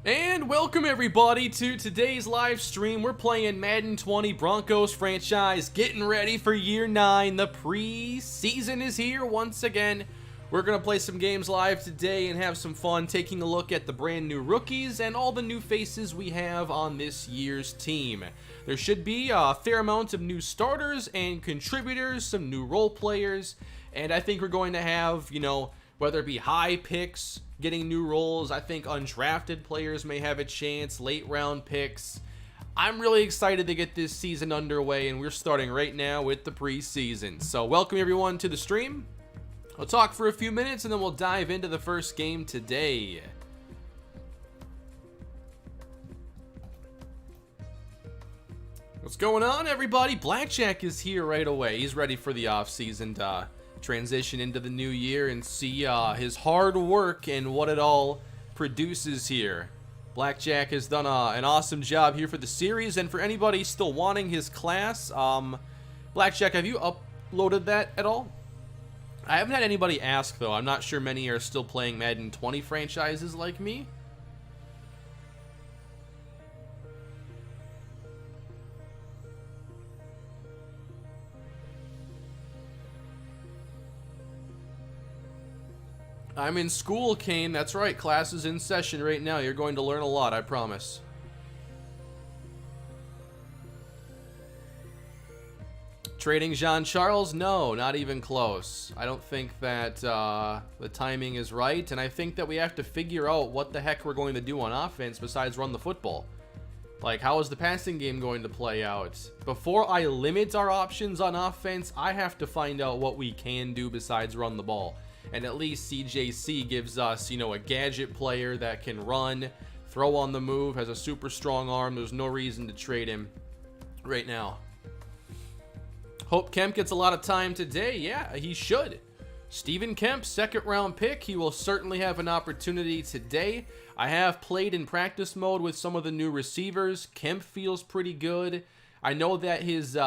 And welcome everybody to today's live stream. We're playing Madden 20 Broncos franchise, getting ready for year 9. The preseason is here once again. We're going to play some games live today and have some fun taking a look at the brand new rookies and all the new faces we have on this year's team. There should be a fair amount of new starters and contributors, some new role players, and I think we're going to have, whether it be high picks, getting new roles. I think undrafted players may have a chance, late round picks. I'm really excited to get this season underway, and we're starting right now with the preseason. So welcome everyone to the stream. I'll talk for a few minutes and then we'll dive into the first game today. What's going on, everybody? Blackjack is here right away. He's ready for the offseason to transition into the new year and see his hard work and what it all produces here. Blackjack has done an awesome job here for the series, and for anybody still wanting his class, Blackjack, have you uploaded that at all? I haven't had anybody ask though. I'm not sure many are still playing Madden 20 franchises like me. I'm in school, Kane. That's right. Class is in session right now. You're going to learn a lot, I promise. Trading Jean-Charles? No, not even close. I don't think that the timing is right, and I think that we have to figure out what the heck we're going to do on offense besides run the football. Like, how is the passing game going to play out? Before I limit our options on offense, I have to find out what we can do besides run the ball. And at least CJC gives us, a gadget player that can run, throw on the move, has a super strong arm. There's no reason to trade him right now. Hope Kemp gets a lot of time today. Yeah, he should. Stephen Kemp, second round pick. He will certainly have an opportunity today. I have played in practice mode with some of the new receivers. Kemp feels pretty good. I know that his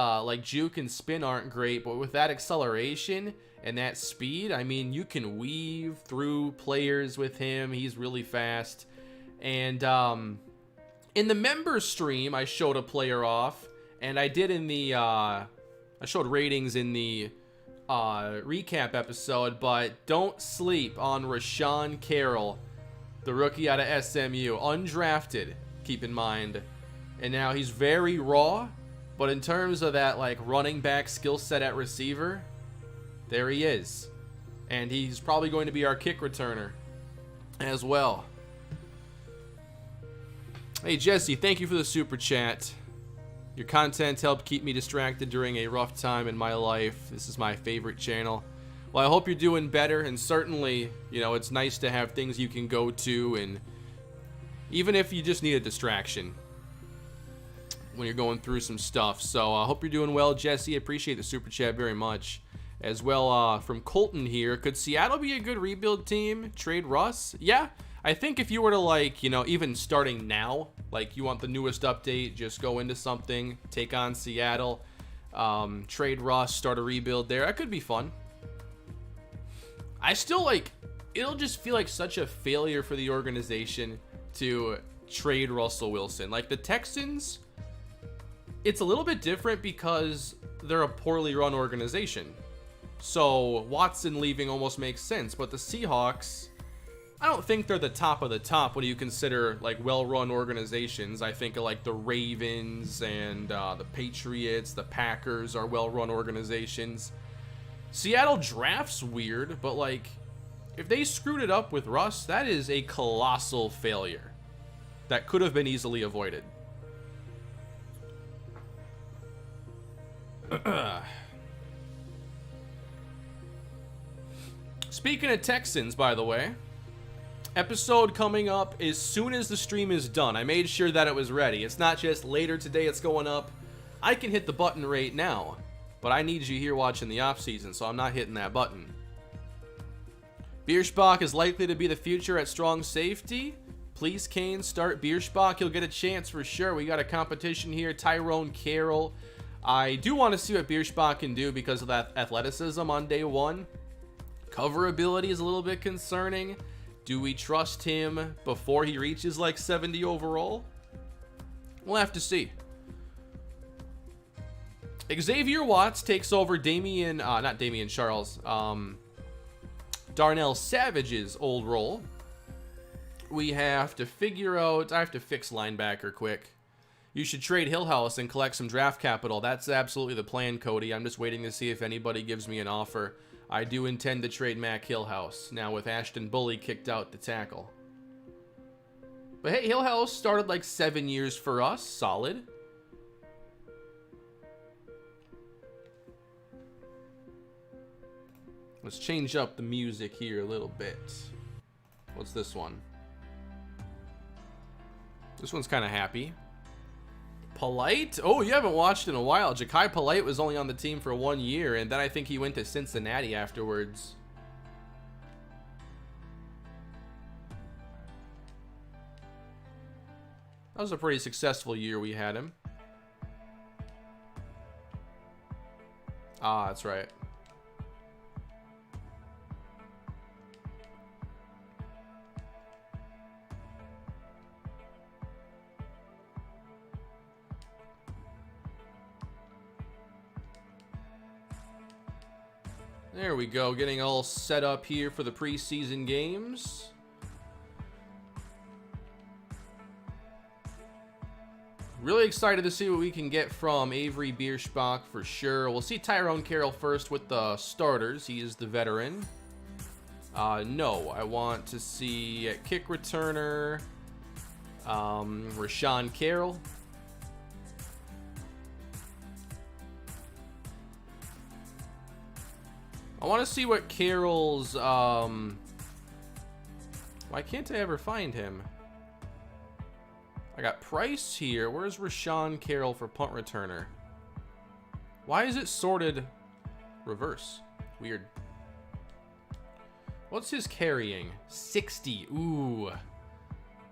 juke and spin aren't great, but with that acceleration and that speed, I mean, you can weave through players with him. He's really fast. And in the members stream, I showed a player off, and I did in the I showed ratings in the recap episode, but don't sleep on Rashawn Carroll, the rookie out of SMU, undrafted, keep in mind. And now he's very raw, but in terms of that running back skill set at receiver, there he is. And he's probably going to be our kick returner as well. Hey Jesse, thank you for the super chat. Your content helped keep me distracted during a rough time in my life. This is my favorite channel. Well, I hope you're doing better, and certainly, it's nice to have things you can go to, and even if you just need a distraction when you're going through some stuff. So I hope you're doing well, Jesse. I appreciate the super chat very much. As well, from Colton here, could Seattle be a good rebuild team? Trade Russ? Yeah, I think if you were to even starting now, you want the newest update, just go into something, take on Seattle, trade Russ, start a rebuild there. That could be fun. I still it'll just feel like such a failure for the organization to trade Russell Wilson. The Texans, it's a little bit different because they're a poorly run organization. So Watson leaving almost makes sense, but the Seahawks, I don't think they're the top of the top when you consider well-run organizations. I think of the Ravens and the Patriots, the Packers are well-run organizations. Seattle drafts weird, but if they screwed it up with Russ, that is a colossal failure that could have been easily avoided. Speaking of Texans, by the way, episode coming up as soon as the stream is done. I made sure that it was ready. It's not just later today it's going up. I can hit the button right now, but I need you here watching the offseason, so I'm not hitting that button. Bierschbach is likely to be the future at strong safety. Please, Kane, start Bierschbach. He'll get a chance for sure. We got a competition here. Tyrone Carroll. I do want to see what Bierschbach can do because of that athleticism on day one. Cover ability is a little bit concerning. Do we trust him before he reaches like 70 overall? We'll have to see. Xavier Watts takes over not Damian Charles, Darnell Savage's old role. We have to figure out, I have to fix linebacker quick. You should trade Hillhouse and collect some draft capital. That's absolutely the plan, Cody. I'm just waiting to see if anybody gives me an offer. I do intend to trade Mac Hillhouse, now with Ashton Bully kicked out to tackle. But hey, Hillhouse started like 7 years for us. Solid. Let's change up the music here a little bit. What's this one? This one's kind of happy. Polite? Oh, you haven't watched in a while. Ja'Kai Polite was only on the team for 1 year, and then I think he went to Cincinnati afterwards. That was a pretty successful year we had him. Ah, that's right. There we go, getting all set up here for the preseason games. Really excited to see what we can get from Avery Bierschbach for sure. We'll see Tyrone Carroll first with the starters. He is the veteran. No, I want to see a kick returner, Rashawn Carroll. I want to see what Carroll's, why can't I ever find him? I got Price here. Where's Rashawn Carroll for punt returner? Why is it sorted reverse? Weird. What's his carrying? 60. Ooh.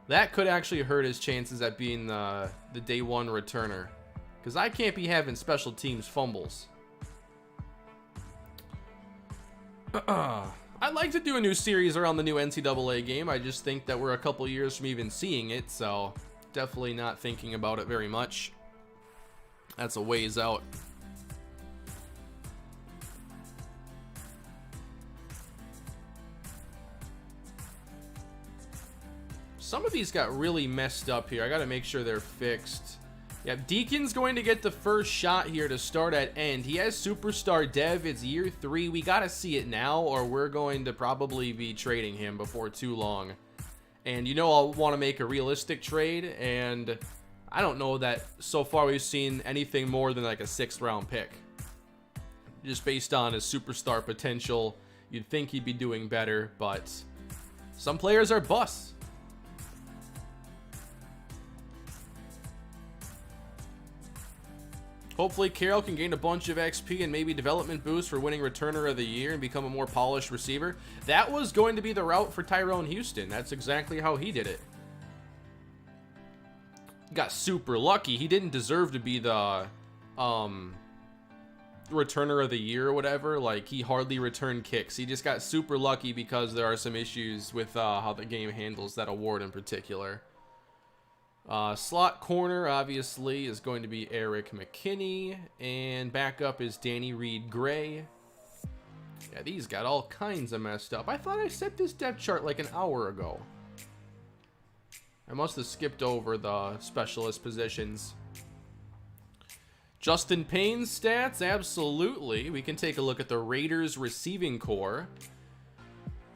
That could actually hurt his chances at being the day one returner. Because I can't be having special teams fumbles. I'd like to do a new series around the new NCAA game. I just think that we're a couple years from even seeing it, so definitely not thinking about it very much. That's a ways out. Some of these got really messed up here. I got to make sure they're fixed. Yeah, Deacon's going to get the first shot here to start at end. He has superstar dev. It's year 3. We got to see it now, or we're going to probably be trading him before too long. And you know I'll want to make a realistic trade, and I don't know that so far we've seen anything more than like a 6th round pick. Just based on his superstar potential, you'd think he'd be doing better, but some players are busts. Hopefully Carroll can gain a bunch of XP and maybe development boost for winning returner of the year and become a more polished receiver. That was going to be the route for Tyrone Houston. That's exactly how he did it. Got super lucky. He didn't deserve to be the returner of the year or whatever. Like, he hardly returned kicks. He just got super lucky because there are some issues with how the game handles that award in particular. Slot corner, obviously, is going to be Eric McKinney, and backup is Danny Reed-Gray. Yeah, these got all kinds of messed up. I thought I set this depth chart like an hour ago. I must have skipped over the specialist positions. Justin Payne's stats, absolutely. We can take a look at the Raiders receiving core.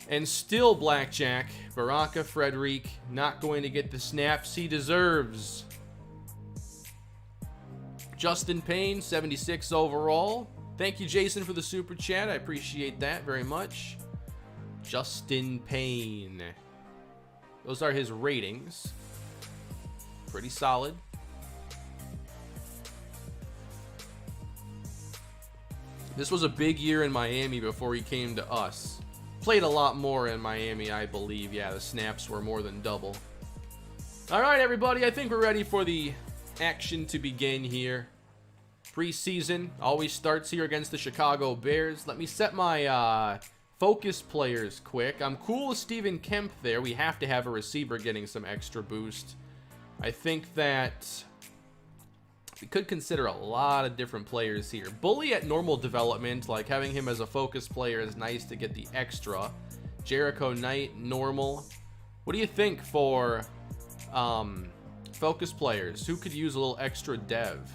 And still Blackjack, Baraka Frederick, not going to get the snaps he deserves. Justin Payne, 76 overall. Thank you, Jason, for the super chat. I appreciate that very much. Justin Payne. Those are his ratings. Pretty solid. This was a big year in Miami before he came to us. Played a lot more in Miami, I believe. Yeah, the snaps were more than double. All right, everybody. I think we're ready for the action to begin here. Preseason always starts here against the Chicago Bears. Let me set my Focus players quick. I'm cool with Steven Kemp there. We have to have a receiver getting some extra boost. I think that we could consider a lot of different players here. Bully at normal development, like having him as a focus player is nice to get the extra. Jericho Knight, normal. What do you think for focus players? Who could use a little extra dev?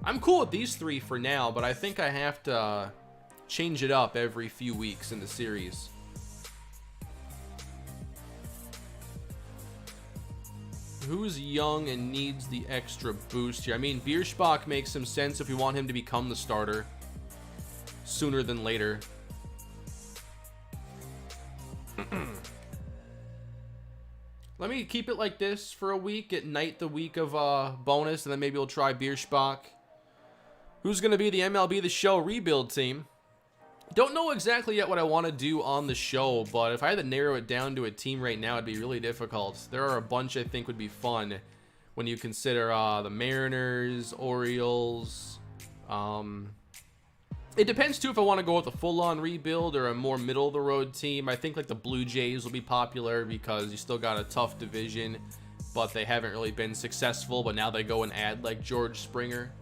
I'm cool with these three for now, but I think I have to change it up every few weeks in the series. Who's young and needs the extra boost here? I mean, Bierschbach makes some sense if we want him to become the starter sooner than later. Let me keep it like this for a week. Get Knight the week of bonus, and then maybe we'll try Bierschbach. Who's going to be the MLB The Show rebuild team? Don't know exactly yet what I want to do on the show, but if I had to narrow it down to a team right now, it'd be really difficult. There are a bunch I think would be fun when you consider the Mariners, Orioles. It depends too if I want to go with a full-on rebuild or a more middle-of-the-road team. I think like the Blue Jays will be popular because you still got a tough division, but they haven't really been successful. But now they go and add like George Springer.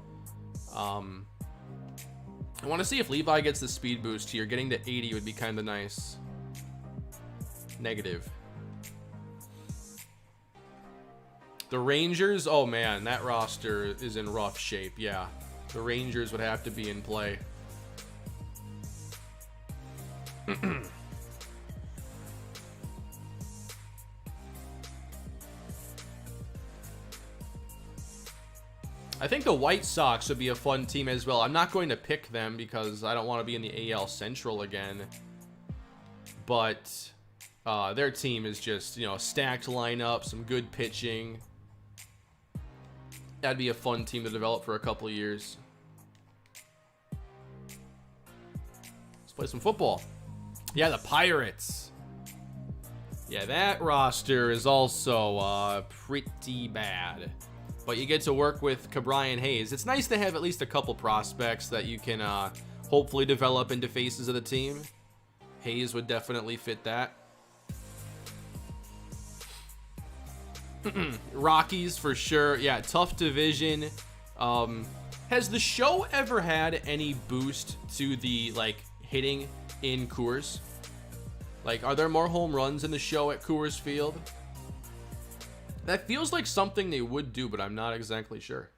I want to see if Levi gets the speed boost here. Getting to 80 would be kind of nice. Negative. The Rangers, oh man, that roster is in rough shape. Yeah, the Rangers would have to be in play. I think the White Sox would be a fun team as well. I'm not going to pick them because I don't want to be in the AL Central again. But their team is just, you know, stacked lineup, some good pitching. That'd be a fun team to develop for a couple of years. Let's play some football. Yeah, the Pirates. Yeah, that roster is also pretty bad. But you get to work with Cabrian Hayes. It's nice to have at least a couple prospects that you can hopefully develop into faces of the team. Hayes would definitely fit that. Rockies for sure. Yeah, tough division. Has the show ever had any boost to the like hitting in Coors? Like, are there more home runs in the show at Coors Field? That feels like something they would do, but I'm not exactly sure.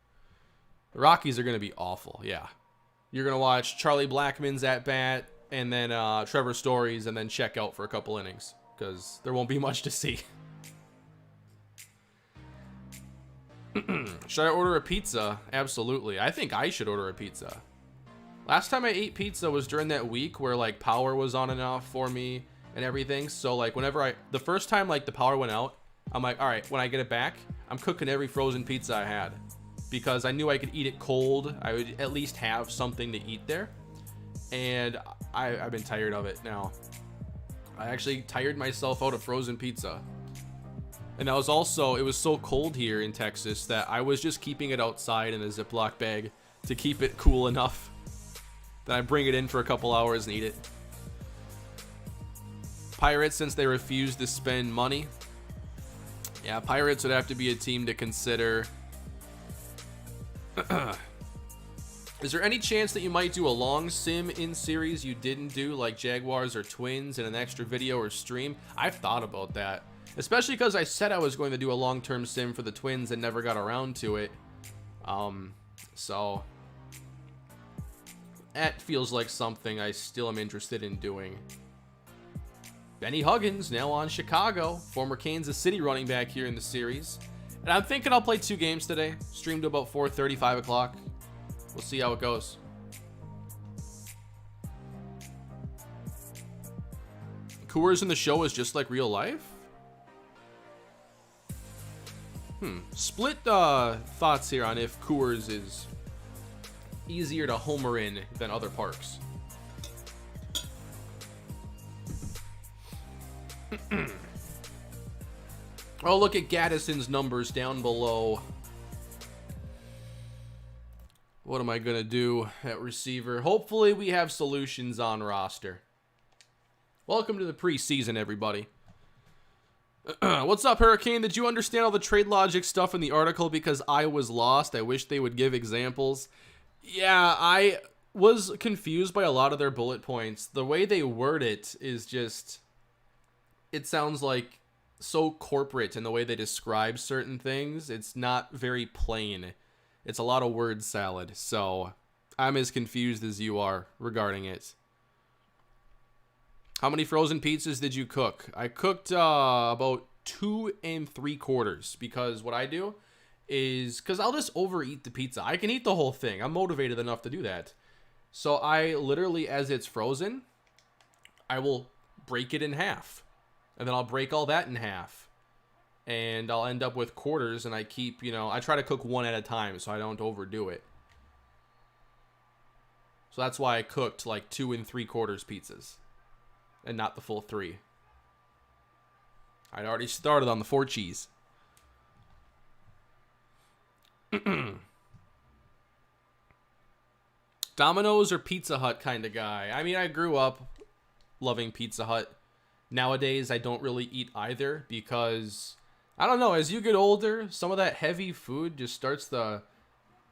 The Rockies are going to be awful, yeah. You're going to watch Charlie Blackmon's at bat, and then Trevor Story's, and then check out for a couple innings, because there won't be much to see. Should I order a pizza? Absolutely. I think I should order a pizza. Last time I ate pizza was during that week where, like, power was on and off for me and everything. So, like, whenever the first time, like, the power went out, I'm like, all right, when I get it back, I'm cooking every frozen pizza I had because I knew I could eat it cold. I would at least have something to eat there. And I've been tired of it now. I actually tired myself out of frozen pizza. And that was also, it was so cold here in Texas that I was just keeping it outside in a Ziploc bag to keep it cool enough that I bring it in for a couple hours and eat it. Pirates, since they refuse to spend money. Yeah, Pirates would have to be a team to consider. Is there any chance that you might do a long sim in series you didn't do, like Jaguars or Twins, in an extra video or stream? I've thought about that, especially because I said I was going to do a long-term sim for the Twins and never got around to it. So that feels like something I still am interested in doing. Benny Huggins, now on Chicago, former Kansas City running back here in the series. And I'm thinking I'll play 2 games today. Stream to about 4:30, 5 o'clock. We'll see how it goes. Coors in the show is just like real life? Split thoughts here on if Coors is easier to homer in than other parks. Oh, look at Gaddison's numbers down below. What am I going to do at receiver? Hopefully we have solutions on roster. Welcome to the preseason, everybody. What's up, Hurricane? Did you understand all the trade logic stuff in the article? Because I was lost. I wish they would give examples. Yeah, I was confused by a lot of their bullet points. The way they word it is just... It sounds like so corporate in the way they describe certain things. It's not very plain. It's a lot of word salad. So I'm as confused as you are regarding it. How many frozen pizzas did you cook? I cooked about 2 3/4 because what I do is, because I'll just overeat the pizza. I can eat the whole thing. I'm motivated enough to do that. So I literally, as it's frozen, I will break it in half. And then I'll break all that in half. And I'll end up with quarters, and I keep, I try to cook one at a time so I don't overdo it. So that's why I cooked like 2 3/4 pizzas. And not the full 3. I'd already started on the 4 cheese. Domino's or Pizza Hut kind of guy. I mean, I grew up loving Pizza Hut. Nowadays, I don't really eat either because, I don't know, as you get older, some of that heavy food just starts to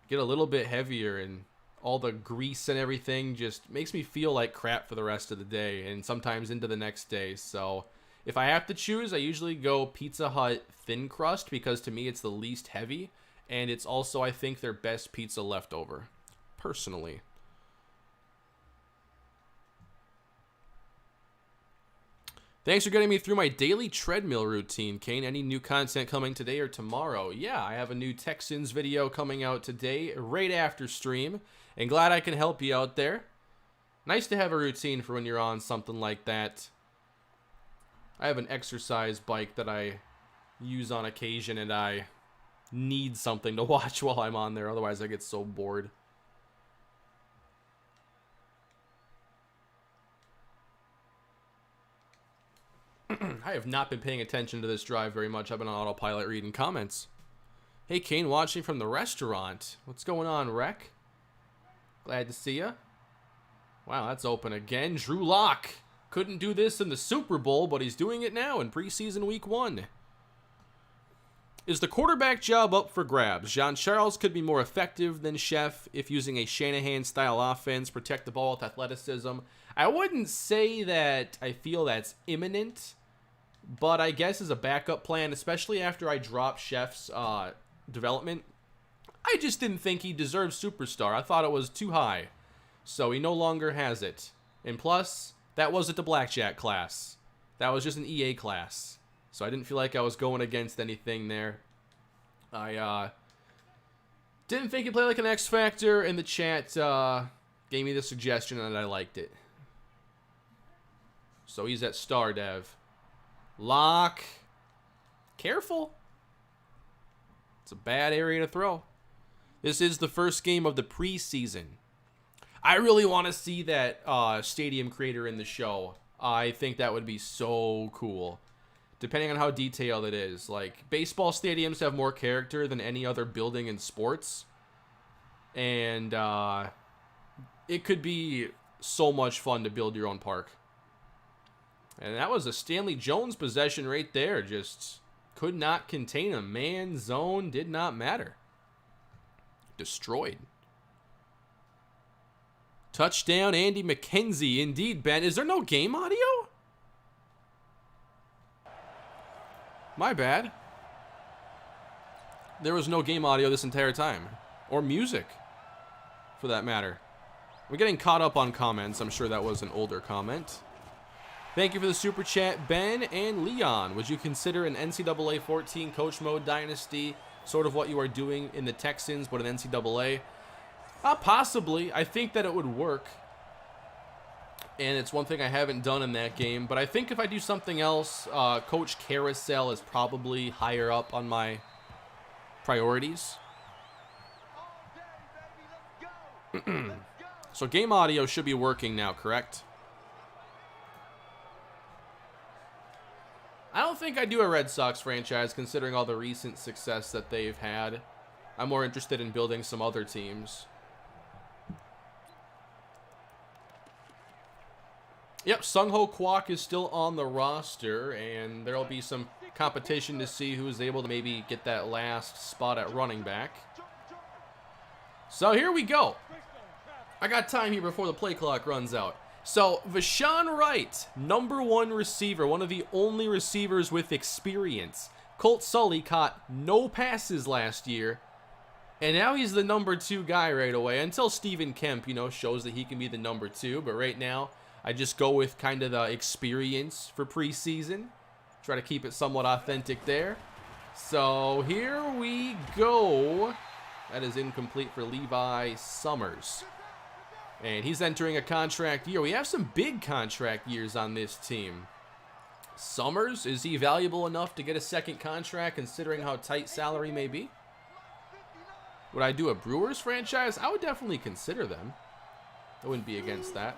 get a little bit heavier, and all the grease and everything just makes me feel like crap for the rest of the day and sometimes into the next day. So if I have to choose, I usually go Pizza Hut thin crust because to me it's the least heavy, and it's also, I think, their best pizza left over, personally. Thanks for getting me through my daily treadmill routine, Kane. Any new content coming today or tomorrow? Yeah, I have a new Texans video coming out today, right after stream. And glad I can help you out there. Nice to have a routine for when you're on something like that. I have an exercise bike that I use on occasion, and I need something to watch while I'm on there. Otherwise, I get so bored. I have not been paying attention to this drive very much. I've been on autopilot reading comments. Hey, Kane, watching from the restaurant. What's going on, Rec? Glad to see ya. Wow, that's open again. Drew Lock couldn't do this in the Super Bowl, but he's doing it now in preseason week 1. Is the quarterback job up for grabs? Jean Charles could be more effective than Chef if using a Shanahan-style offense, protect the ball with athleticism. I wouldn't say that I feel that's imminent, but I guess as a backup plan, especially after I dropped Chef's development, I just didn't think he deserved superstar. I thought it was too high. So he no longer has it. And plus, that wasn't a blackjack class. That was just an EA class. So I didn't feel like I was going against anything there. I didn't think he played like an X Factor, and the chat gave me the suggestion and I liked it. So he's at Star Dev. Lock. Careful. It's a bad area to throw. This is the first game of the preseason. I really want to see that stadium creator in the show. I think that would be so cool. Depending on how detailed it is. Like, baseball stadiums have more character than any other building in sports. And it could be so much fun to build your own park. And that was a Stanley Jones possession right there. Just could not contain a man zone. Did not matter. Destroyed. Touchdown, Andy McKenzie. Indeed, Ben. Is there no game audio? My bad. There was no game audio this entire time. Or music, for that matter. We're getting caught up on comments. I'm sure that was an older comment. Thank you for the super chat, Ben and Leon. Would you consider an NCAA 14 coach mode dynasty sort of what you are doing in the Texans, but an NCAA? Possibly. I think that it would work. And it's one thing I haven't done in that game. But I think if I do something else, Coach Carousel is probably higher up on my priorities. So game audio should be working now, correct? I don't think I do a Red Sox franchise considering all the recent success that they've had. I'm more interested in building some other teams. Yep, Sung-Ho Kwok is still on the roster, and there'll be some competition to see who's able to maybe get that last spot at running back. So here we go. I got time here before the play clock runs out. So, Vashon Wright, #1 receiver, one of the only receivers with experience. Colt Sully caught no passes last year, and now he's the #2 guy right away, until Stephen Kemp, you know, shows that he can be the #2. But right now, I just go with kind of the experience for preseason. Try to keep it somewhat authentic there. So, here we go. That is incomplete for Levi Summers. And he's entering a contract year. We have some big contract years on this team. Summers, is he valuable enough to get a second contract considering how tight salary may be? Would I do a Brewers franchise? I would definitely consider them. I wouldn't be against that.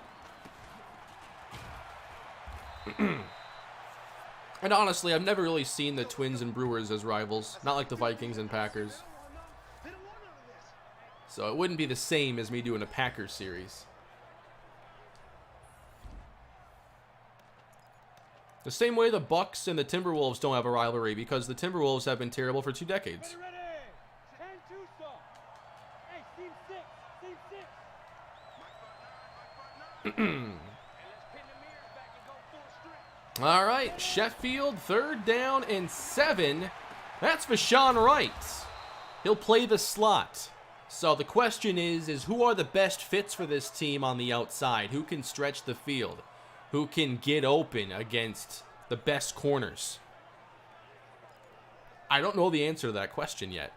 And honestly, I've never really seen the Twins and Brewers as rivals. Not like the Vikings and Packers. So it wouldn't be the same as me doing a Packers series. The same way the Bucks and the Timberwolves don't have a rivalry, because the Timberwolves have been terrible for 2 decades. All right, Sheffield, 3rd down and 7. That's Vashon Wright. He'll play the slot. So the question is who are the best fits for this team on the outside? Who can stretch the field? Who can get open against the best corners? I don't know the answer to that question yet.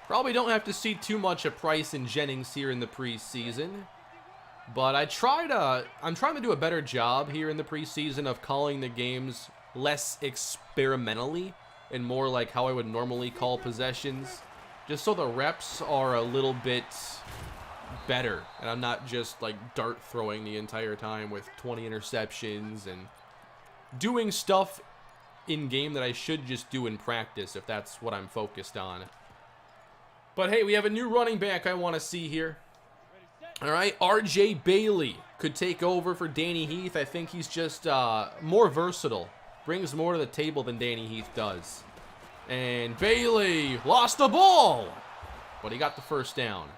Probably don't have to see too much of Price and Jennings here in the preseason. But I'm trying to do a better job here in the preseason of calling the games less experimentally and more like how I would normally call possessions. Just so the reps are a little bit better. And I'm not just like dart throwing the entire time with 20 interceptions and doing stuff in game that I should just do in practice if that's what I'm focused on. But hey, we have a new running back I want to see here. All right, R.J. Bailey could take over for Danny Heath. I think he's just more versatile. Brings more to the table than Danny Heath does. And Bailey lost the ball, but he got the first down.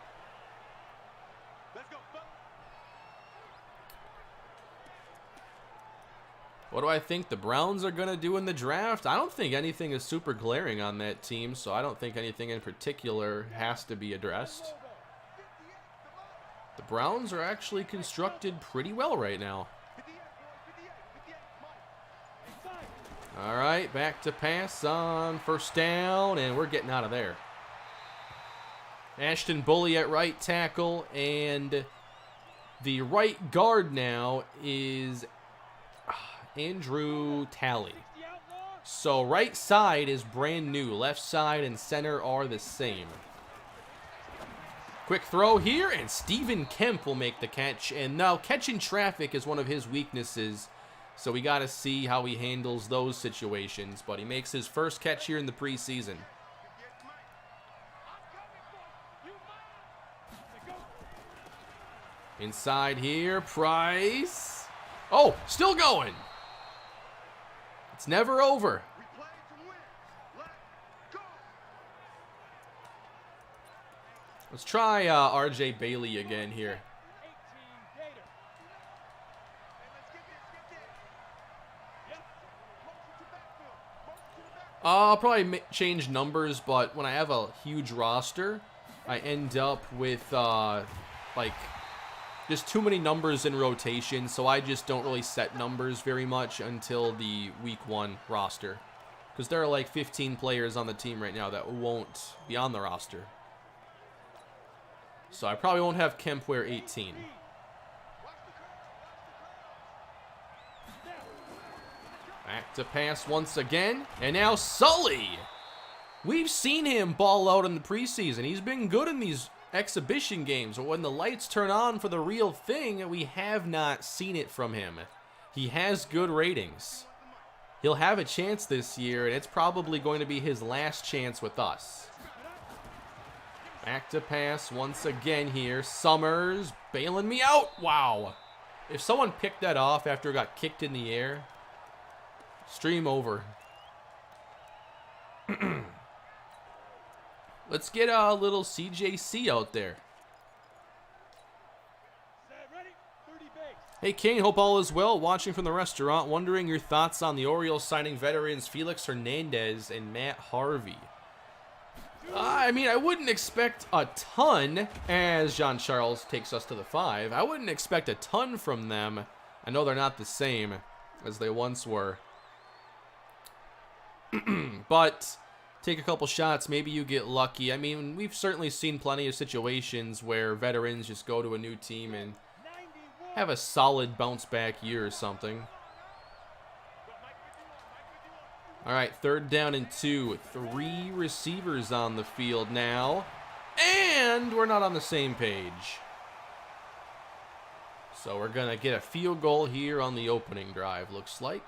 What do I think the Browns are going to do in the draft? I don't think anything is super glaring on that team, so I don't think anything in particular has to be addressed. The Browns are actually constructed pretty well right now. All right, back to pass on 1st down, and we're getting out of there. Ashton Bully at right tackle, and the right guard now is Andrew Talley. So right side is brand new. Left side and center are the same. Quick throw here, and Stephen Kemp will make the catch. And now catching traffic is one of his weaknesses, so we got to see how he handles those situations. But he makes his first catch here in the preseason. Inside here, Price. Oh, still going. It's never over. Let's try R.J. Bailey again here. I'll probably change numbers, but when I have a huge roster, I end up with like just too many numbers in rotation, so I just don't really set numbers very much until the week 1 roster. Because there are like 15 players on the team right now that won't be on the roster. So I probably won't have Kemp wear 18. Back to pass once again, and now Sully. We've seen him ball out in the preseason. He's been good in these exhibition games, or when the lights turn on for the real thing, we have not seen it from him. He has good ratings. He'll have a chance this year, and it's probably going to be his last chance with us. Back to pass once again here. Summers bailing me out. Wow. If someone picked that off after it got kicked in the air, stream over. Let's get a little CJC out there. Hey Kane, hope all is well. Watching from the restaurant, wondering your thoughts on the Orioles signing veterans Felix Hernandez and Matt Harvey. I mean, I wouldn't expect a ton, as Jean-Charles takes us to the 5. I wouldn't expect a ton from them. I know they're not the same as they once were. But take a couple shots, maybe you get lucky. I mean, we've certainly seen plenty of situations where veterans just go to a new team and have a solid bounce back year or something. All right, 3rd down and 2. 3 receivers on the field now. And we're not on the same page. So we're going to get a field goal here on the opening drive, looks like.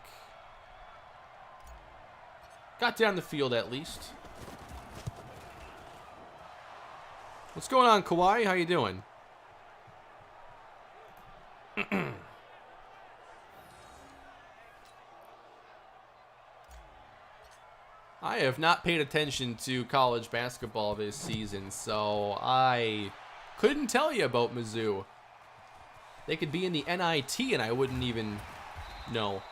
Got down the field at least. What's going on, Kawhi? How you doing? I have not paid attention to college basketball this season, so I couldn't tell you about Mizzou. They could be in the NIT and I wouldn't even know.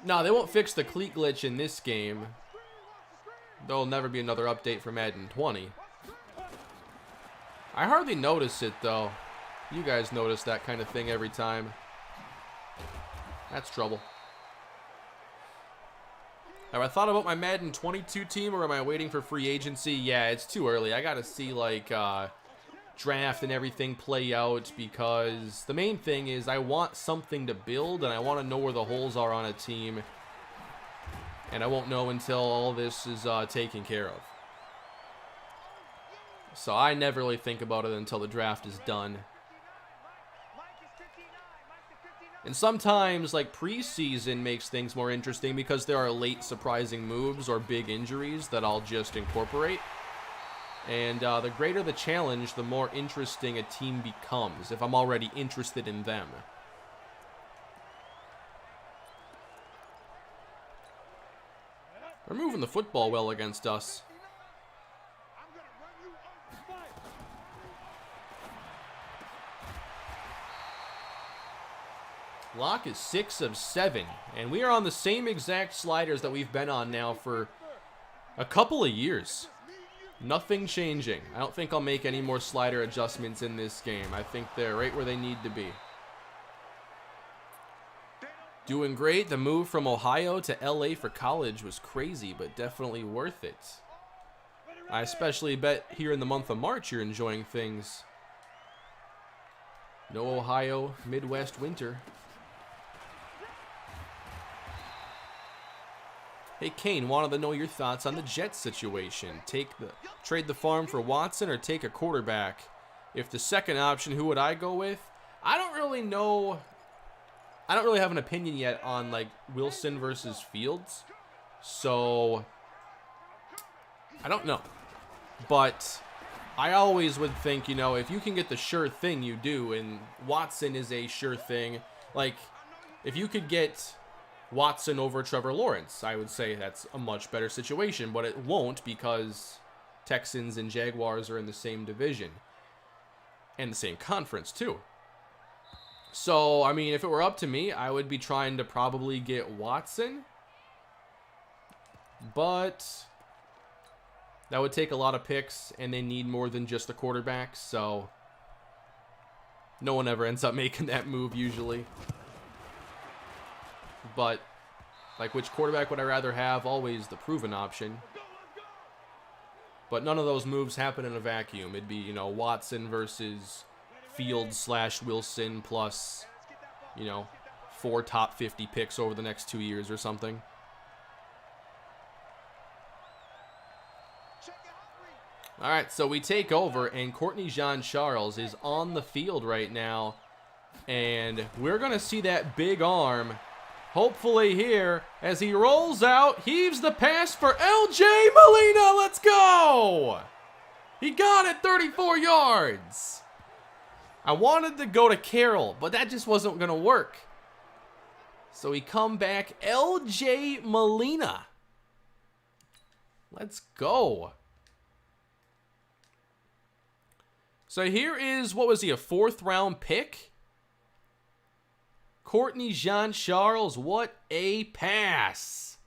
No, they won't fix the cleat glitch in this game. There'll never be another update for Madden 20. I hardly notice it, though. You guys notice that kind of thing every time. That's trouble. Have I thought about my Madden 22 team, or am I waiting for free agency? Yeah, it's too early. I gotta see, like, draft and everything play out, because the main thing is I want something to build, and I want to know where the holes are on a team. And I won't know until all this is taken care of. So I never really think about it until the draft is done. And sometimes, like, preseason makes things more interesting because there are late surprising moves or big injuries that I'll just incorporate. And the greater the challenge, the more interesting a team becomes, if I'm already interested in them. They're moving the football well against us. Locke is 6 of 7, and we are on the same exact sliders that we've been on now for a couple of years. Nothing changing. I don't think I'll make any more slider adjustments in this game. I think they're right where they need to be. Doing great. The move from Ohio to LA for college was crazy, but definitely worth it. I especially bet here in the month of March you're enjoying things. No Ohio Midwest winter. Hey Kane, wanted to know your thoughts on the Jets situation. Trade the farm for Watson or take a quarterback? If the second option, who would I go with? I don't really know. I don't really have an opinion yet on, like, Wilson versus Fields. So I don't know. But I always would think, you know, if you can get the sure thing, you do, and Watson is a sure thing. Like, if you could get Watson over Trevor Lawrence, I would say that's a much better situation, but it won't because Texans and Jaguars are in the same division and the same conference too. So, I mean, if it were up to me, I would be trying to probably get Watson, but that would take a lot of picks and they need more than just a quarterback, so no one ever ends up making that move usually. But, like, which quarterback would I rather have? Always the proven option. But none of those moves happen in a vacuum. It'd be, you know, Watson versus Fields / Wilson plus, you know, 4 top 50 picks over the next 2 years or something. All right, so we take over, and Courtney Jean-Charles is on the field right now. And we're going to see that big arm, hopefully here, as he rolls out, heaves the pass for LJ Molina. Let's go! He got it, 34 yards. I wanted to go to Carroll, but that just wasn't going to work. So we come back, LJ Molina. Let's go. So here is, what was he, a 4th round pick? Courtney Jean-Charles, what a pass.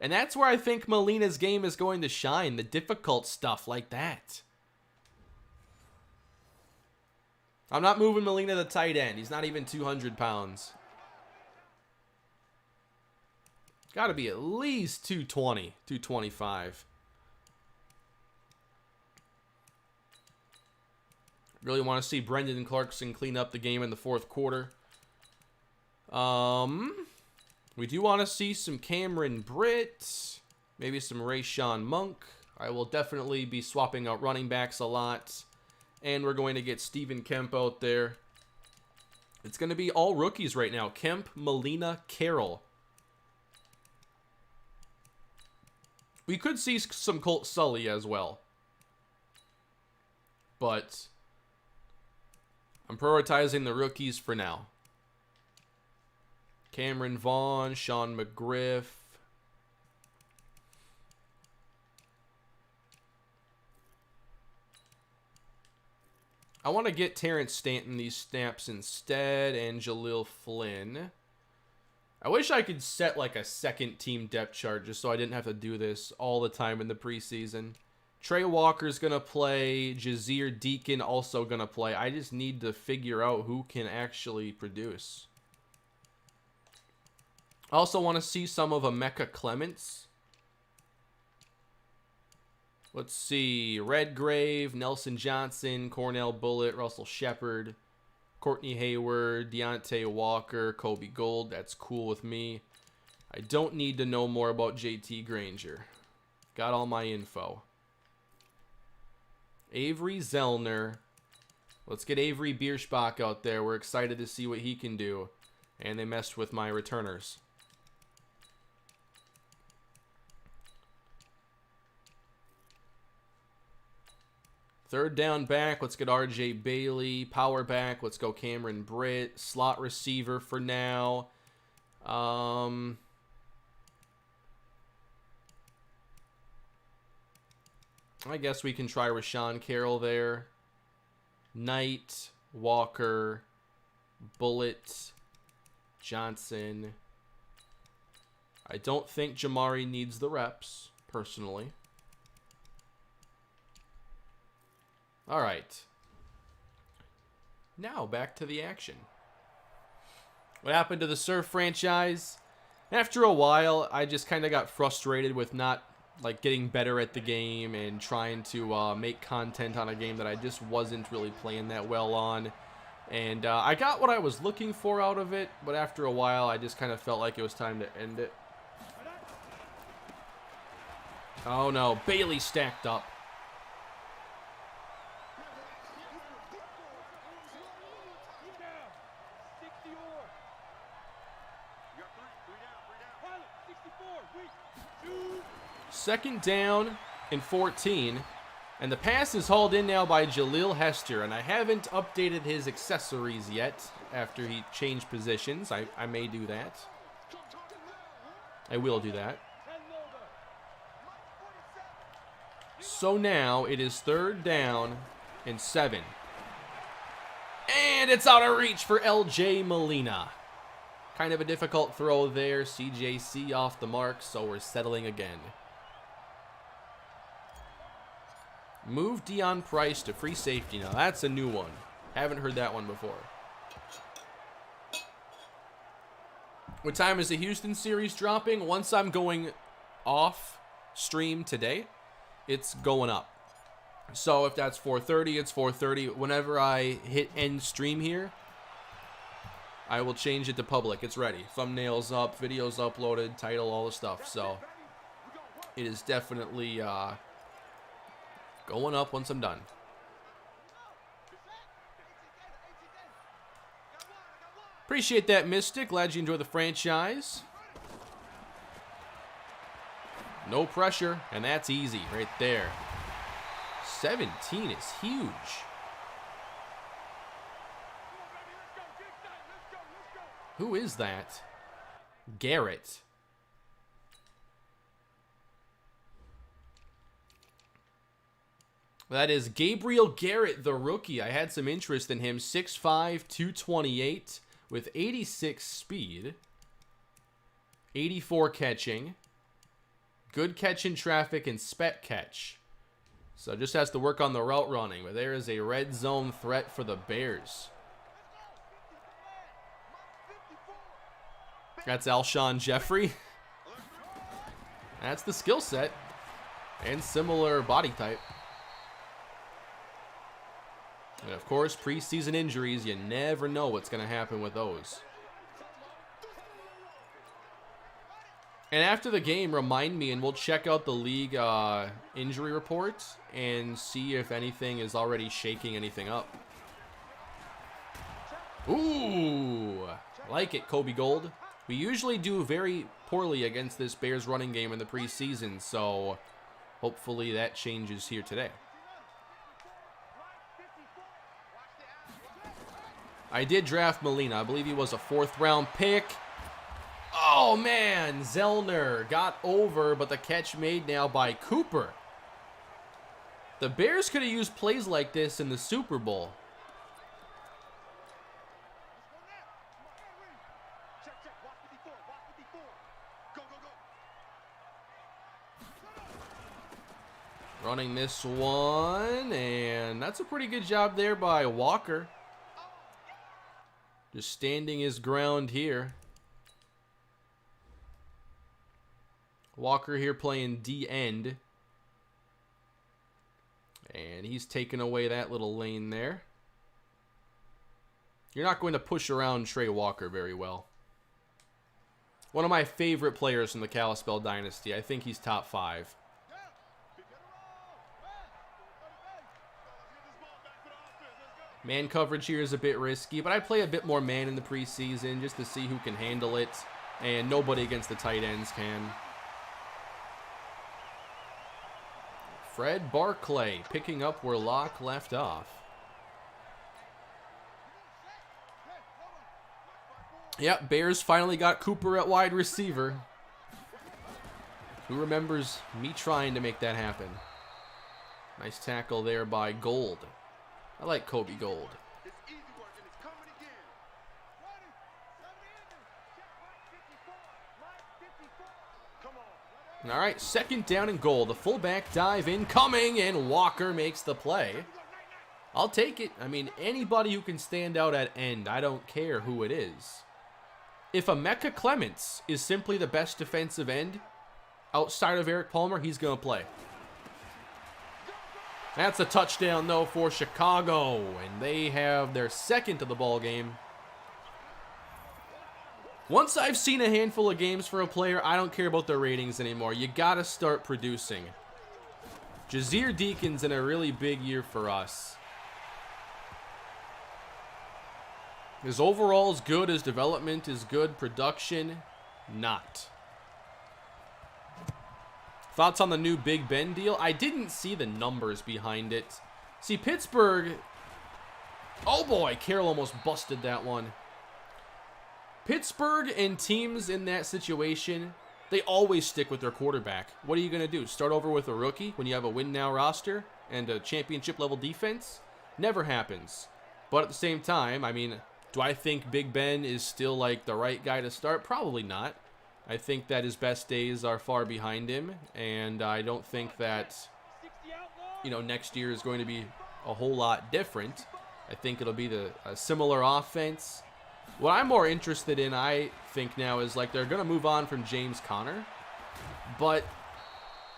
And that's where I think Molina's game is going to shine, the difficult stuff like that. I'm not moving Molina to tight end. He's not even 200 pounds. Got to be at least 220, 225. Really want to see Brendan Clarkson clean up the game in the 4th quarter. We do want to see some Cameron Britt, maybe some Rayshawn Monk. I will definitely be swapping out running backs a lot. And we're going to get Stephen Kemp out there. It's going to be all rookies right now. Kemp, Molina, Carroll. We could see some Colt Sully as well. But I'm prioritizing the rookies for now. Cameron Vaughn, Sean McGriff. I want to get Terrence Stanton these snaps instead, and Jaleel Flynn. I wish I could set like a second team depth chart just so I didn't have to do this all the time in the preseason. Trey Walker's going to play. Jazir Deacon also going to play. I just need to figure out who can actually produce. I also want to see some of Emeka Clements. Let's see. Redgrave, Nelson Johnson, Cornell Bullitt, Russell Shepard, Courtney Hayward, Deontay Walker, Kobe Gold. That's cool with me. I don't need to know more about JT Granger. Got all my info. Avery Zellner. Let's get Avery Bierschbach out there. We're excited to see what he can do. And they messed with my returners. Third down back, let's get RJ Bailey. Power back, let's go Cameron Britt. Slot receiver for now. I guess we can try Rashawn Carroll there. Knight, Walker, Bullitt, Johnson. I don't think Jamari needs the reps, personally. All right. Now back to the action. What happened to the Surf franchise? After a while, I just kind of got frustrated with not like getting better at the game and trying to make content on a game that I just wasn't really playing that well on. And I got what I was looking for out of it, but after a while, I just kind of felt like it was time to end it. Oh no, Bailey stacked up. Second down and 14. And the pass is hauled in now by Jaleel Hester. And I haven't updated his accessories yet after he changed positions. I may do that. I will do that. So now it is third down and 7. And it's out of reach for LJ Molina. Kind of a difficult throw there. CJC off the mark, so we're settling again. Move Deion Price to free safety now. That's a new one. Haven't heard that one before. What time is the Houston series dropping? Once I'm going off stream today, it's going up. So if that's 4:30, it's 4:30. Whenever I hit end stream here, I will change it to public. It's ready. Thumbnails up, videos uploaded, title, all the stuff. So it is definitely going up once I'm done. Appreciate that, Mystic. Glad you enjoy the franchise. No pressure, and that's easy right there. 17 is huge. Who is that? Garrett. That is Gabriel Garrett, the rookie. I had some interest in him. 6'5", 228 with 86 speed. 84 catching. Good catch in traffic and spec catch. So just has to work on the route running. But there is a red zone threat for the Bears. That's Alshon Jeffrey. That's the skill set. And similar body type. And of course, preseason injuries, you never know what's going to happen with those. And after the game, remind me, and we'll check out the league injury report and see if anything is already shaking anything up. Ooh, I like it, Kobe Gold. We usually do very poorly against this Bears running game in the preseason, so hopefully that changes here today. I did draft Molina. I believe he was a 4th-round pick. Oh, man. Zellner got over, but the catch made now by Cooper. The Bears could have used plays like this in the Super Bowl. Running this one, and that's a pretty good job there by Walker. Just standing his ground here. Walker here playing D-end. And he's taking away that little lane there. You're not going to push around Trey Walker very well. One of my favorite players from the Kalispell Dynasty. I think he's top 5. Man coverage here is a bit risky, but I play a bit more man in the preseason just to see who can handle it, and nobody against the tight ends can. Fred Barclay picking up where Locke left off. Yep, Bears finally got Cooper at wide receiver. Who remembers me trying to make that happen? Nice tackle there by Gold. I like Kobe Gold. All right, 2nd down and goal. The fullback dive incoming, and Walker makes the play. I'll take it. I mean, anybody who can stand out at end, I don't care who it is. If Emeka Clements is simply the best defensive end outside of Eric Palmer, he's going to play. That's a touchdown, though, for Chicago, and they have their 2nd of the ball game. Once I've seen a handful of games for a player, I don't care about their ratings anymore. You got to start producing. Jazeer Deacon's in a really big year for us. His overall is good, his development is good, production, not. Thoughts on the new Big Ben deal? I didn't see the numbers behind it. See, Pittsburgh... Oh boy, Carroll almost busted that one. Pittsburgh and teams in that situation, they always stick with their quarterback. What are you going to do? Start over with a rookie when you have a win-now roster and a championship-level defense? Never happens. But at the same time, I mean, do I think Big Ben is still like the right guy to start? Probably not. I think that his best days are far behind him, and I don't think that, you know, next year is going to be a whole lot different. I think it'll be a similar offense. What I'm more interested in, I think now, is like they're going to move on from James Conner, but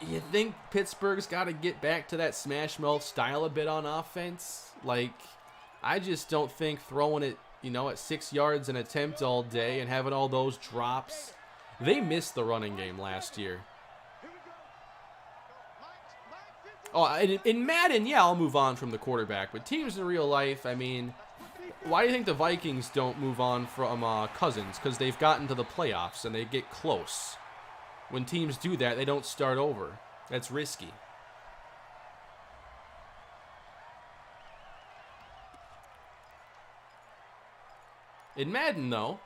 you think Pittsburgh's got to get back to that smash mouth style a bit on offense? Like, I just don't think throwing it you know, at 6 yards an attempt all day and having all those drops. They missed the running game last year. Oh, in Madden, yeah, I'll move on from the quarterback. But teams in real life, I mean, why do you think the Vikings don't move on from Cousins? Because they've gotten to the playoffs and they get close. When teams do that, they don't start over. That's risky. In Madden, though,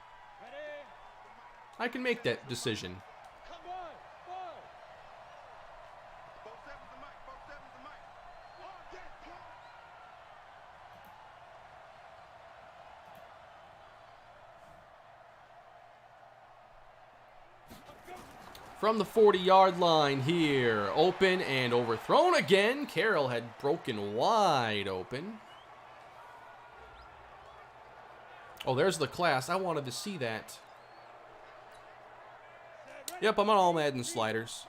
I can make that decision. From the 40-yard line here. Open and overthrown again. Carroll had broken wide open. Oh, there's the class. I wanted to see that. Yep, I'm on all Madden sliders.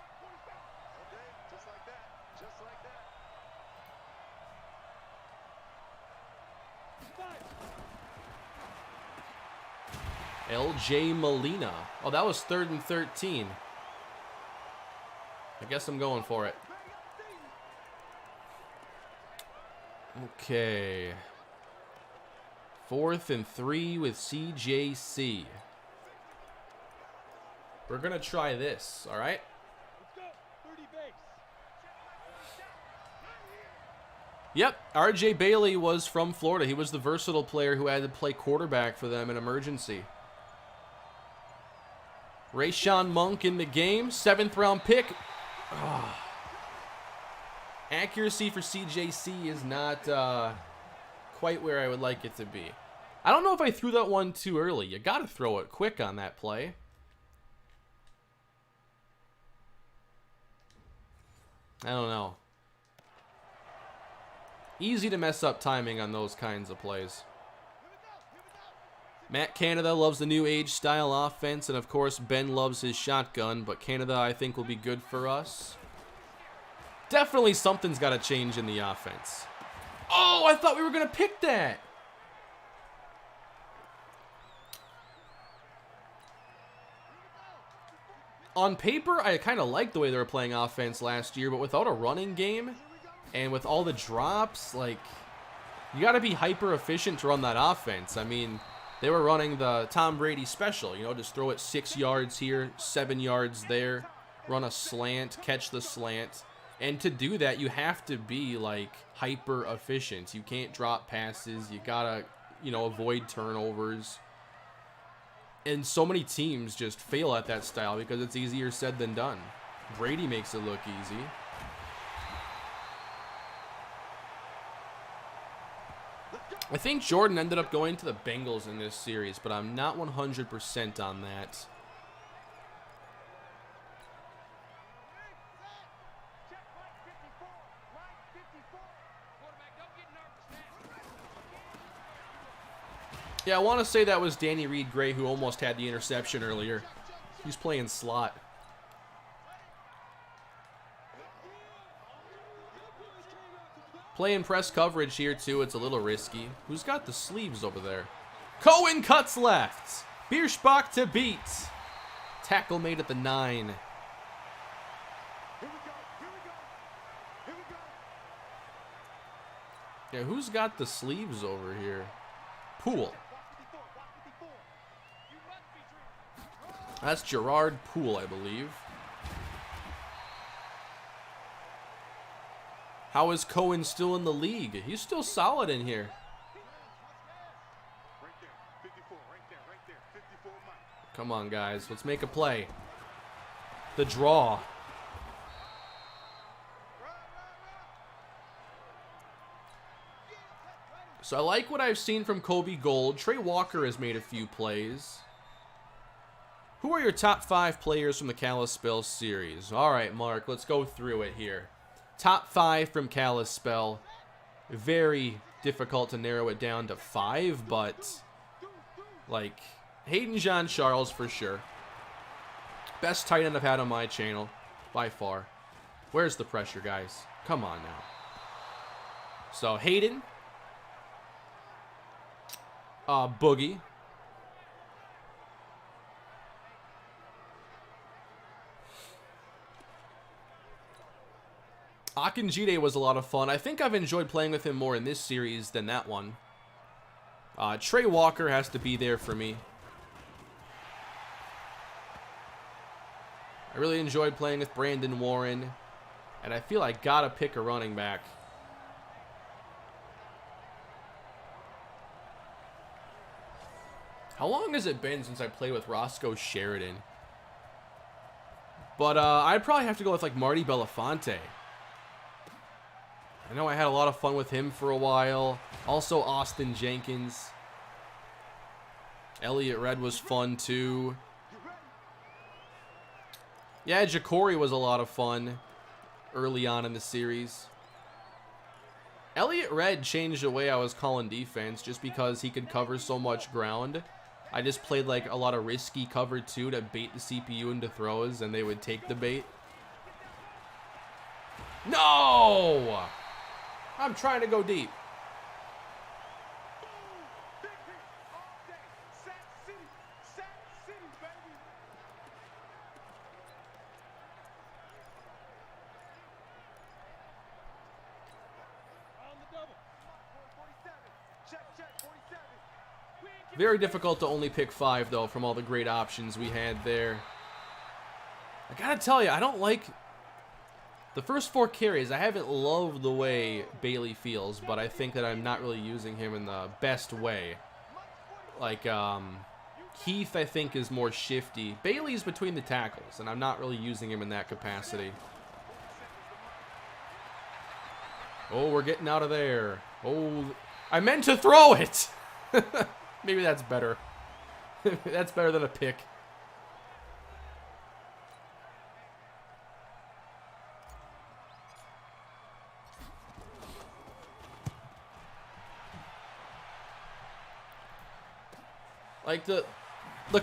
LJ Molina. Oh, that was 3rd and 13. I guess I'm going for it. Okay. 4th and 3 with CJC. We're going to try this, all right? Yep, RJ Bailey was from Florida. He was the versatile player who had to play quarterback for them in emergency. Rayshawn Monk in the game. 7th round pick. Oh. Accuracy for CJC is not quite where I would like it to be. I don't know if I threw that one too early. You got to throw it quick on that play. I don't know. Easy to mess up timing on those kinds of plays. Matt Canada loves the new age style offense, and of course Ben loves his shotgun, but Canada I think will be good for us. Definitely something's got to change in the offense. Oh, I thought we were going to pick that. On paper, I kind of liked the way they were playing offense last year, but without a running game and with all the drops, like, you got to be hyper efficient to run that offense. I mean, they were running the Tom Brady special, you know, just throw it 6 yards here, 7 yards there, run a slant, catch the slant. And to do that, you have to be, like, hyper efficient. You can't drop passes. You got to, you know, avoid turnovers. And so many teams just fail at that style because it's easier said than done. Brady makes it look easy. I think Jordan ended up going to the Bengals in this series, but I'm not 100% on that. Yeah, I want to say that was Danny Reed Gray who almost had the interception earlier. He's playing slot. Playing press coverage here, too. It's a little risky. Who's got the sleeves over there? Cohen cuts left. Bierschbach to beat. Tackle made at the 9. Yeah, who's got the sleeves over here? Poole. That's Gerard Poole, I believe. How is Cohen still in the league? He's still solid in here. Come on, guys. Let's make a play. The draw. So I like what I've seen from Kobe Gold. Trey Walker has made a few plays. Who are your top 5 players from the Kalispell series? All right, Mark, let's go through it here. Top 5 from Kalispell. Very difficult to narrow it down to 5, but like Hayden John Charles for sure. Best tight end I've had on my channel by far. Where's the pressure, guys? Come on now. So Hayden. Boogie. Akinjide was a lot of fun. I think I've enjoyed playing with him more in this series than that one. Trey Walker has to be there for me. I really enjoyed playing with Brandon Warren. And I feel I gotta pick a running back. How long has it been since I played with Roscoe Sheridan? But I'd probably have to go with like Marty Belafonte. I know I had a lot of fun with him for a while. Also Austin Jenkins. Elliott Red was fun too. Yeah, Jacory was a lot of fun early on in the series. Elliott Red changed the way I was calling defense just because he could cover so much ground. I just played like a lot of risky cover 2 to bait the CPU into throws, and they would take the bait. No! I'm trying to go deep. Very difficult to only pick 5, though, from all the great options we had there. I gotta tell you, I don't like... The first 4 carries, I haven't loved the way Bailey feels, but I think that I'm not really using him in the best way. Like, Keith, I think, is more shifty. Bailey's between the tackles, and I'm not really using him in that capacity. Oh, we're getting out of there. Oh, I meant to throw it! Maybe that's better. That's better than a pick. Like the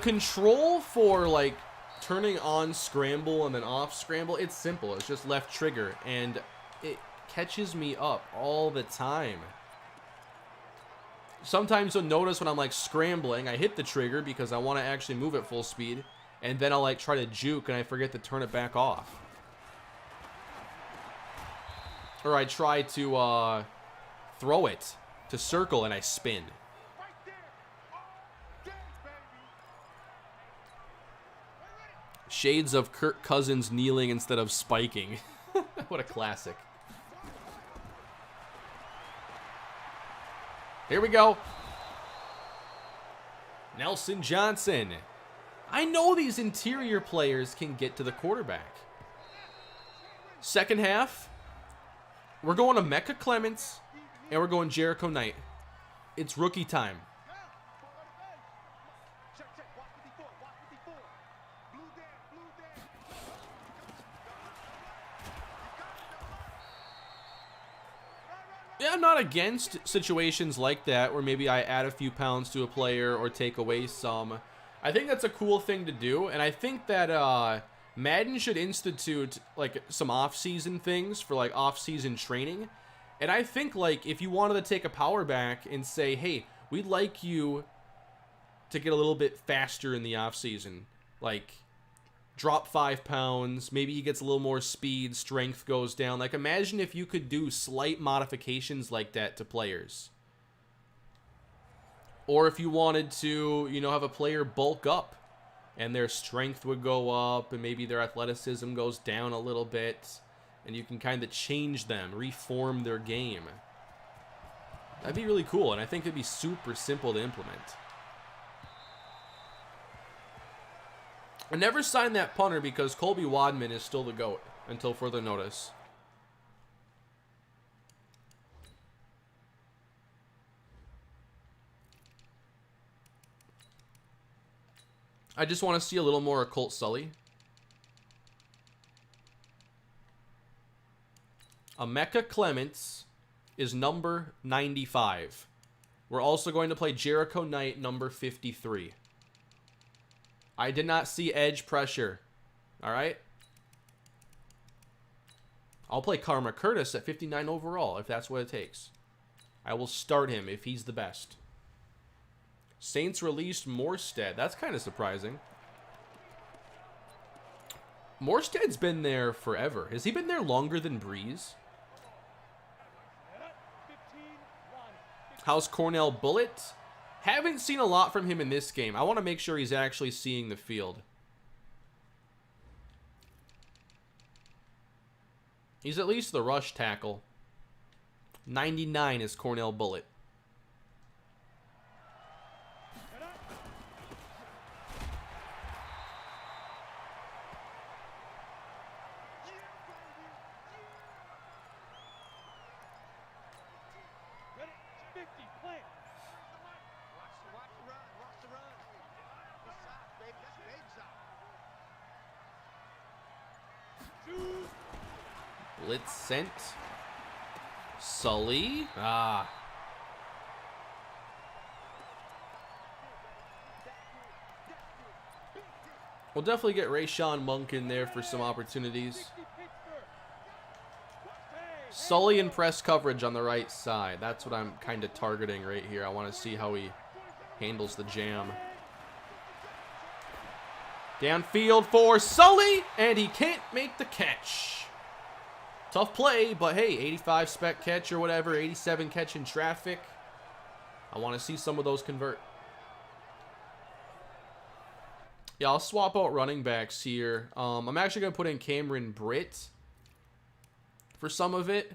control for like turning on scramble and then off scramble, it's simple. It's just left trigger and it catches me up all the time. Sometimes you'll notice when I'm like scrambling, I hit the trigger because I want to actually move at full speed, and then I'll like try to juke and I forget to turn it back off. Or I try to throw it to circle and I spin. Shades of Kirk Cousins kneeling instead of spiking. What a classic. Here we go. Nelson Johnson. I know these interior players can get to the quarterback. Second half, we're going to Mecca Clements, and we're going Jericho Knight. It's rookie time. Yeah, I'm not against situations like that where maybe I add a few pounds to a player or take away some. I think that's a cool thing to do, and I think that Madden should institute like some off-season things for like off-season training. And I think like if you wanted to take a power back and say, hey, we'd like you to get a little bit faster in the off-season, like drop 5 pounds, maybe he gets a little more speed, strength goes down. Like imagine if you could do slight modifications like that to players. Or if you wanted to, you know, have a player bulk up and their strength would go up and maybe their athleticism goes down a little bit and you can kind of change them, reform their game. That'd be really cool, and I think it'd be super simple to implement. I never signed that punter because Colby Wadman is still the GOAT until further notice. I just want to see a little more Colt Sully. Emeka Clements is number 95. We're also going to play Jericho Knight, number 53. I did not see edge pressure. All right. I'll play Karma Curtis at 59 overall if that's what it takes. I will start him if he's the best. Saints released Morstead. That's kind of surprising. Morstead's been there forever. Has he been there longer than Breeze? How's Cornell Bullet? Haven't seen a lot from him in this game. I want to make sure he's actually seeing the field. He's at least the rush tackle. 99 is Cornell Bullet. Blitz sent. Sully. Ah. We'll definitely get Rayshawn Monk in there for some opportunities. Sully and press coverage on the right side. That's what I'm kind of targeting right here. I want to see how he handles the jam. Downfield for Sully, and he can't make the catch. Tough play, but hey, 85 spec catch or whatever, 87 catch in traffic. I want to see some of those convert. Yeah, I'll swap out running backs here. I'm actually going to put in Cameron Britt for some of it.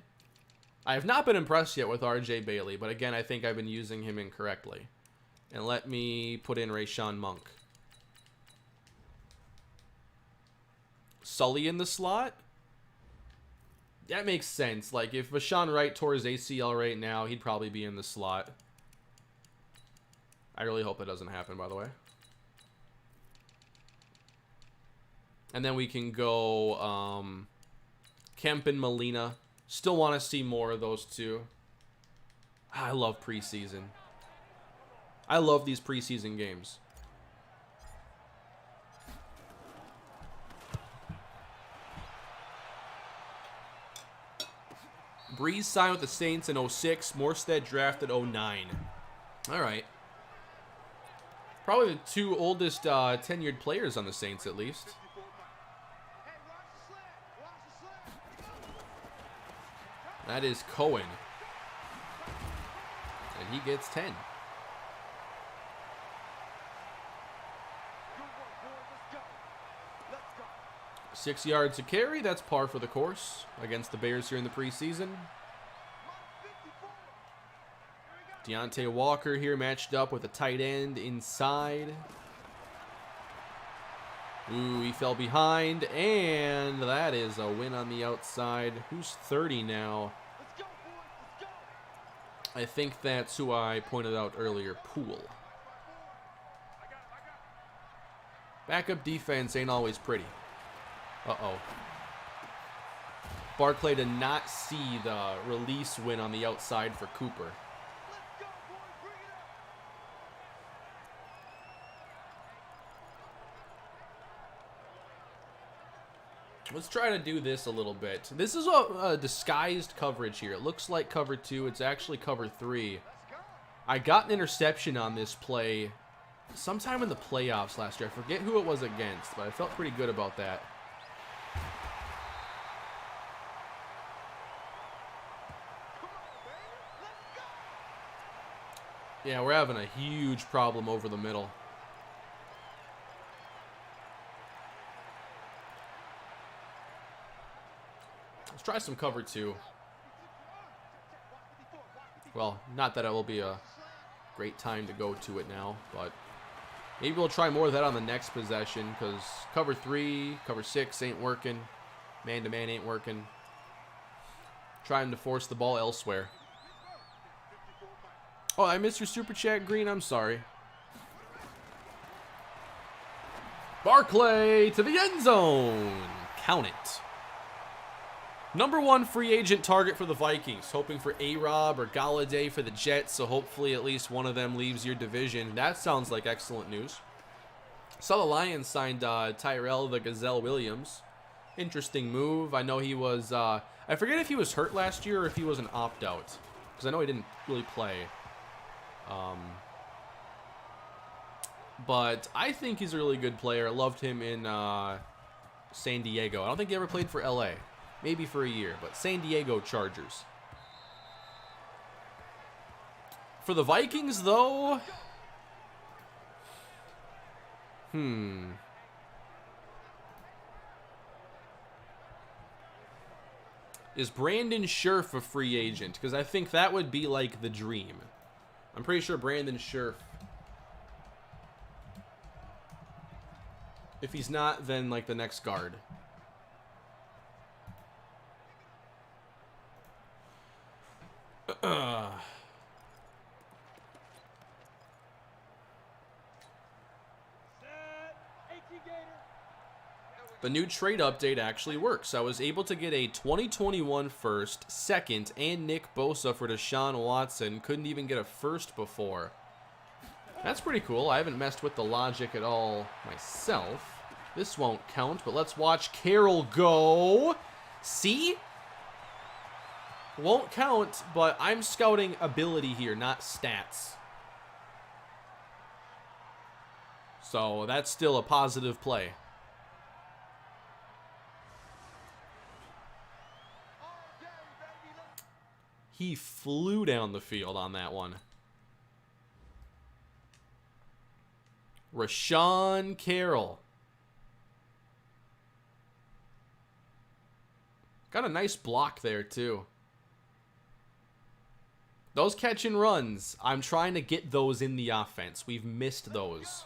I have not been impressed yet with RJ Bailey, but again, I think I've been using him incorrectly. And let me put in Rayshawn Monk. Sully in the slot? That makes sense. Like, if Vashawn Wright tore his ACL right now, he'd probably be in the slot. I really hope that doesn't happen, by the way. And then we can go Kemp and Molina. Still want to see more of those two. I love preseason. I love these preseason games. Breeze signed with the Saints in 06. Morstead drafted 09. All right. Probably the two oldest tenured players on the Saints, at least. That is Cohen. And he gets 10. Six yards a carry. That's par for the course against the Bears here in the preseason. Deontay Walker here matched up with a tight end inside. Ooh, he fell behind, and that is a win on the outside. Who's 30 now? I think that's who I pointed out earlier, Poole. Backup defense ain't always pretty. Uh-oh. Barclay did not see the release win on the outside for Cooper. Let's try to do this a little bit. This is a disguised coverage here. It looks like cover 2. It's actually cover 3. I got an interception on this play sometime in the playoffs last year. I forget who it was against, but I felt pretty good about that. Yeah, we're having a huge problem over the middle. Let's try some cover 2. Well, not that it will be a great time to go to it now, but maybe we'll try more of that on the next possession, because cover 3, cover 6 ain't working. Man-to-man ain't working. Trying to force the ball elsewhere. Oh, I missed your super chat, Green. I'm sorry. Barclay to the end zone. Count it. Number 1 free agent target for the Vikings. Hoping for A-Rob or Galladay for the Jets, so hopefully at least one of them leaves your division. That sounds like excellent news. Saw the Lions signed Tyrell the Gazelle Williams. Interesting move. I know he was... I forget if he was hurt last year or if he was an opt-out, because I know he didn't really play. But I think he's a really good player. I loved him in San Diego. I don't think he ever played for LA. Maybe for a year, but San Diego Chargers. For the Vikings, though... Is Brandon Scherf a free agent? Because I think that would be like the dream. I'm pretty sure Brandon Scherf. If he's not, then like the next guard. The new trade update actually works. I was able to get a 2021 first, second, and Nick Bosa for Deshaun Watson. Couldn't even get a first before. That's pretty cool. I haven't messed with the logic at all myself. This won't count, but let's watch Carroll go. See? Won't count, but I'm scouting ability here, not stats. So that's still a positive play. He flew down the field on that one. Rashawn Carroll. Got a nice block there, too. Those catch and runs, I'm trying to get those in the offense. We've missed those.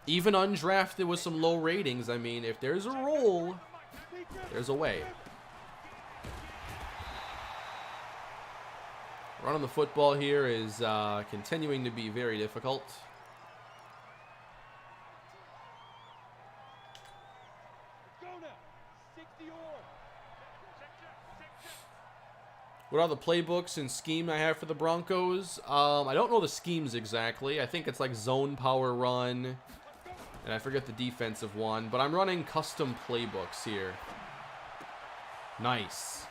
Even undrafted with some low ratings, I mean, if there's a role, there's a way. Running the football here is continuing to be very difficult. What are the playbooks and scheme I have for the Broncos? I don't know the schemes exactly. I think it's like zone power run. And I forget the defensive one. But I'm running custom playbooks here. Nice.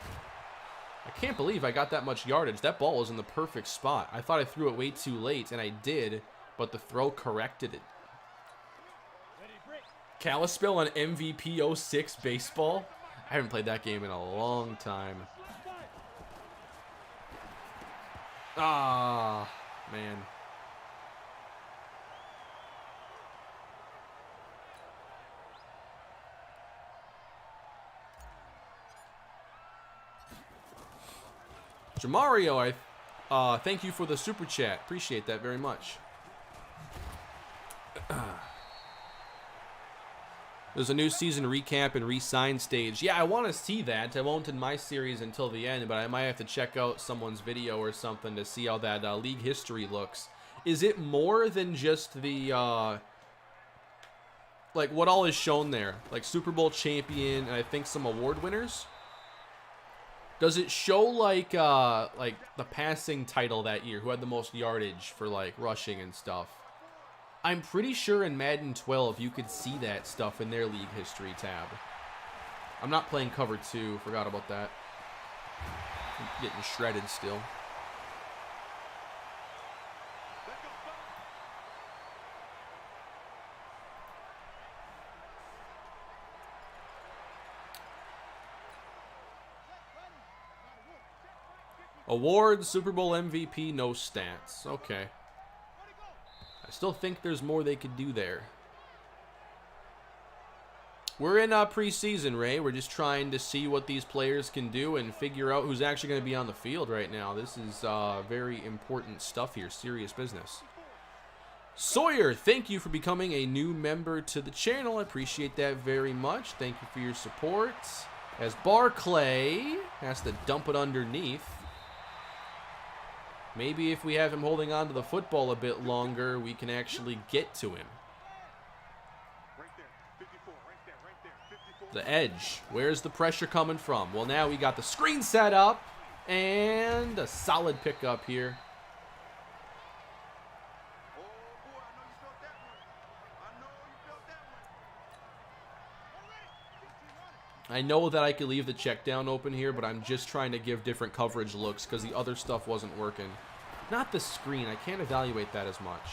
I can't believe I got that much yardage. That ball was in the perfect spot. I thought I threw it way too late, and I did. But the throw corrected it. Kalispell on MVP 06 baseball? I haven't played that game in a long time. Ah, man. Jamario, thank you for the super chat. Appreciate that very much. There's a new season recap and re-sign stage. Yeah, I want to see that. I won't in my series until the end, but I might have to check out someone's video or something to see how that league history looks. Is it more than just the, like, what all is shown there? Like, Super Bowl champion and I think some award winners? Does it show, like the passing title that year? Who had the most yardage for, like, rushing and stuff? I'm pretty sure in Madden 12 you could see that stuff in their league history tab. I'm not playing cover 2. Forgot about that. I'm getting shredded still. Awards, Super Bowl MVP, no stats. Okay. I still think there's more they could do there. We're in preseason, Ray. We're just trying to see what these players can do and figure out who's actually going to be on the field right now. This is very important stuff here. Serious business. Sawyer, thank you for becoming a new member to the channel. I appreciate that very much. Thank you for your support. As Barclay has to dump it underneath. Maybe if we have him holding on to the football a bit longer, we can actually get to him. The edge. Where's the pressure coming from? Well, now we got the screen set up. And a solid pickup here. I know that I could leave the check down open here, but I'm just trying to give different coverage looks because the other stuff wasn't working. Not the screen. I can't evaluate that as much.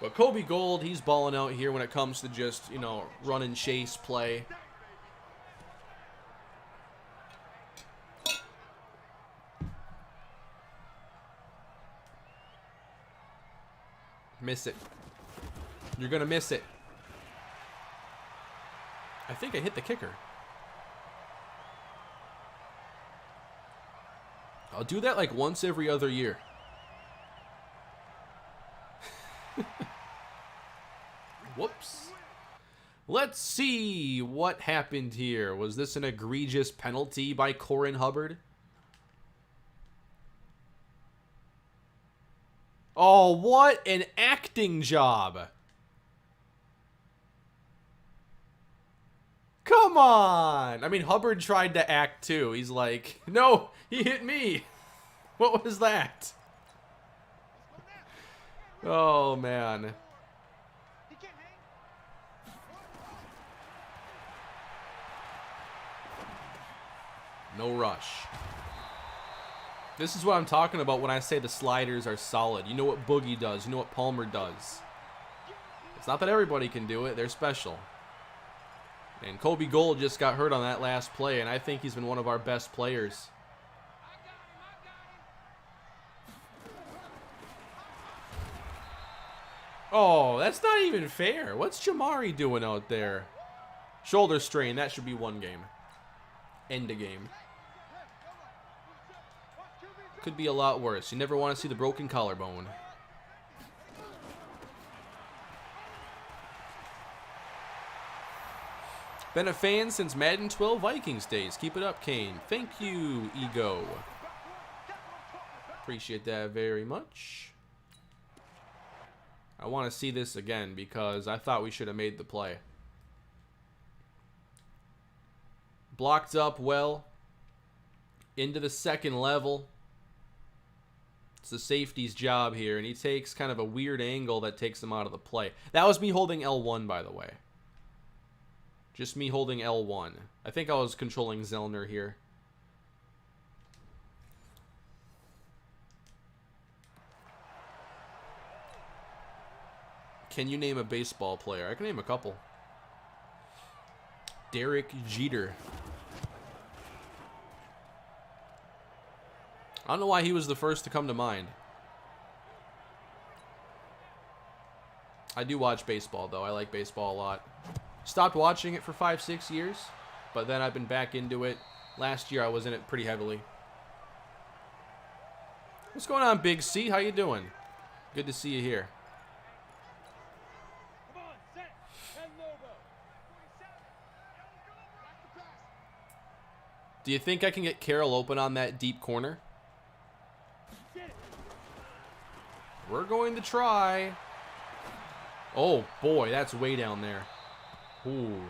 But Kobe Gold, he's balling out here when it comes to just, you know, run and chase play. Miss it. You're going to miss it. I think I hit the kicker. I'll do that like once every other year. Whoops. Let's see what happened here. Was this an egregious penalty by Corin Hubbard? Oh, what an acting job. Come on. I mean, Hubbard tried to act too. He's like, no, he hit me. What was that? Oh, man. No rush. This is what I'm talking about when I say the sliders are solid. You know what Boogie does. You know what Palmer does. It's not that everybody can do it. They're special. And Kobe Gold just got hurt on that last play, and I think he's been one of our best players. Oh, that's not even fair. What's Jamari doing out there? Shoulder strain. That should be one game. End of game. Could be a lot worse. You never want to see the broken collarbone. Been a fan since Madden 12 Vikings days. Keep it up, Kane. Thank you, Ego. Appreciate that very much. I want to see this again because I thought we should have made the play. Blocked up well. Into the second level. It's the safety's job here, and he takes kind of a weird angle that takes him out of the play. That was me holding L1, by the way. Just me holding L1. I think I was controlling Zellner here. Can you name a baseball player? I can name a couple. Derek Jeter. I don't know why he was the first to come to mind. I do watch baseball, though. I like baseball a lot. Stopped watching it for 5-6 years, but then I've been back into it. Last year, I was in it pretty heavily. What's going on, Big C? How you doing? Good to see you here. Do you think I can get Carroll open on that deep corner? We're going to try. Oh, boy, that's way down there. Ooh.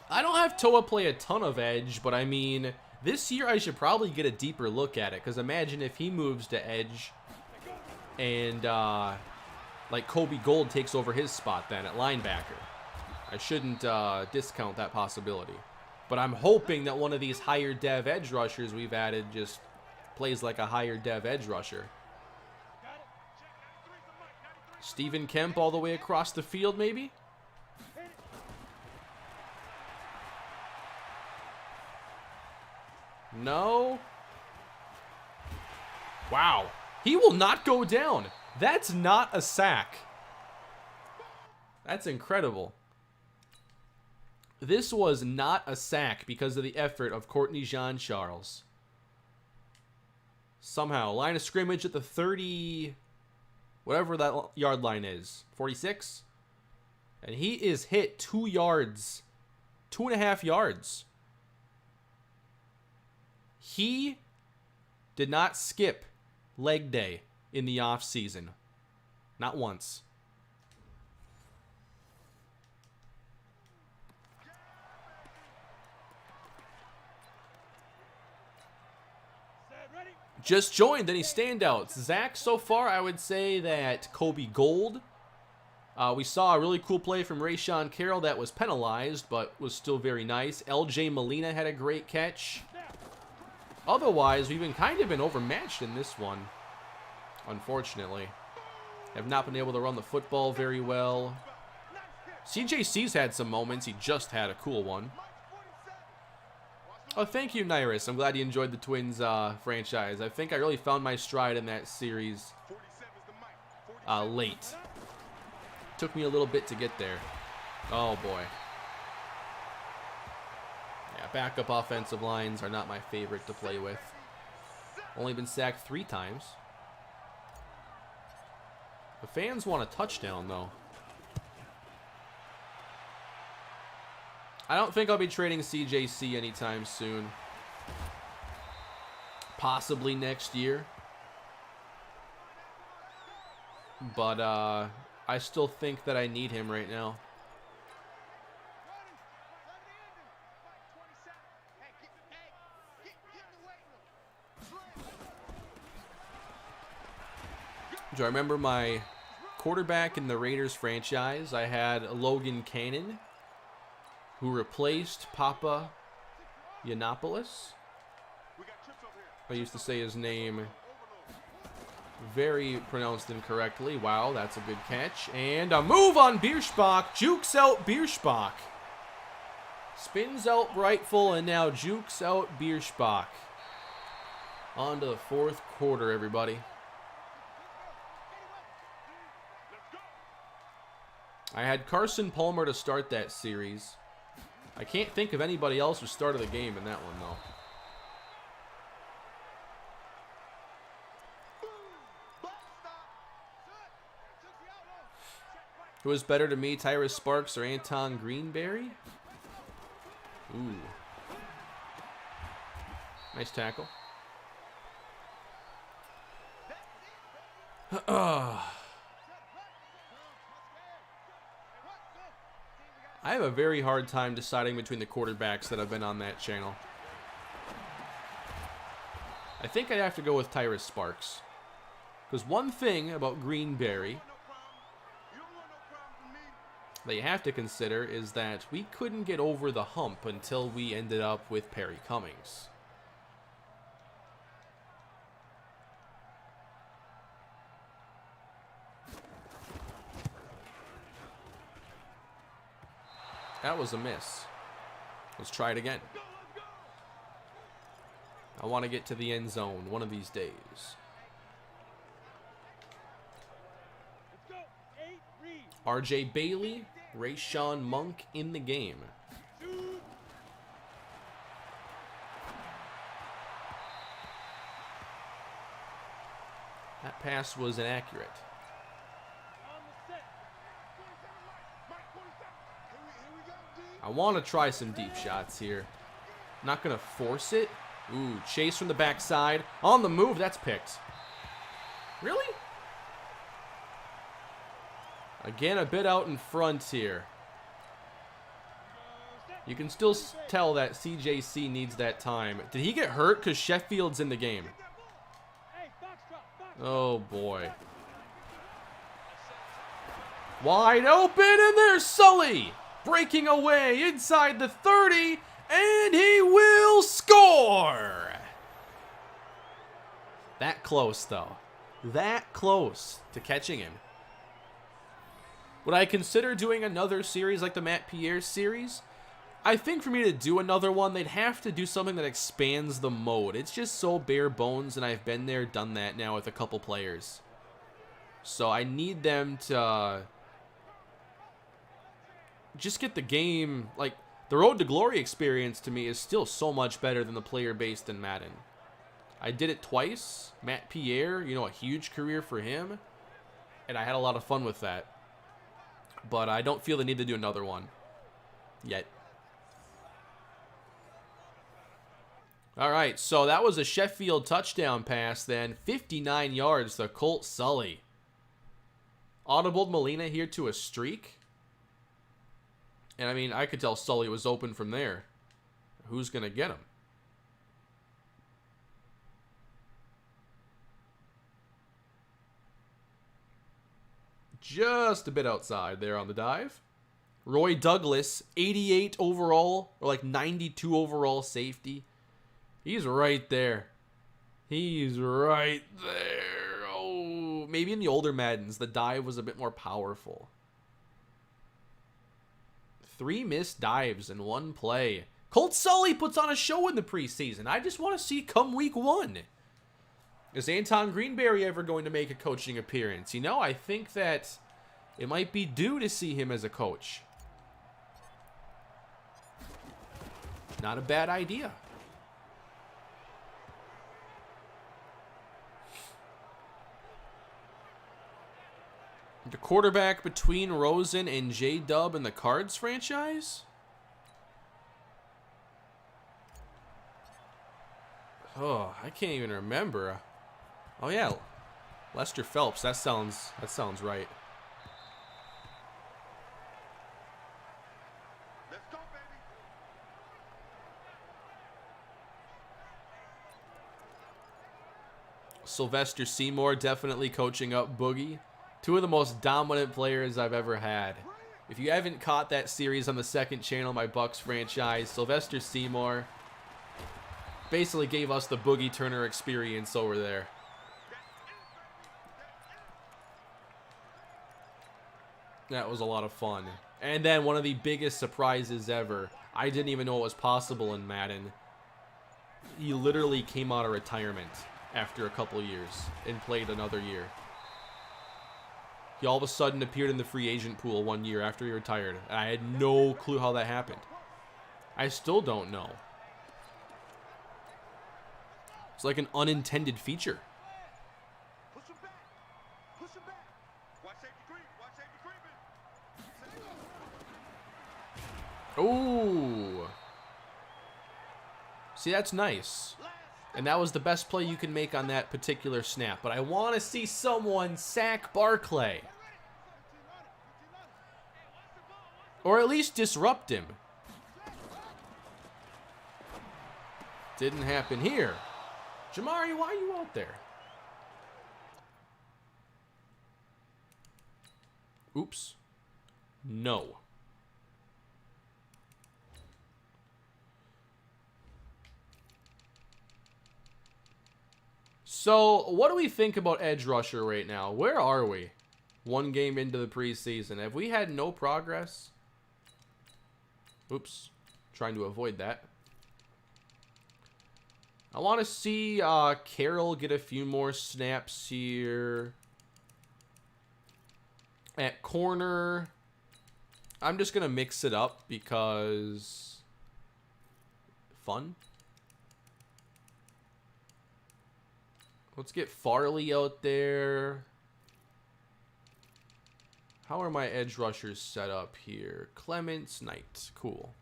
I don't have Toa play a ton of edge, but I mean, this year I should probably get a deeper look at it, because imagine if he moves to edge and, like, Kobe Gold takes over his spot then at linebacker. I shouldn't discount that possibility. But I'm hoping that one of these higher dev edge rushers we've added just plays like a higher dev edge rusher. Stephen Kemp all the way across the field, maybe? No. Wow. He will not go down. That's not a sack. That's incredible. This was not a sack because of the effort of Courtney Jean-Charles. Somehow, line of scrimmage at the 30, whatever that yard line is, 46? And he is hit 2 yards, 2.5 yards. He did not skip leg day in the offseason. Not once. Just joined. Any standouts? Zach, so far, I would say that Kobe Gold. We saw a really cool play from Rashawn Carroll that was penalized, but was still very nice. LJ Molina had a great catch. Otherwise, we've kind of been overmatched in this one, unfortunately. Have not been able to run the football very well. CJC's had some moments. He just had a cool one. Oh, thank you, Nyrus. I'm glad you enjoyed the Twins franchise. I think I really found my stride in that series late. Took me a little bit to get there. Oh, boy. Yeah, backup offensive lines are not my favorite to play with. Only been sacked 3 times. The fans want a touchdown, though. I don't think I'll be trading CJC anytime soon. Possibly next year. But I still think that I need him right now. Do I remember my quarterback in the Raiders franchise? I had Logan Cannon, who replaced Papa Yiannopoulos. I used to say his name very pronounced incorrectly. Wow, that's a good catch. And a move on Bierschbach. Jukes out Bierschbach. Spins out Brightful and now jukes out Bierschbach. On to the 4th quarter, everybody. I had Carson Palmer to start that series. I can't think of anybody else who started the game in that one, though. Who was better to me, Tyrus Sparks or Anton Greenberry? Ooh. Nice tackle. I have a very hard time deciding between the quarterbacks that have been on that channel. I think I'd have to go with Tyrus Sparks. Because one thing about Greenberry that you have to consider is that we couldn't get over the hump until we ended up with Perry Cummings. That was a miss. Let's try it again. I want to get to the end zone one of these days. RJ Bailey, Rayshawn Monk in the game. That pass was inaccurate. I want to try some deep shots here. Not going to force it. Ooh, chase from the backside. On the move, that's picked. Really? Again, a bit out in front here. You can still tell that CJC needs that time. Did he get hurt? Because Sheffield's in the game. Oh, boy. Wide open, and there's Sully. Breaking away inside the 30, and he will score! That close, though. That close to catching him. Would I consider doing another series like the Matt Pierre series? I think for me to do another one, they'd have to do something that expands the mode. It's just so bare bones, and I've been there, done that now with a couple players. So I need them to just get the game, like, the Road to Glory experience to me is still so much better than the player-based in Madden. I did it twice. Matt Pierre, you know, a huge career for him. And I had a lot of fun with that. But I don't feel the need to do another one yet. All right, so that was a Sheffield touchdown pass then. 59 yards to Colt Sully. Audibled Molina here to a streak. And, I mean, I could tell Sully was open from there. Who's going to get him? just a bit outside there on the dive. Roy Douglas, 88 overall, or like 92 overall safety. He's right there. He's right there. Oh, maybe in the older Maddens, the dive was a bit more powerful. 3 missed dives in 1 play. Colt Sully puts on a show in the preseason. I just want to see come week 1. Is Anton Greenberry ever going to make a coaching appearance? You know, I think that it might be due to see him as a coach. Not a bad idea. The quarterback between Rosen and J-Dub in the Cards franchise? Oh, I can't even remember. Oh yeah, Lester Phelps. That sounds right. Let's go, baby. Sylvester Seymour definitely coaching up Boogie. 2 of the most dominant players I've ever had. If you haven't caught that series on the second channel, my Bucks franchise, Sylvester Seymour basically gave us the Boogie Turner experience over there. That was a lot of fun. And then one of the biggest surprises ever. I didn't even know it was possible in Madden. He literally came out of retirement after a couple years and played another year. He all of a sudden appeared in the free agent pool 1 year after he retired. I had no clue how that happened. I still don't know. It's like an unintended feature. Push him back. Push him back. Watch safety creep. Watch safety creeping. Ooh. See, that's nice. And that was the best play you can make on that particular snap. But I want to see someone sack Barclay. Or at least disrupt him. Didn't happen here. Jamari, why are you out there? Oops. No. So, what do we think about edge rusher right now? Where are we? 1 game into the preseason. Have we had no progress? Oops. Trying to avoid that. I want to see Carroll get a few more snaps here. At corner, I'm just going to mix it up because fun. Let's get Farley out there. How are my edge rushers set up here? Clements, Knight. Cool.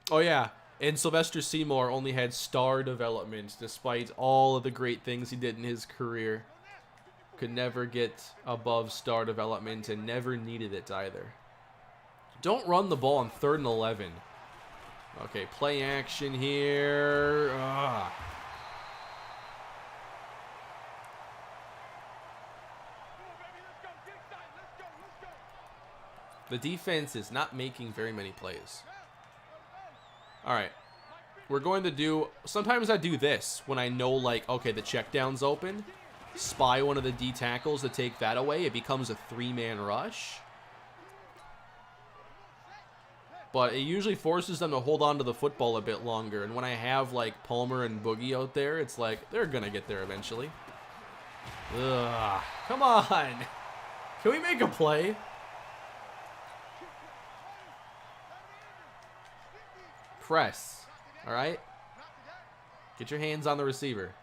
Oh, yeah. And Sylvester Seymour only had star development despite all of the great things he did in his career. Could never get above star development and never needed it either. Don't run the ball on 3rd and 11. Okay, play action here. Ugh. The defense is not making very many plays. All right. We're going to do... Sometimes I do this when I know, like, okay, the check down's open. Spy one of the D tackles to take that away. It becomes a 3-man rush. But it usually forces them to hold on to the football a bit longer. And when I have, like, Palmer and Boogie out there, it's like, they're going to get there eventually. Ugh. Come on. Can we make a play? Press. All right? Get your hands on the receiver.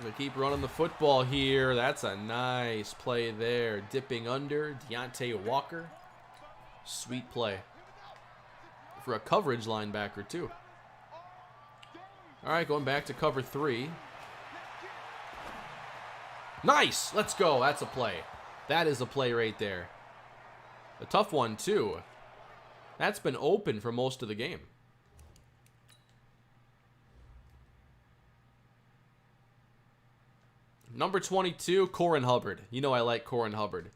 They keep running the football here. That's a nice play there. Dipping under. Deontay Walker. Sweet play. For a coverage linebacker, too. All right, going back to cover 3. Nice. Let's go. That's a play. That is a play right there. A tough one, too. That's been open for most of the game. Number 22, Corin Hubbard. You know I like Corin Hubbard.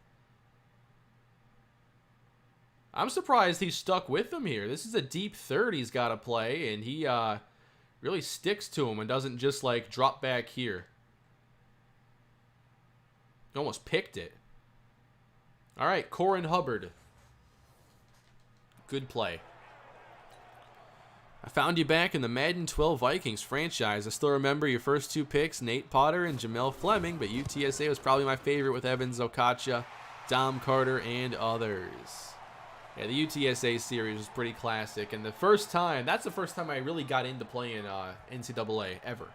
I'm surprised he's stuck with him here. This is a deep third he's got to play, and he really sticks to him and doesn't just, like, drop back here. Almost picked it. All right, Corin Hubbard. Good play. I found you back in the Madden 12 Vikings franchise. I still remember your first 2 picks, Nate Potter and Jamel Fleming, but UTSA was probably my favorite with Evans Okacha, Dom Carter, and others. Yeah, the UTSA series was pretty classic, and the first time, that's the first time I really got into playing NCAA ever.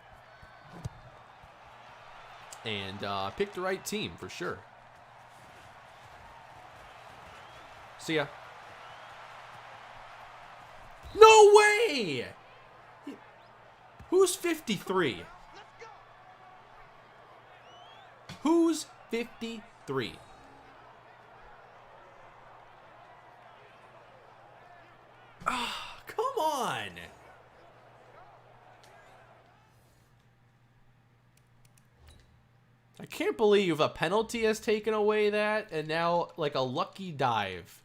And picked the right team, for sure. See ya. No way! Who's 53? Who's 53? Ah, come on! I can't believe a penalty has taken away that, and now, like, a lucky dive.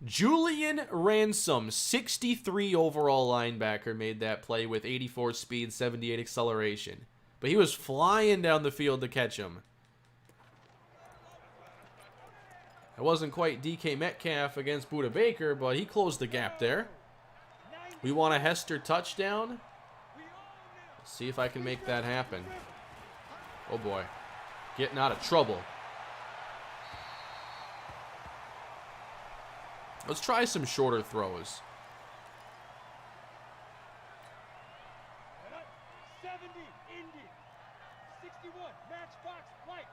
Julian Ransom, 63 overall linebacker, made that play with 84 speed, 78 acceleration. But he was flying down the field to catch him. It wasn't quite DK Metcalf against Budda Baker, but he closed the gap there. We want a Hester touchdown. Let's see if I can make that happen. Oh boy. Getting out of trouble. Let's try some shorter throws. 70, Indy. 61, Matchbox Lights.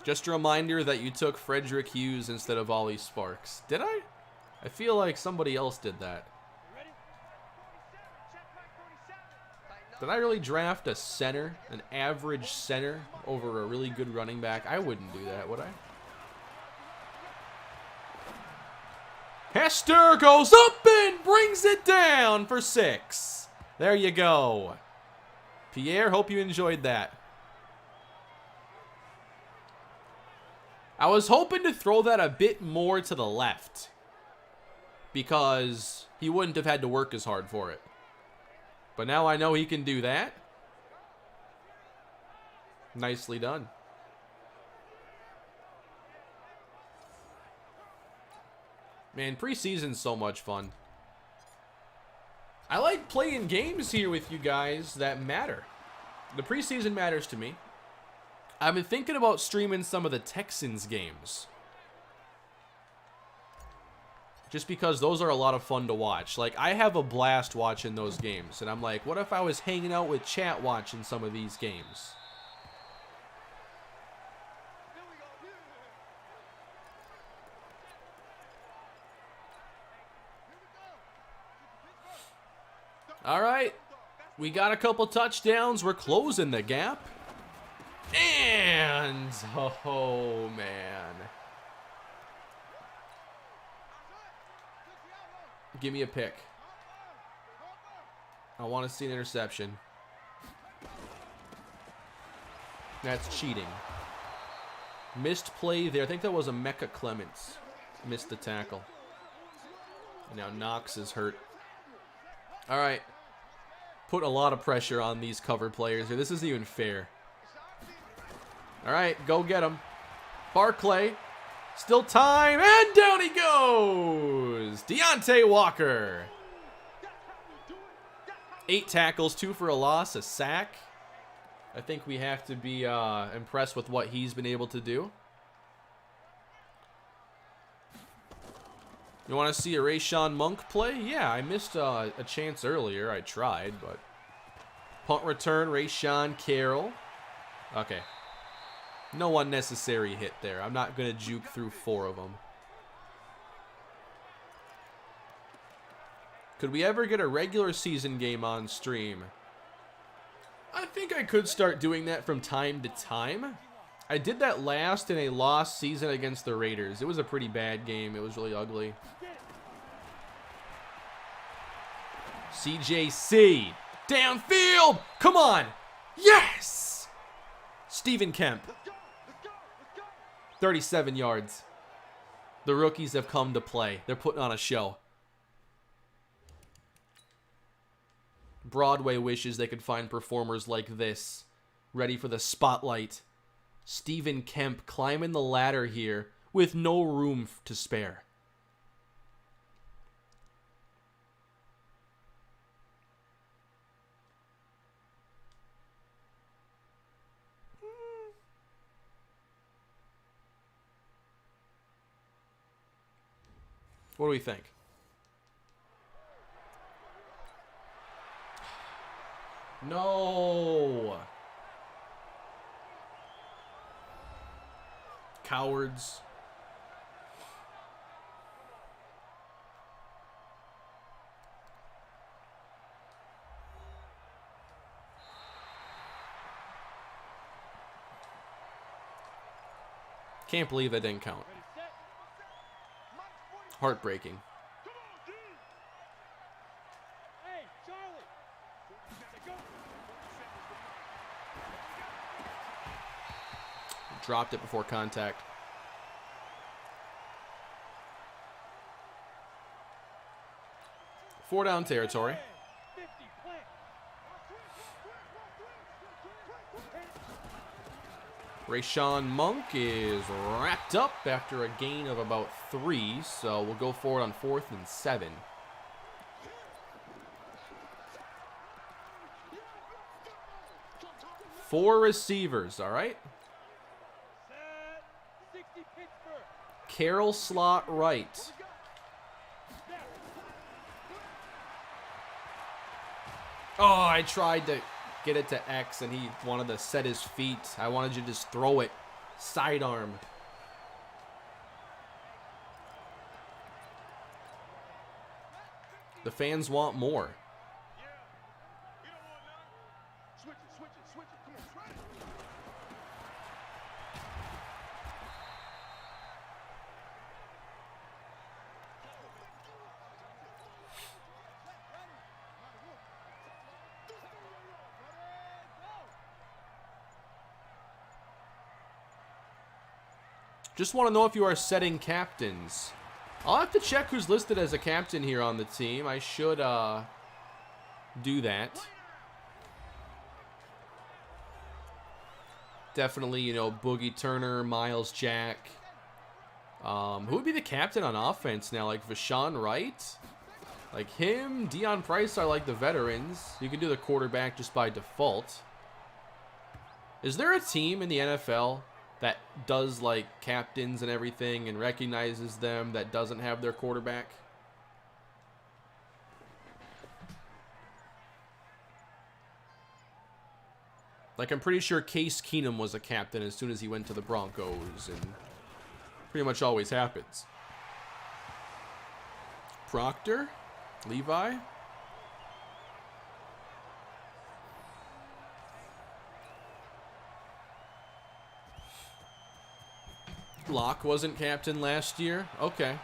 Just a reminder that you took Frederick Hughes instead of Ollie Sparks. Did I? I feel like somebody else did that. Did I really draft a center, an average center, over a really good running back? I wouldn't do that, would I? Hester goes up and brings it down for 6. There you go. Pierre, hope you enjoyed that. I was hoping to throw that a bit more to the left, because he wouldn't have had to work as hard for it. But now I know he can do that. Nicely done. Man, preseason's so much fun. I like playing games here with you guys that matter. The preseason matters to me. I've been thinking about streaming some of the Texans games. Just because those are a lot of fun to watch. Like, I have a blast watching those games. And I'm like, what if I was hanging out with chat watching some of these games? All right. We got a couple touchdowns. We're closing the gap. And, oh, man. Give me a pick. I want to see an interception. That's cheating. Missed play there. I think that was a Mecca Clements. Missed the tackle. And now Knox is hurt. All right. Put a lot of pressure on these cover players here. This isn't even fair. All right, go get him. Barclay. Still time, and down he goes. Deontay Walker. 8 tackles, 2 for a loss, a sack. I think we have to be impressed with what he's been able to do. You want to see a Rayshawn Monk play? Yeah, I missed a chance earlier. I tried, but punt return, Rayshawn Carroll. Okay. No unnecessary hit there. I'm not going to juke through 4 of them. Could we ever get a regular season game on stream? I think I could start doing that from time to time. I did that last in a lost season against the Raiders. It was a pretty bad game. It was really ugly. CJC. Downfield. Come on. Yes. Stephen Kemp. 37 yards. The rookies have come to play. They're putting on a show. Broadway wishes they could find performers like this, ready for the spotlight. Stephen Kemp climbing the ladder here with no room to spare. What do we think? No. Cowards. Can't believe that didn't count. Heartbreaking. Dropped it before contact. Four down territory. Rayshawn Monk is wrapped up after a gain of about 3, so we'll go forward on 4th and 7. Four receivers, all right? Carroll slot right. Oh, I tried to get it to X and he wanted to set his feet. I wanted you to just throw it. Sidearm. The fans want more. Just want to know if you are setting captains. I'll have to check who's listed as a captain here on the team. I should do that. Definitely, you know, Boogie Turner, Miles Jack. Who would be the captain on offense now? Like Vashawn Wright? Like him, Deion Price are like the veterans. You can do the quarterback just by default. Is there a team in the NFL that does like captains and everything and recognizes them that doesn't have their quarterback? Like, I'm pretty sure Case Keenum was a captain as soon as he went to the Broncos, and pretty much always happens. Proctor, Levi. Locke wasn't captain last year. Okay.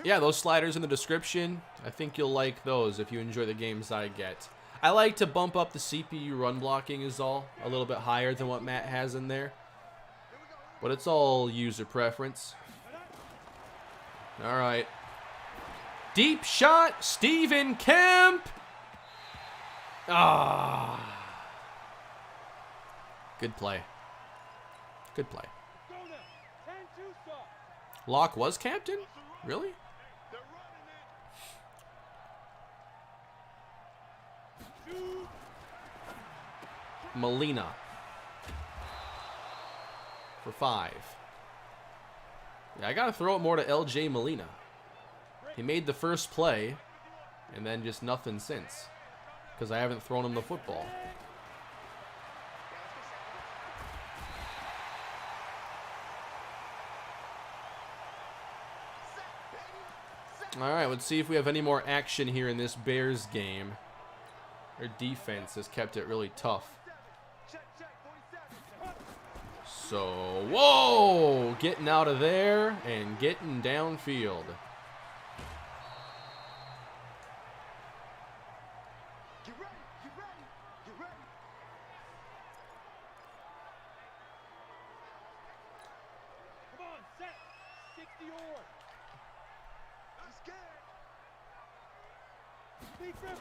Yeah, those sliders in the description, I think you'll like those if you enjoy the games I get. I like to bump up the CPU run blocking is all, a little bit higher than what Matt has in there. But it's all user preference. All right. Deep shot, Stephen Kemp. Ah. Good play. Good play. Locke was captain? Really? Molina for 5. Yeah, I gotta throw it more to LJ Molina. He made the first play, and then just nothing since, because I haven't thrown him the football. All right, let's see if we have any more action here in this Bears game. Their defense has kept it really tough. So, whoa! Getting out of there and getting downfield. Come on, set. 60 or. I'm scared. Big rip.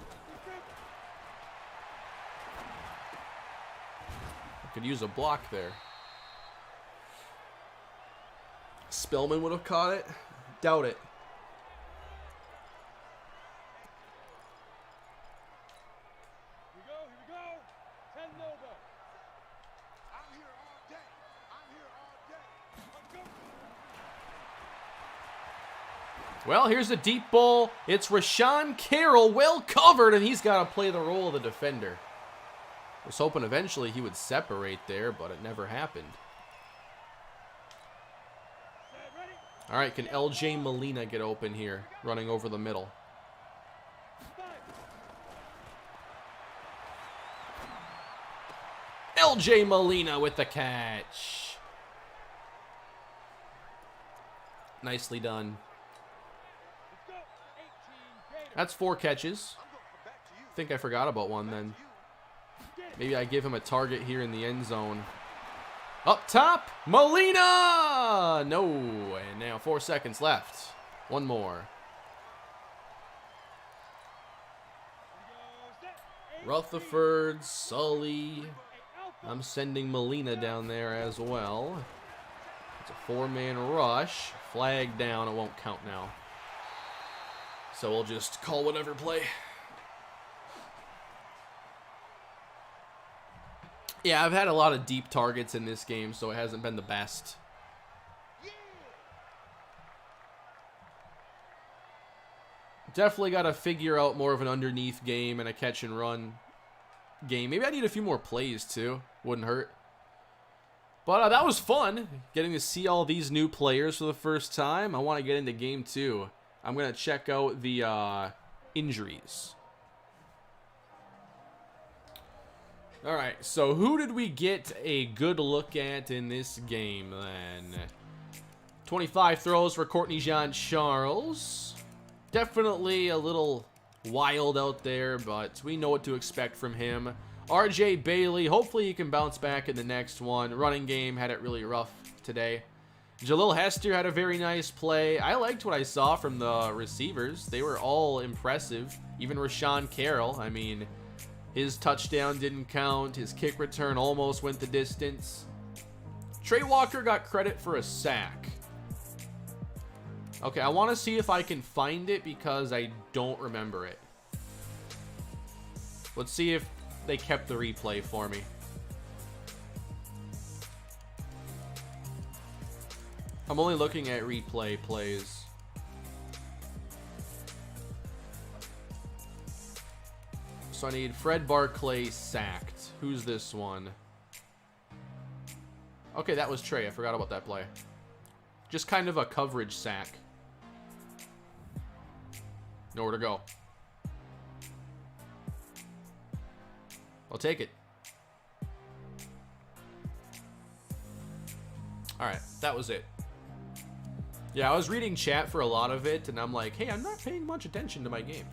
I could use a block there. Spellman would have caught it. Doubt it. Here we go. 10 Nova. I'm here all day. Let's go. Well, here's a deep ball. It's Rashawn Carroll, well covered, and he's got to play the role of the defender. I was hoping eventually he would separate there, but it never happened. All right, can LJ Molina get open here, running over the middle? LJ Molina with the catch. Nicely done. That's 4 catches. I think I forgot about one then. Maybe I give him a target here in the end zone. Up top, Molina! No, and now 4 seconds left. One more. Rutherford, Sully. I'm sending Molina down there as well. It's a 4-man rush. Flag down, it won't count now. So we'll just call whatever play. Yeah, I've had a lot of deep targets in this game, so it hasn't been the best. Definitely got to figure out more of an underneath game and a catch and run game. Maybe I need a few more plays too. Wouldn't hurt. But that was fun, getting to see all these new players for the first time. I want to get into game 2. I'm going to check out the injuries. All right, so who did we get a good look at in this game then? 25 throws for Courtney Jean-Charles. Definitely a little wild out there, but we know what to expect from him. RJ Bailey, hopefully he can bounce back in the next one. Running game had it really rough today. Jalil Hester had a very nice play. I liked what I saw from the receivers. They were all impressive. Even Rashawn Carroll, I mean, his touchdown didn't count. His kick return almost went the distance. Trey Walker got credit for a sack. Okay, I want to see if I can find it because I don't remember it. Let's see if they kept the replay for me. I'm only looking at replay plays. So I need Fred Barclay sacked. Who's this one? Okay, that was Trey. I forgot about that play. Just kind of a coverage sack. Nowhere to go. I'll take it. Alright, that was it. Yeah, I was reading chat for a lot of it, and I'm like, hey, I'm not paying much attention to my game.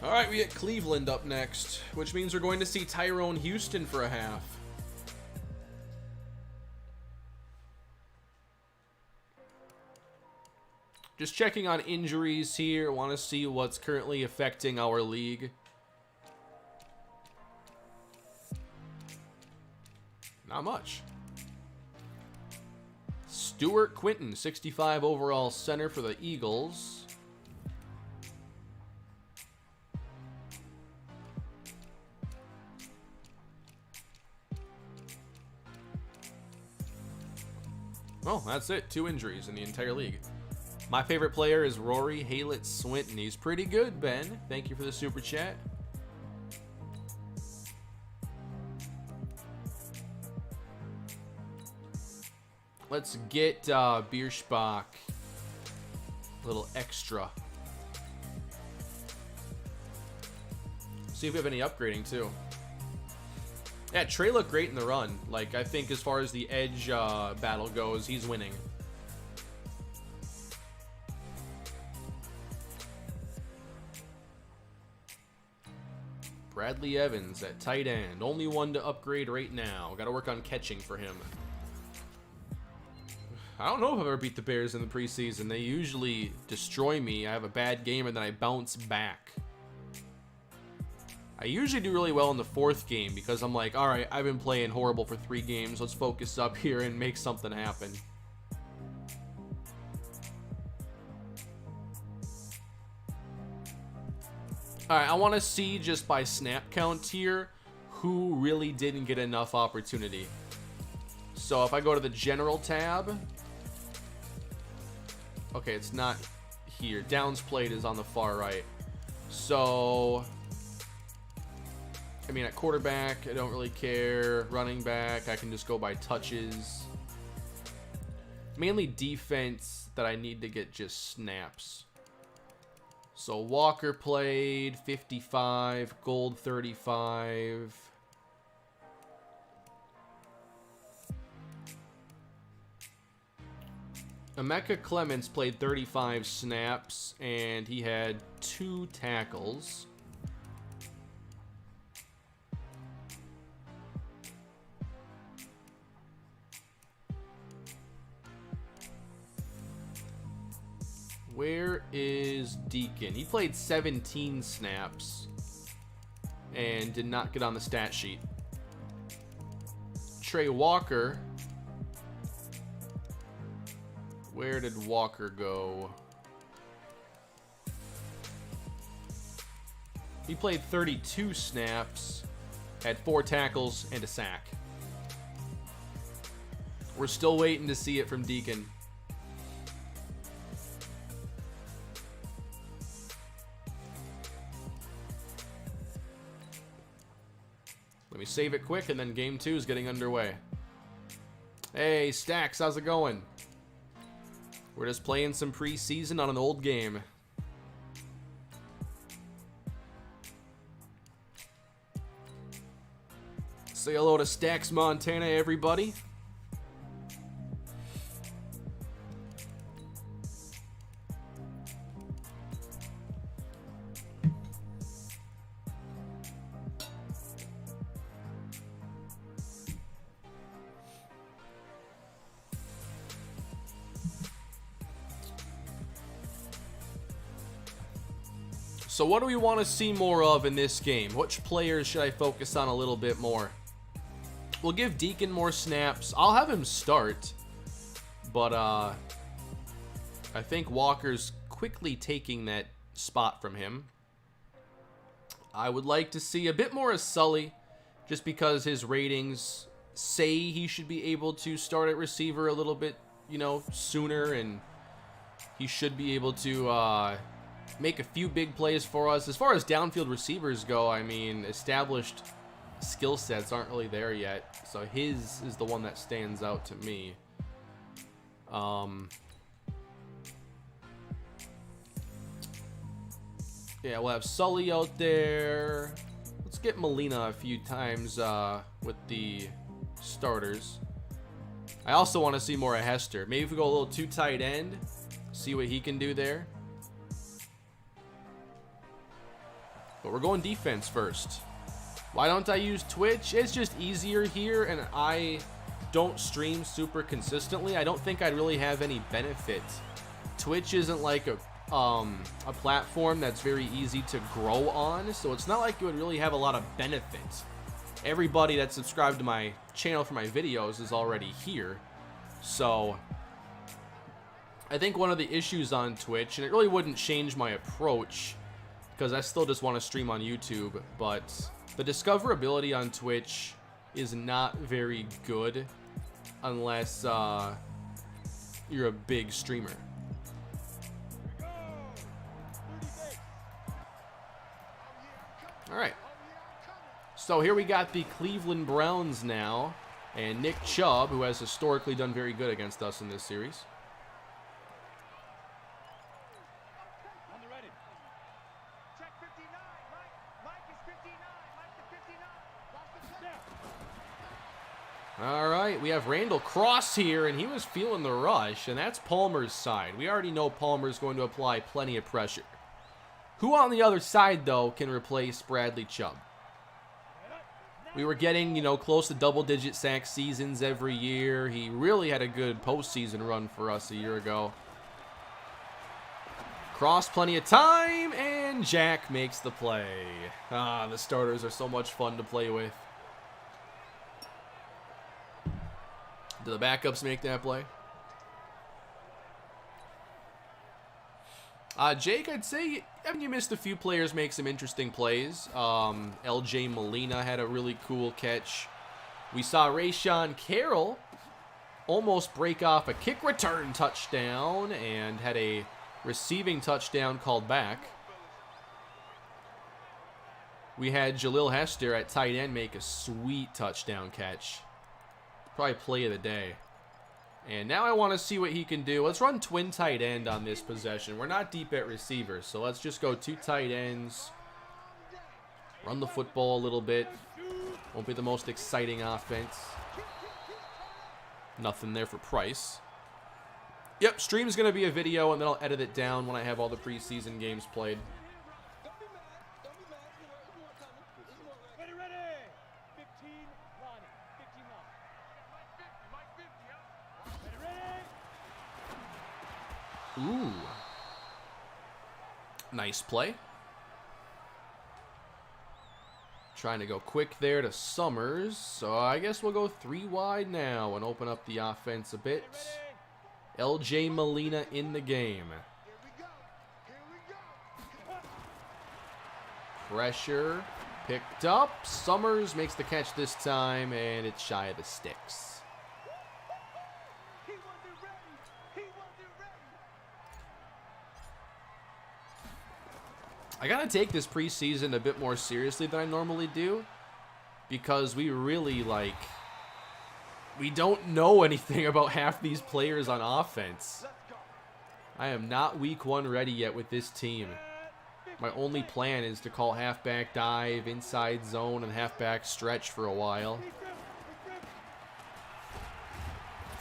All right, we get Cleveland up next, which means we're going to see Tyrone Houston for a half. Just checking on injuries here. Want to see what's currently affecting our league. Not much. Stuart Quinton, 65 overall center for the Eagles. Oh, that's it. 2 injuries in the entire league. My favorite player is Rory Haylett Swinton. He's pretty good, Ben. Thank you for the super chat. Let's get Bierschbach a little extra. See if we have any upgrading too. Yeah, Trey looked great in the run. Like, I think as far as the edge battle goes, he's winning. Bradley Evans at tight end. Only one to upgrade right now. Got to work on catching for him. I don't know if I've ever beat the Bears in the preseason. They usually destroy me. I have a bad game and then I bounce back. I usually do really well in the 4th game because I'm like, all right, I've been playing horrible for 3 games. Let's focus up here and make something happen. All right, I want to see just by snap count here who really didn't get enough opportunity. So if I go to the general tab, okay, it's not here. Downs played is on the far right. So, I mean, at quarterback, I don't really care. Running back, I can just go by touches. Mainly defense that I need to get just snaps. So Walker played 55, Gold 35. Emeka Clements played 35 snaps and he had 2 tackles. Where is Deacon? He played 17 snaps and did not get on the stat sheet. Trey Walker. Where did Walker go? He played 32 snaps, had 4 tackles and a sack. We're still waiting to see it from Deacon. Let me save it quick, and then game 2 is getting underway. Hey, Stacks, how's it going? We're just playing some preseason on an old game. Say hello to Stacks, Montana, everybody. So what do we want to see more of in this game? Which players should I focus on a little bit more? We'll give Deacon more snaps. I'll have him start. But I think Walker's quickly taking that spot from him. I would like to see a bit more of Sully, just because his ratings say he should be able to start at receiver a little bit, you know, sooner, and he should be able to make a few big plays for us. As far as downfield receivers go, I mean, established skill sets aren't really there yet, so his is the one that stands out to me. Yeah, we'll have Sully out there. Let's get Molina a few times with the starters. I also want to see more of Hester. Maybe if we go a little too tight end, see what he can do there. But we're going defense first. Why don't I use Twitch? It's just easier here, and I don't stream super consistently. I don't think I'd really have any benefit. Twitch isn't like a platform that's very easy to grow on, so it's not like it would really have a lot of benefit everybody that's subscribed to my channel for my videos is already here. So I think one of the issues on Twitch, and it really wouldn't change my approach because I still just want to stream on YouTube, but the discoverability on Twitch is not very good unless you're a big streamer. All right. So here we got the Cleveland Browns now, and Nick Chubb, who has historically done very good against us in this series. All right, we have Randall Cross here, and he was feeling the rush, and that's Palmer's side. We already know Palmer's going to apply plenty of pressure. Who on the other side, though, can replace Bradley Chubb? We were getting, close to double-digit sack seasons every year. He really had a good postseason run for us a year ago. Cross plenty of time, and Jack makes the play. Ah, the starters are so much fun to play with. Do the backups make that play? Jake, I'd say you missed a few players make some interesting plays. LJ Molina had a really cool catch. We saw Rashawn Carroll almost break off a kick return touchdown and had a receiving touchdown called back. We had Jalil Hester at tight end make a sweet touchdown catch. Probably play of the day. And now I want to see what he can do. Let's run twin tight end on this possession. We're not deep at receivers, so let's just go two tight ends. Run the football a little bit. Won't be the most exciting offense. Nothing there for Price. Yep, stream's going to be a video, and then I'll edit it down when I have all the preseason games played. Ooh. Nice play. Trying to go quick there to Summers. So I guess we'll go 3 wide now and open up the offense a bit. LJ Molina in the game. Pressure picked up. Summers makes the catch this time, and it's shy of the sticks. I gotta take this preseason a bit more seriously than I normally do, because we really, we don't know anything about half these players on offense. I am not week 1 ready yet with this team. My only plan is to call halfback dive, inside zone, and halfback stretch for a while.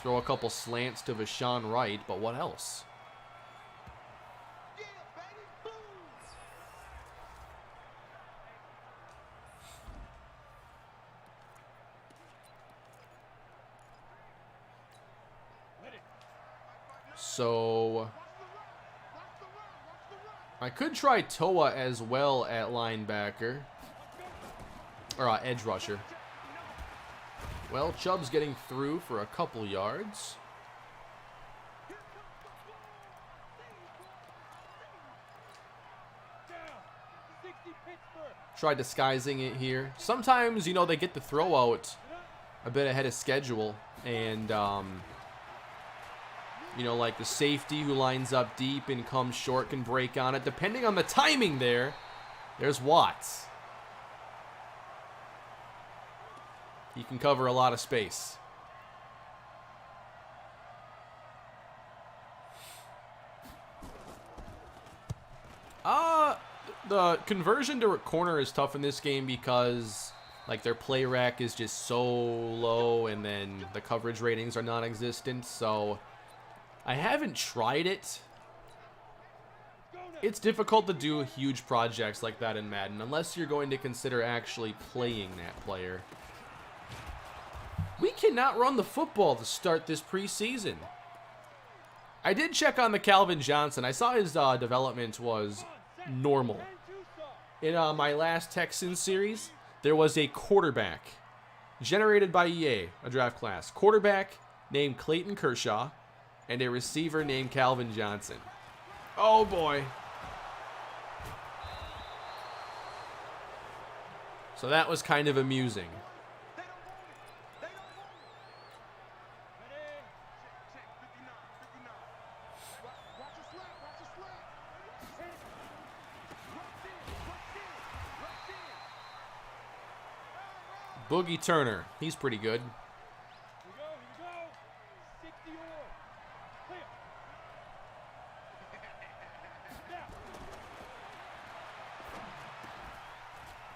Throw a couple slants to Vashawn Wright, but what else? So I could try Toa as well at linebacker, or edge rusher. Well, Chubb's getting through for a couple yards. Try disguising it here. Sometimes, they get the throw out a bit ahead of schedule, and like the safety who lines up deep and comes short can break on it. Depending on the timing there's Watts. He can cover a lot of space. The conversion to corner is tough in this game because their play rack is just so low and then the coverage ratings are non-existent, so I haven't tried it. It's difficult to do huge projects like that in Madden unless you're going to consider actually playing that player. We cannot run the football to start this preseason. I did check on the Calvin Johnson. I saw his development was normal. In my last Texans series, there was a quarterback generated by EA, a draft class. Quarterback named Clayton Kershaw and a receiver named Calvin Johnson. Oh, boy. So that was kind of amusing. Boogie Turner, he's pretty good.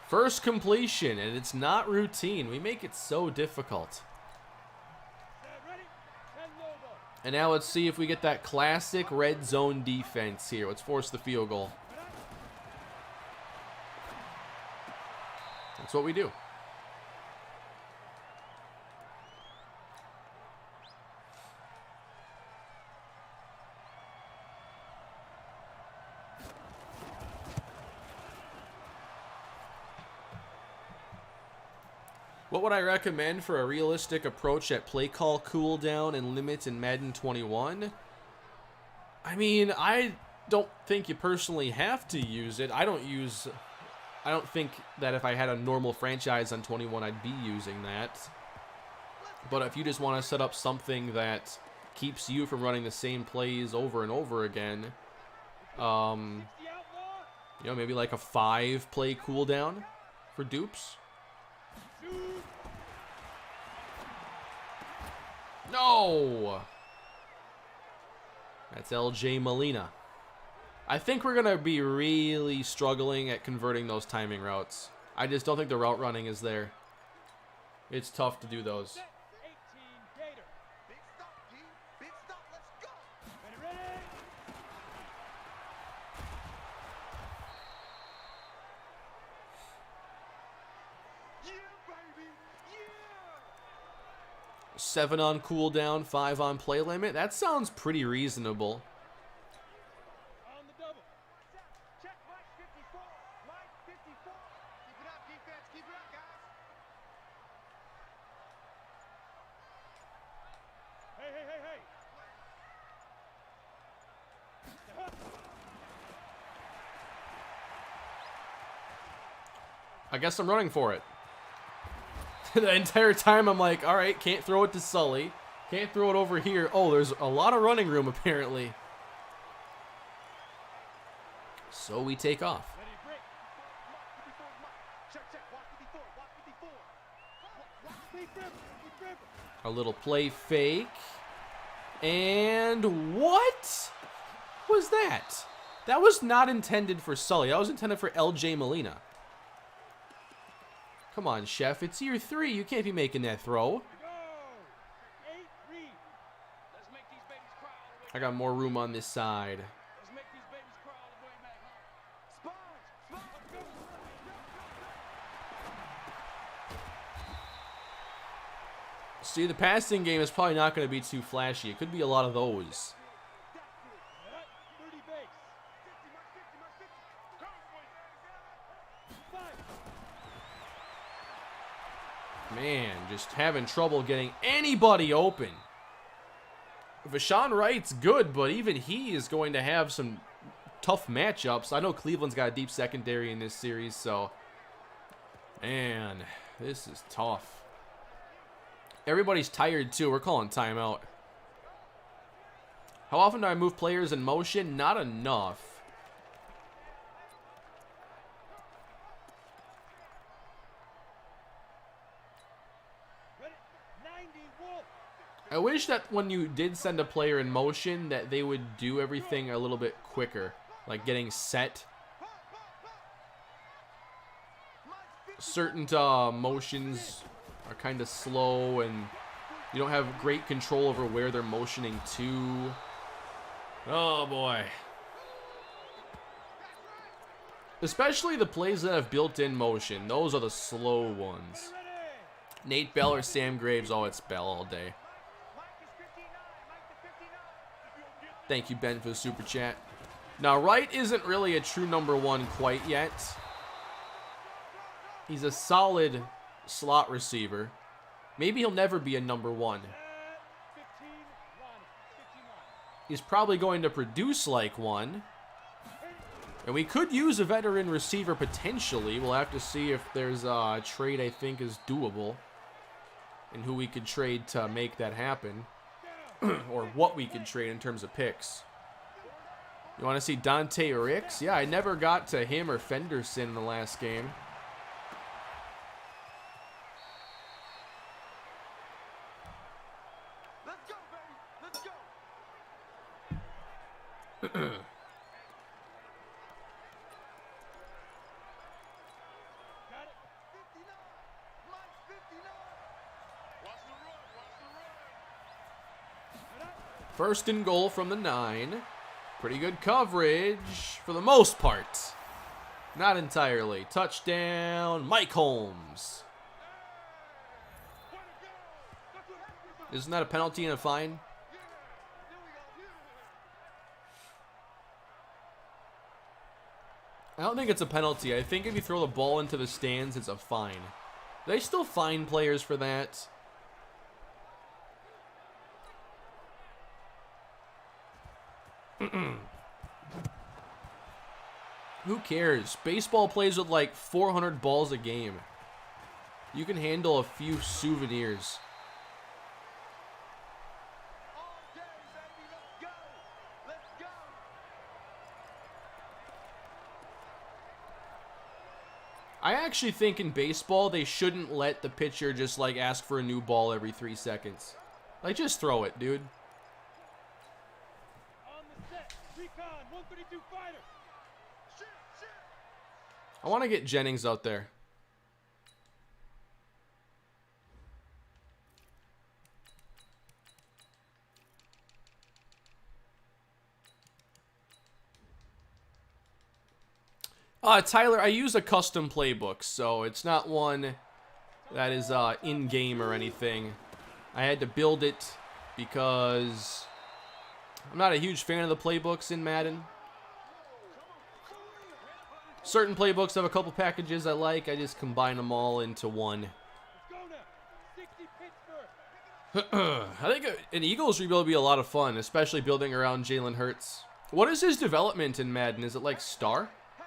First completion, and it's not routine. We make it so difficult. And now let's see if we get that classic red zone defense here. Let's force the field goal. That's what we do. What would I recommend for a realistic approach at play call cooldown and limits in Madden 21? I mean, I don't think you personally have to use it. I don't think that if I had a normal franchise on 21, I'd be using that. But if you just want to set up something that keeps you from running the same plays over and over again, you know, maybe like a 5-play cooldown for dupes. No! That's LJ Molina. I think we're going to be really struggling at converting those timing routes. I just don't think the route running is there. It's tough to do those. 7 on cooldown, 5 on play limit. That sounds pretty reasonable. On the double. Check right 54. Right 54. Keep it up, defense. Keep it up, guys. Hey, hey, hey, hey. I guess I'm running for it. The entire time I'm like, all right, can't throw it to Sully. Can't throw it over here. Oh, there's a lot of running room apparently. So we take off. A little play fake. And what was that? That was not intended for Sully. That was intended for LJ Molina. Come on, Chef. It's year 3. You can't be making that throw. I got more room on this side. See, the passing game is probably not going to be too flashy. It could be a lot of those. Man, just having trouble getting anybody open. Vashawn Wright's good, but even he is going to have some tough matchups. I know Cleveland's got a deep secondary in this series, so... Man, this is tough. Everybody's tired, too. We're calling timeout. How often do I move players in motion? Not enough. I wish that when you did send a player in motion that they would do everything a little bit quicker, like getting set. Certain motions are kind of slow and you don't have great control over where they're motioning to. Oh boy. Especially the plays that have built-in motion. Those are the slow ones. Nate Bell or Sam Graves? Oh, it's Bell all day. Thank you, Ben, for the super chat. Now, Wright isn't really a true number 1 quite yet. He's a solid slot receiver. Maybe he'll never be a number 1. He's probably going to produce like one. And we could use a veteran receiver potentially. We'll have to see if there's a trade I think is doable. And who we could trade to make that happen. Or what we could trade in terms of picks. You want to see Dante Ricks? Yeah, I never got to him or Fenderson in the last game. Let's go, baby. Let's go. Got it. 59. Mike's 59. Watch the run. Watch the run. First and goal from the 9. Pretty good coverage for the most part. Not entirely. Touchdown, Mike Holmes. Isn't that a penalty and a fine? I don't think it's a penalty. I think if you throw the ball into the stands, it's a fine. Do they still fine players for that? Who cares? Baseball plays with like 400 balls a game. You can handle a few souvenirs. All day, baby. Let's go. Let's go. I actually think in baseball they shouldn't let the pitcher just like ask for a new ball every 3 seconds. Like just throw it, dude. On the set. Recon 132 fighter. Shit, shit. I want to get Jennings out there. Tyler, I use a custom playbook, so it's not one that is in-game or anything. I had to build it because I'm not a huge fan of the playbooks in Madden. Certain playbooks have a couple packages I like. I just combine them all into one. Let's go now. 60 Pittsburgh. I think an Eagles rebuild would be a lot of fun, especially building around Jalen Hurts. What is his development in Madden? Is it like star? Hey,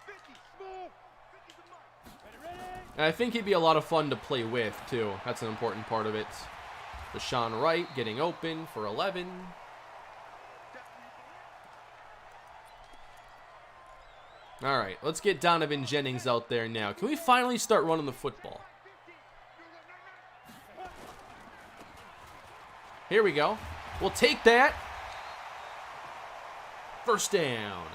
50. Smooth. 50's a mark. Ready, ready. And I think he'd be a lot of fun to play with, too. That's an important part of it. Deshaun Wright getting open for 11. All right, let's get Donovan Jennings out there now. Can we finally start running the football? Here we go. We'll take that. First down.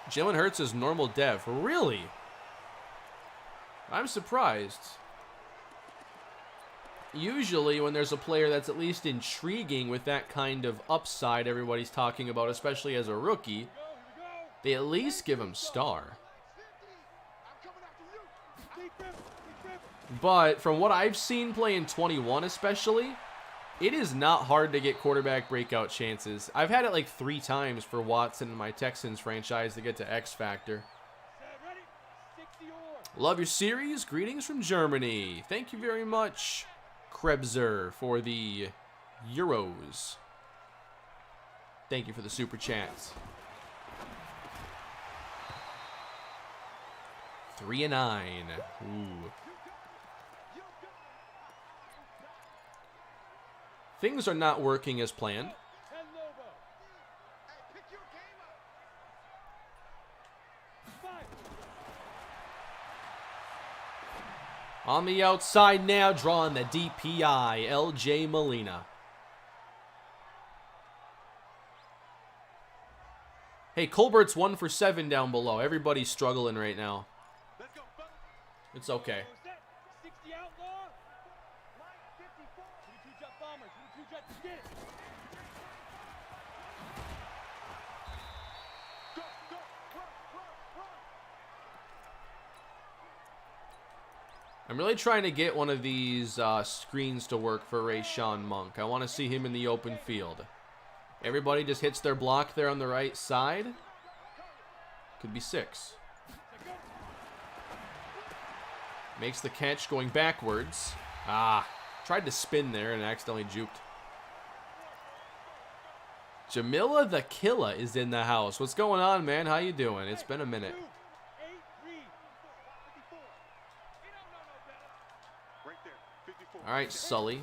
Jalen Hurts is normal dev. Really? I'm surprised. Usually when there's a player that's at least intriguing with that kind of upside everybody's talking about, especially as a rookie, they at least give him star. But from what I've seen play in 21 especially, it is not hard to get quarterback breakout chances. I've had it like 3 times for Watson in my Texans franchise to get to X Factor. Love your series. Greetings from Germany. Thank you very much, Krebser, for the Euros. Thank you for the super chats. 3 and 9. Ooh. Things are not working as planned. On the outside now, drawing the DPI, LJ Molina. Hey, Colbert's 1 for 7 down below. Everybody's struggling right now. It's okay. 60 outlaw. 54. 22 jet bombers. 22 jet to get it. Go, go, run, run, run. I'm really trying to get one of these screens to work for Rayshawn Monk. I want to see him in the open field. Everybody just hits their block there on the right side. Could be 6. Makes the catch going backwards. Ah, tried to spin there and accidentally juked. Jamila the Killa is in the house. What's going on, man? How you doing? It's been a minute. All right, Sully.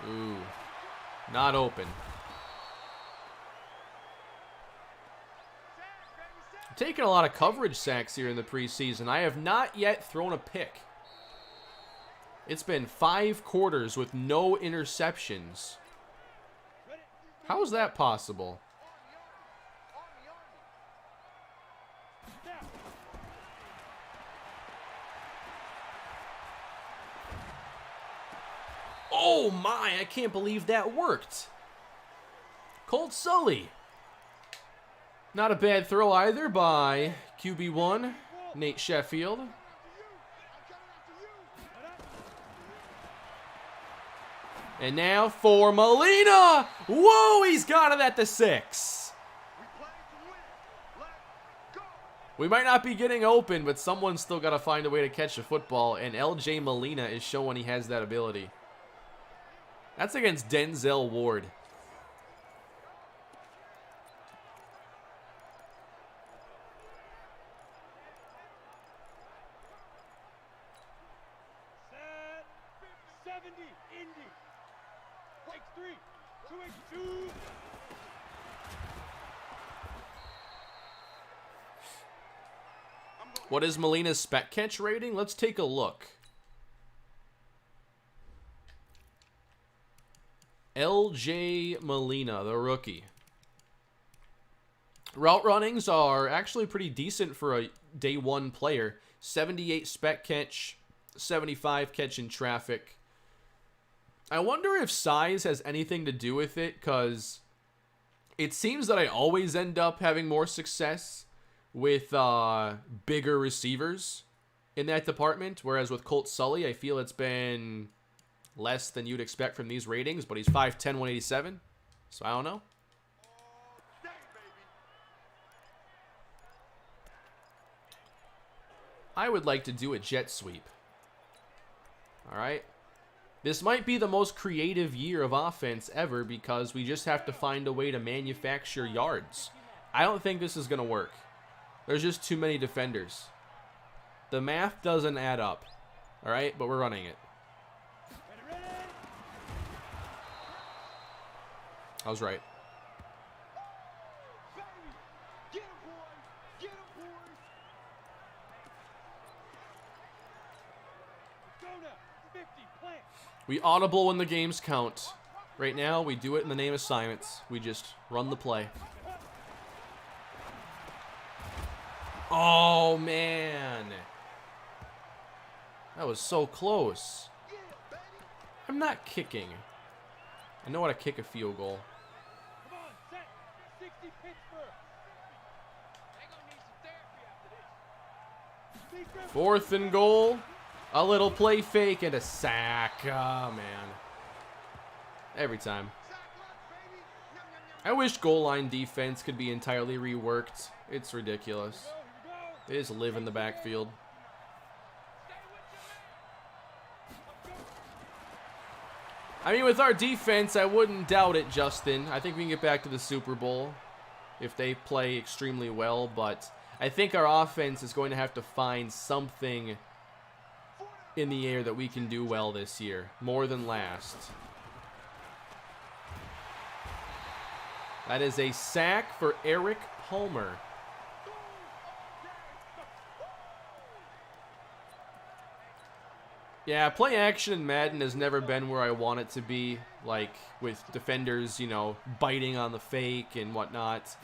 Ooh, not open. I'm taking a lot of coverage sacks here in the preseason. I have not yet thrown a pick. It's been 5 quarters with no interceptions. How is that possible? Oh my, I can't believe that worked. Colt Sully. Not a bad throw either by QB1, Nate Sheffield. And now for Molina. Whoa, he's got it at the 6. We might not be getting open, but someone's still got to find a way to catch the football, and LJ Molina is showing he has that ability. That's against Denzel Ward. Set 70 Indy. Breaks 3. 2-2. What is Molina's spec catch rating? Let's take a look. LJ Molina, the rookie. Route runnings are actually pretty decent for a day 1 player. 78 spec catch, 75 catch in traffic. I wonder if size has anything to do with it, because it seems that I always end up having more success with bigger receivers in that department, whereas with Colt Sully, I feel it's been less than you'd expect from these ratings, but he's 5'10", 187, so I don't know. I would like to do a jet sweep. All right. This might be the most creative year of offense ever because we just have to find a way to manufacture yards. I don't think this is going to work. There's just too many defenders. The math doesn't add up. All right, but we're running it. I was right. We audible when the games count. Right now, we do it in the name of science. We just run the play. Oh, man. That was so close. I'm not kicking. I know how to kick a field goal. 4th and goal. A little play fake and a sack. Oh, man. Every time. I wish goal line defense could be entirely reworked. It's ridiculous. They just live in the backfield. I mean, with our defense, I wouldn't doubt it, Justin. I think we can get back to the Super Bowl if they play extremely well, but I think our offense is going to have to find something in the air that we can do well this year, more than last. That is a sack for Eric Palmer. Yeah, play action in Madden has never been where I want it to be, like with defenders, you know, biting on the fake and whatnot,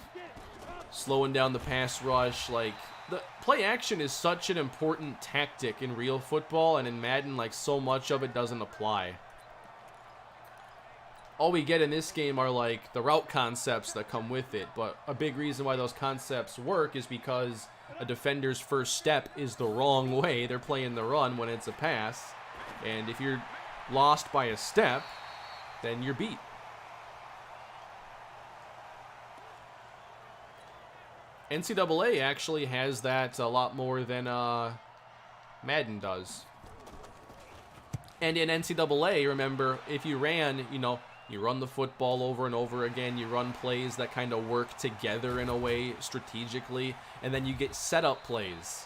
slowing down the pass rush. Like, the play action is such an important tactic in real football, and in Madden, like, so much of it doesn't apply. All we get in this game are, like, the route concepts that come with it, but a big reason why those concepts work is because a defender's first step is the wrong way. They're playing the run when it's a pass, and if you're lost by a step, then you're beat. NCAA actually has that a lot more than Madden does. And in NCAA, remember, if you ran, you know, you run the football over and over again, you run plays that kind of work together in a way strategically, and then you get setup plays.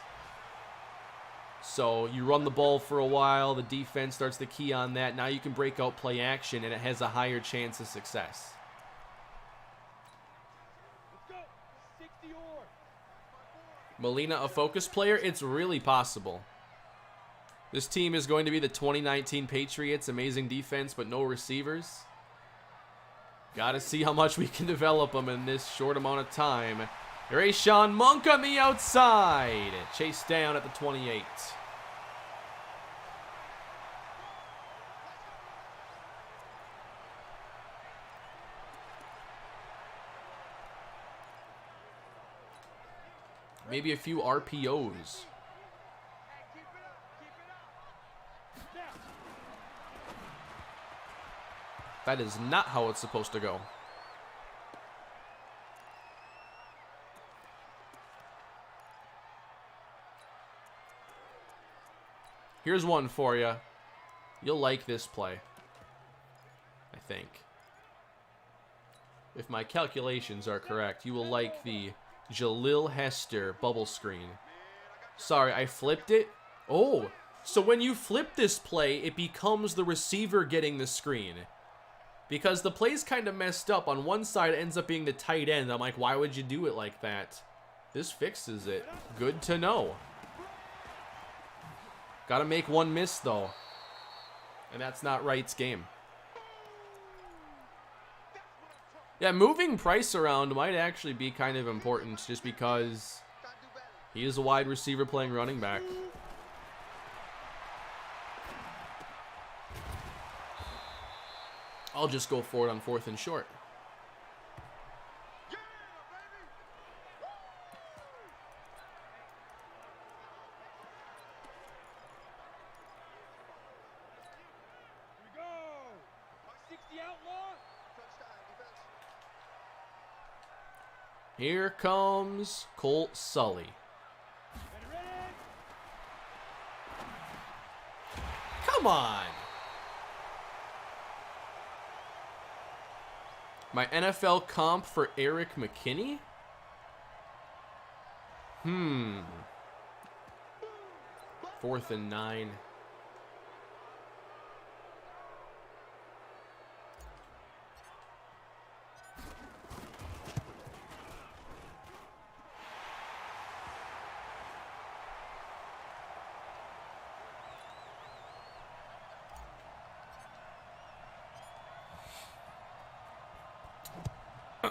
So you run the ball for a while, the defense starts to key on that, now you can break out play action, and it has a higher chance of success. Molina a focus player? It's really possible. This team is going to be the 2019 Patriots. Amazing defense, but no receivers. Got to see how much we can develop them in this short amount of time. Rashawn Monk on the outside. Chased down at the 28. Maybe a few RPOs. That is not how it's supposed to go. Here's one for you. You'll like this play, I think. If my calculations are correct, you will like the Jalil Hester bubble screen. Sorry, I flipped it. Oh, so when you flip this play, it becomes the receiver getting the screen. Because the play's kind of messed up. On one side, it ends up being the tight end. I'm like, why would you do it like that? This fixes it. Good to know. Got to make one miss, though. And that's not Wright's game. Yeah, moving Price around might actually be kind of important just because he is a wide receiver playing running back. I'll just go for it on 4th and short. Here comes Colt Sully. Come on. My NFL comp for Eric McKinney? 4th and 9.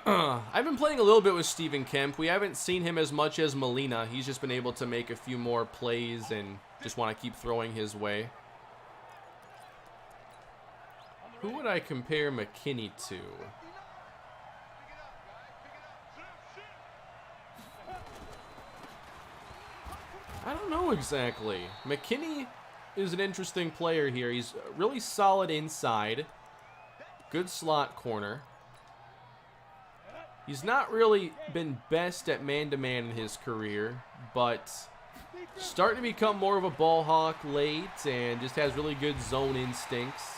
I've been playing a little bit with Stephen Kemp. We haven't seen him as much as Molina. He's just been able to make a few more plays and just want to keep throwing his way. Who would I compare McKinney to? I don't know exactly. McKinney is an interesting player here. He's really solid inside. Good slot corner. He's not really been best at man-to-man in his career, but starting to become more of a ball hawk late and just has really good zone instincts.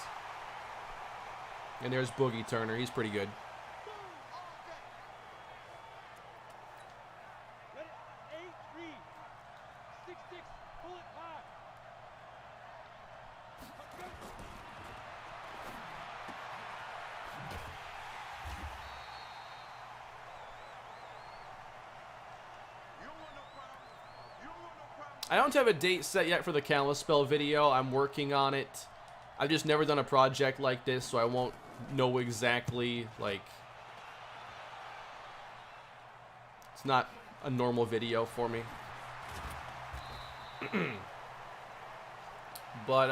And there's Boogie Turner. He's pretty good. I don't have a date set yet for the Kalispell video. I'm working on it. I've just never done a project like this, so I won't know exactly, like... It's not a normal video for me. But,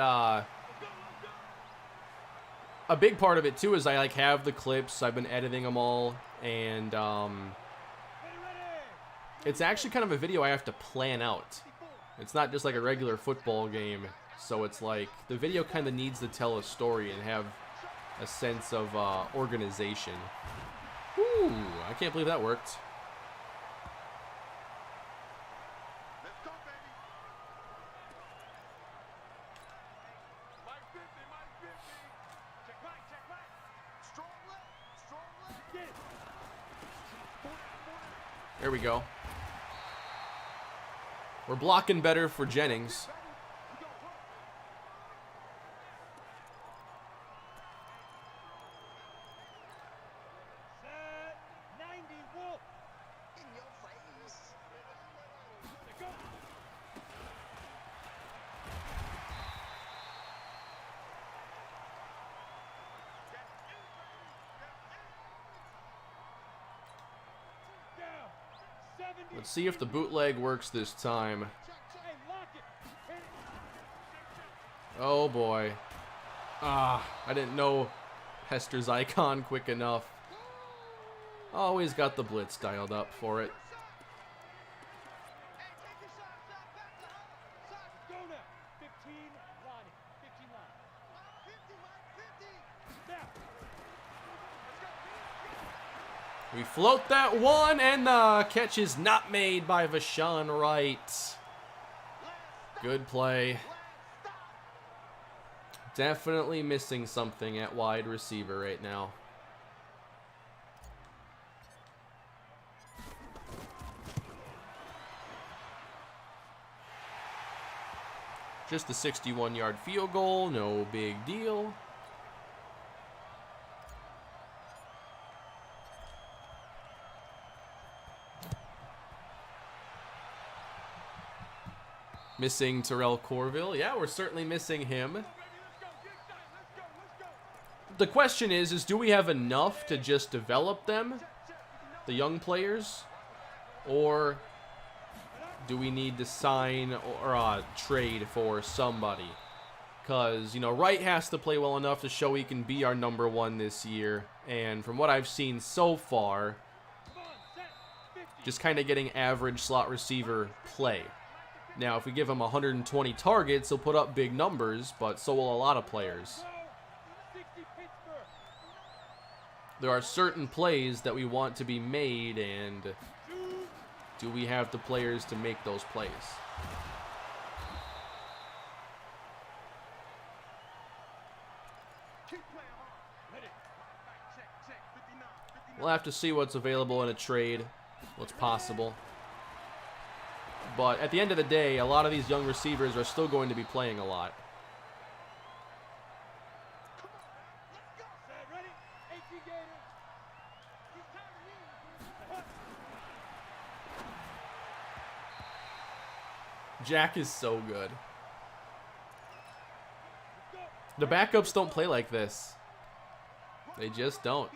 a big part of it, too, is I, like, have the clips. I've been editing them all, and, it's actually kind of a video I have to plan out. It's not just like a regular football game, so it's like the video kind of needs to tell a story and have a sense of organization. Ooh, I can't believe that worked. There we go. We're blocking better for Jennings. Set 90 Wolf. In your face. Go. Down. 70. Let's see if the bootleg works this time. Hey, lock it. Hit it. Oh boy. Ah, I didn't know Hester's icon quick enough. Always got the blitz dialed up for it. Hey, take your shot, back to home. Go now. 15, Ronnie. 15 line. 50, Mike, 50. Now. We float that one, and the catch is not made by Vashawn Wright. Good play. Definitely missing something at wide receiver right now. Just a 61-yard field goal, no big deal. Missing Terrell Corville. Yeah, we're certainly missing him. The question is do we have enough to just develop them, the young players, or do we need to sign or trade for somebody? Because, you know, Wright has to play well enough to show he can be our #1 this year. And from what I've seen so far, just kind of getting average slot receiver play. Now, if we give him 120 targets, he'll put up big numbers, but so will a lot of players. There are certain plays that we want to be made, and do we have the players to make those plays? We'll have to see what's available in a trade, what's possible. But at the end of the day, a lot of these young receivers are still going to be playing a lot. Jack is so good. The backups don't play like this. They just don't.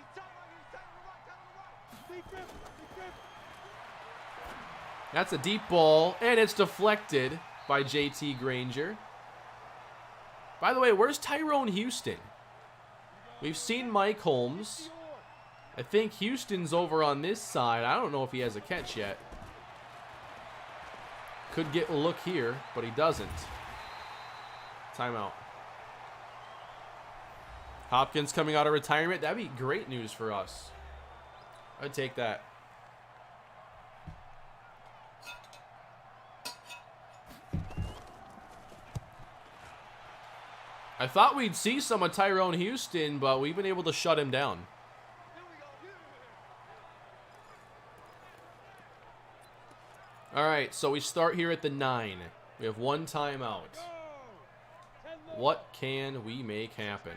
That's a deep ball, and it's deflected by JT Granger. By the way, where's Tyrone Houston? We've seen Mike Holmes. I think Houston's over on this side. I don't know if he has a catch yet. Could get a look here, but he doesn't. Timeout. Hopkins coming out of retirement. That'd be great news for us. I'd take that. I thought we'd see some of Tyrone Houston, but we've been able to shut him down. All right, so we start here at the 9. We have one timeout. What can we make happen?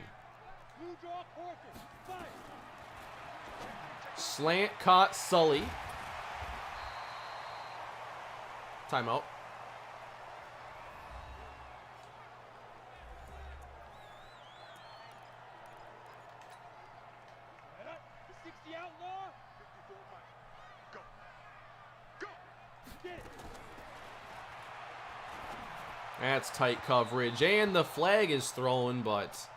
Slant caught Sully. Timeout. That's tight coverage, and the flag is thrown, but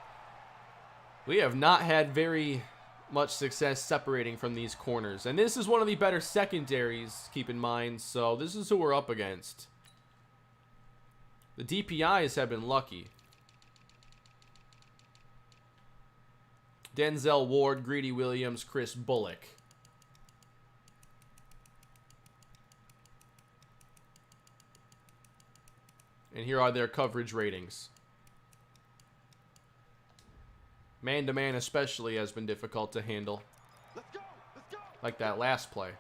we have not had very much success separating from these corners. And this is one of the better secondaries, keep in mind, so this is who we're up against. The DPIs have been lucky. Denzel Ward, Greedy Williams, Chris Bullock. And here are their coverage ratings. Man-to-man especially has been difficult to handle. Like that last play.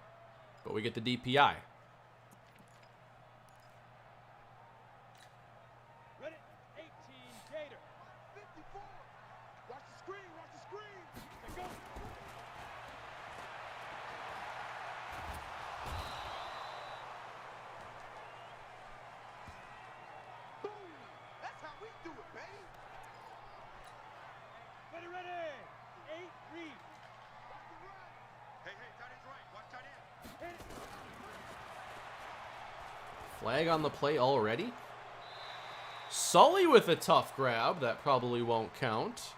But we get the DPI. Ready? 18 Gator. 54. Watch the screen. Watch the screen. They go. Boom. That's how we do it, baby. Ready, ready. 8 read. Watch the run. Hey, tight end's right. Watch tight end. Hit it. Flag on the play already. Sully with a tough grab. That probably won't count.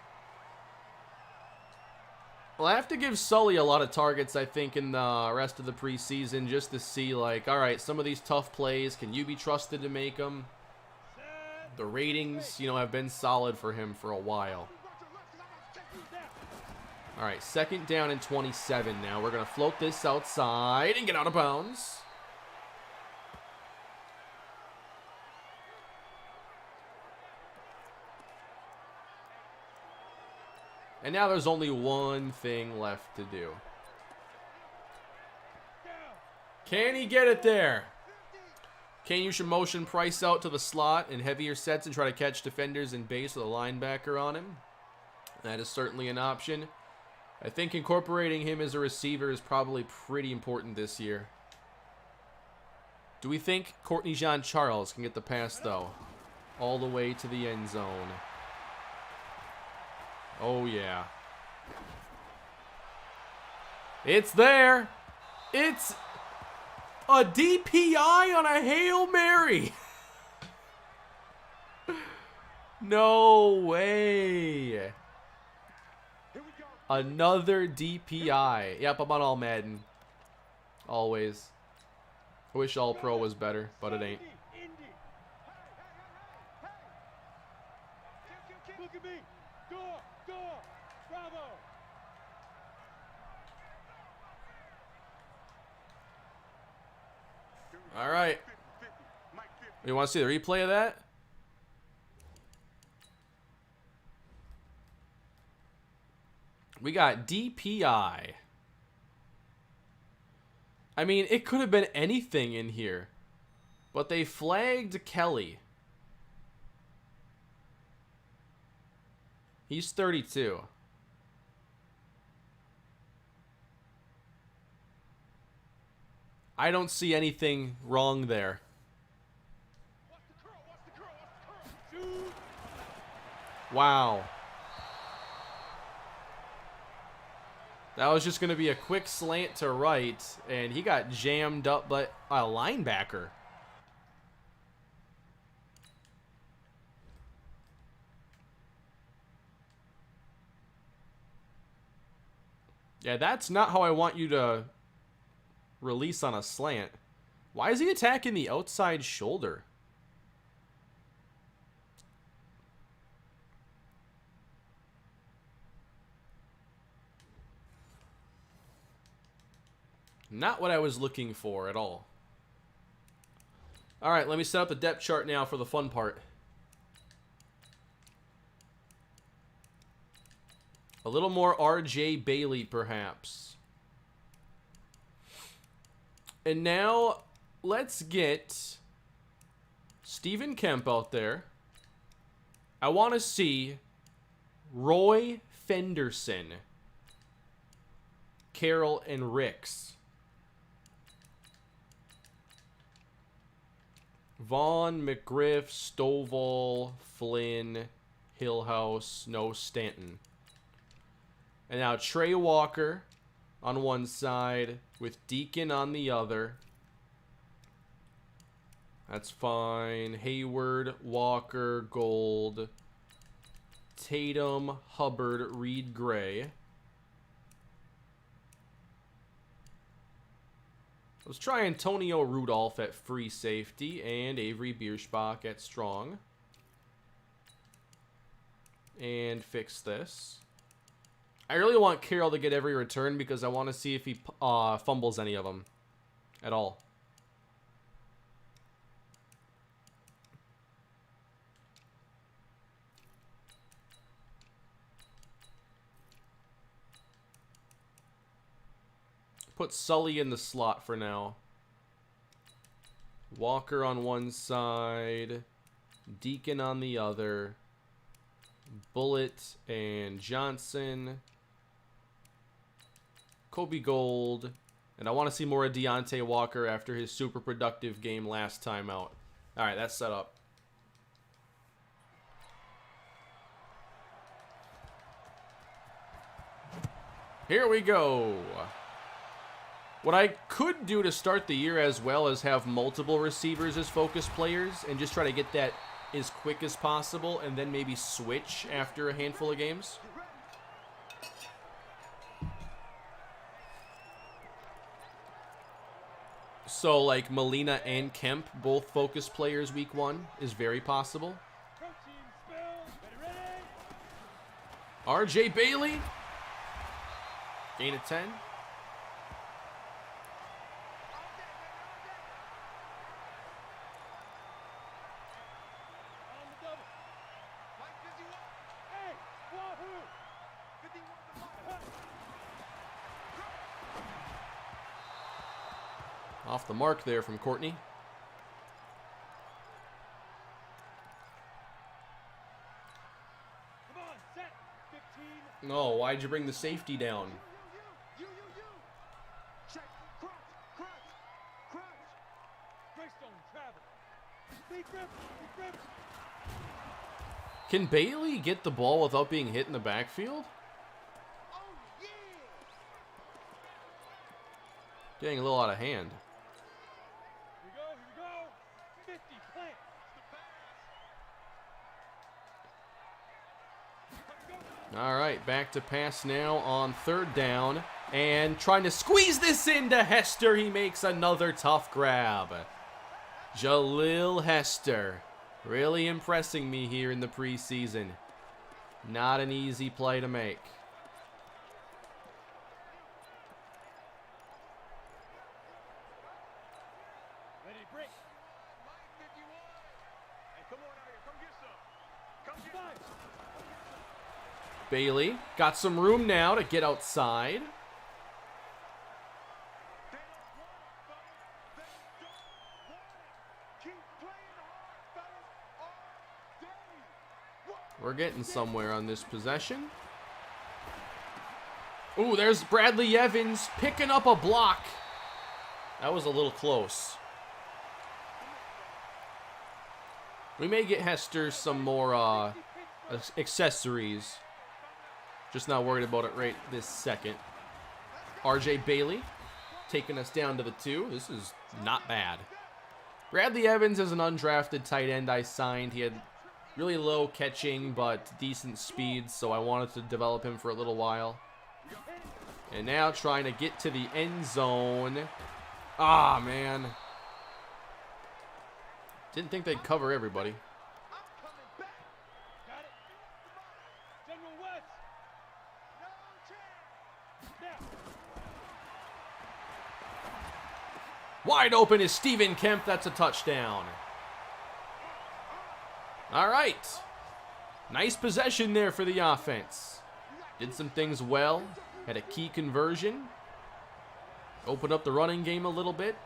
Well, I have to give Sully a lot of targets, I think, in the rest of the preseason just to see, like, all right, some of these tough plays, can you be trusted to make them? The ratings, you know, have been solid for him for a while. All right, 2nd down and 27 now. We're going to float this outside and get out of bounds. And now there's only one thing left to do. Can he get it there? Kane, you should motion Price out to the slot in heavier sets and try to catch defenders in base with a linebacker on him. That is certainly an option. I think incorporating him as a receiver is probably pretty important this year. Do we think Courtney Jean-Charles can get the pass, though? All the way to the end zone. Oh, yeah. It's there. It's a DPI on a Hail Mary. No way. Another DPI. Yep, I'm on all Madden. Always. I wish All Pro was better, but it ain't. Look at me. Door. Bravo. All right. You want to see the replay of that? We got DPI. I mean, it could have been anything in here. But they flagged Kelly. He's 32. I don't see anything wrong there. Wow. That was just going to be a quick slant to right, and he got jammed up by a linebacker. Yeah, that's not how I want you to release on a slant. Why is he attacking the outside shoulder? Not what I was looking for at all. All right, let me set up the depth chart now for the fun part. A little more RJ Bailey, perhaps. And now, let's get Stephen Kemp out there. I want to see Roy Fenderson, Carroll, and Ricks. Vaughn, McGriff, Stovall, Flynn, Hillhouse, no Stanton. And now Trey Walker on one side with Deacon on the other. That's fine. Hayward, Walker, Gold, Tatum, Hubbard, Reed, Gray. Let's try Antonio Rudolph at free safety and Avery Bierschbach at strong. And fix this. I really want Carroll to get every return because I want to see if he fumbles any of them at all. Put Sully in the slot for now. Walker on one side. Deacon on the other. Bullet and Johnson. Kobe Gold. And I want to see more of Deontay Walker after his super productive game last time out. All right, that's set up. Here we go. What I could do to start the year as well is have multiple receivers as focus players and just try to get that as quick as possible and then maybe switch after a handful of games. So like Molina and Kemp, both focus players week 1 is very possible. RJ Bailey. Gain of 10. Off the mark there from Courtney. No, why'd you bring the safety down? Can Bailey get the ball without being hit in the backfield? Getting a little out of hand. All right, back to pass now on 3rd down. And trying to squeeze this into Hester. He makes another tough grab. Jalil Hester. Really impressing me here in the preseason. Not an easy play to make. Bailey got some room now to get outside. We're getting somewhere on this possession. Ooh, there's Bradley Evans picking up a block. That was a little close. We may get Hester some more accessories. Just not worried about it right this second. RJ Bailey taking us down to the 2. This is not bad. Bradley Evans is an undrafted tight end I signed. He had really low catching but decent speed, so I wanted to develop him for a little while. And now trying to get to the end zone. Ah, man. Didn't think they'd cover everybody. Wide open is Stephen Kemp. That's a touchdown. All right. Nice possession there for the offense. Did some things well. Had a key conversion. Opened up the running game a little bit.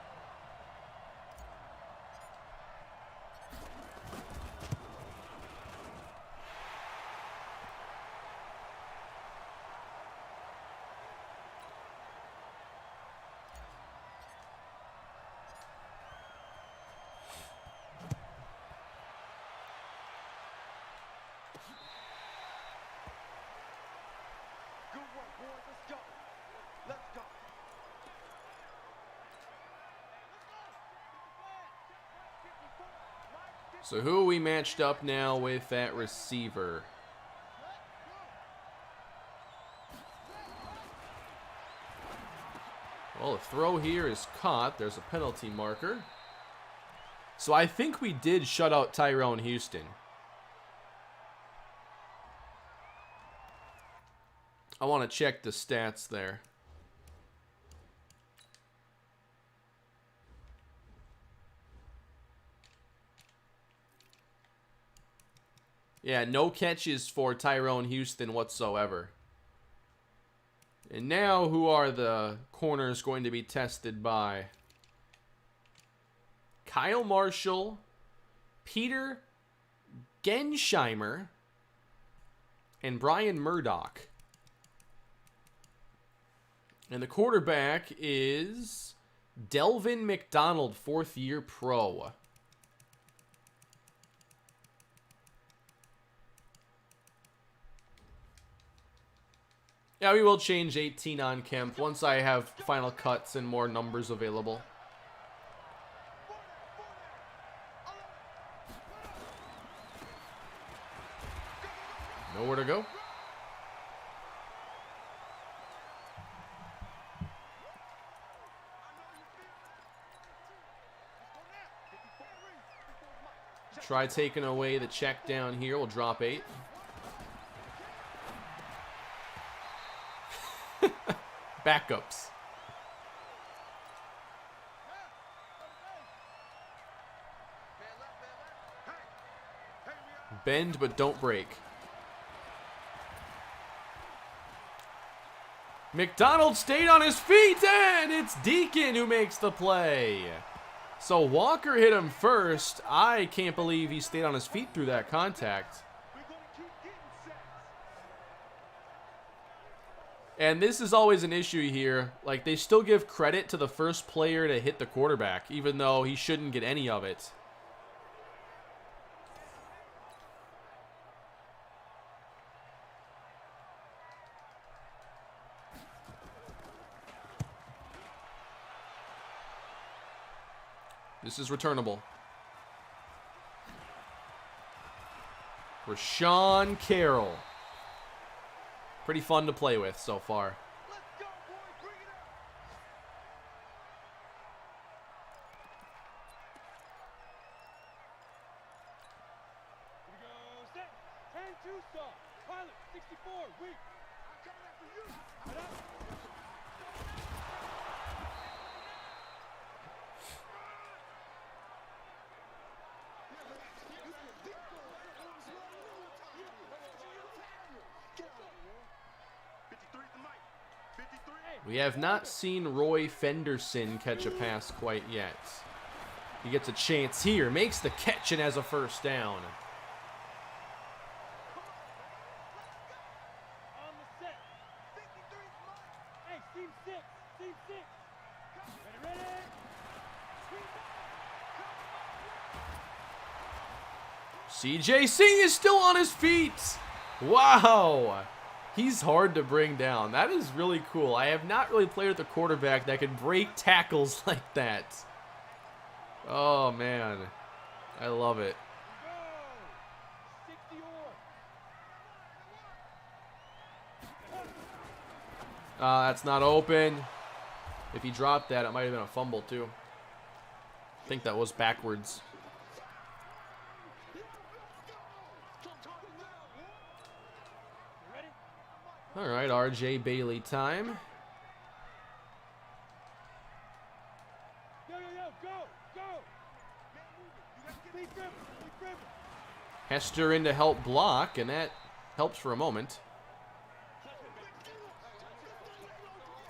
So who are we matched up now with that receiver? Well, the throw here is caught. There's a penalty marker. So I think we did shut out Tyrone Houston. I want to check the stats there. Yeah, no catches for Tyrone Houston whatsoever. And now, who are the corners going to be tested by? Kyle Marshall, Peter Gensheimer, and Brian Murdoch. And the quarterback is Delvin McDonald, 4th-year pro. Yeah, we will change 18 on Kemp once I have final cuts and more numbers available. Nowhere to go. Try taking away the check down here. We'll drop 8. Backups. Bend but don't break. McDonald stayed on his feet, and it's Deacon who makes the play. So Walker hit him first. I can't believe he stayed on his feet through that contact. And this is always an issue here. Like, they still give credit to the first player to hit the quarterback, even though he shouldn't get any of it. This is returnable. Rashawn Carroll. Pretty fun to play with so far. Let's go, boy. Bring it up. Here we go. Set. 10-2 stop. Pilot 64. Weak. I'm coming after you. Head up. We have not seen Roy Fenderson catch a pass quite yet. He gets a chance here, makes the catch, and has a first down. On the set. 53's mine. Hey, team 6. Team 6. Ready, ready. CJC is still on his feet. Wow. He's hard to bring down. That is really cool. I have not really played with a quarterback that can break tackles like that. Oh, man. I love it. Go. 60 or. That's not open. If he dropped that, it might have been a fumble, too. I think that was backwards. All right, RJ Bailey time. Yo, go, go. Leave Griffin, leave Griffin. Hester in to help block, and that helps for a moment.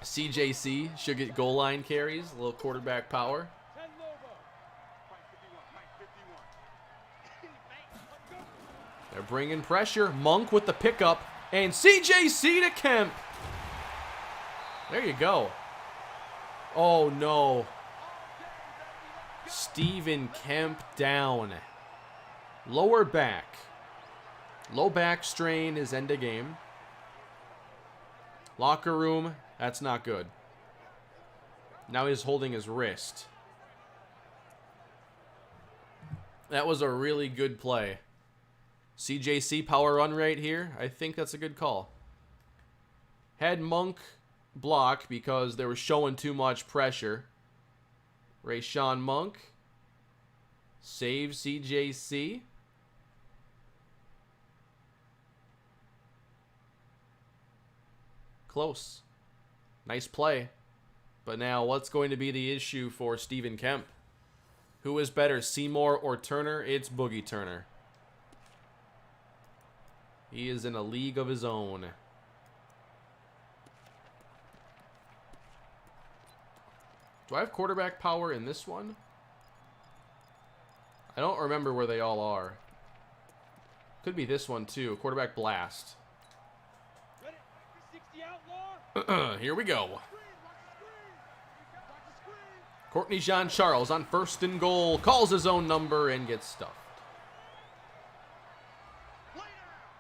CJC should get goal line carries, a little quarterback power. 10 Lobo. They're bringing pressure. Monk with the pickup, and CJC to Kemp. There you go. Oh, no. Stephen Kemp down. Lower back. Low back strain is end of game. Locker room, that's not good. Now he's holding his wrist. That was a really good play. CJC power run right here. I think that's a good call. Had Monk block because they were showing too much pressure. Rayshawn Monk saves CJC. Close. Nice play. But now what's going to be the issue for Stephen Kemp? Who is better, Seymour or Turner? It's Boogie Turner. He is in a league of his own. Do I have quarterback power in this one? I don't remember where they all are. Could be this one too. Quarterback blast. Ready? 60 outlaw. Here we go. Screen, watch the screen. Courtney Jean-Charles on 1st and goal. Calls his own number and gets stuffed.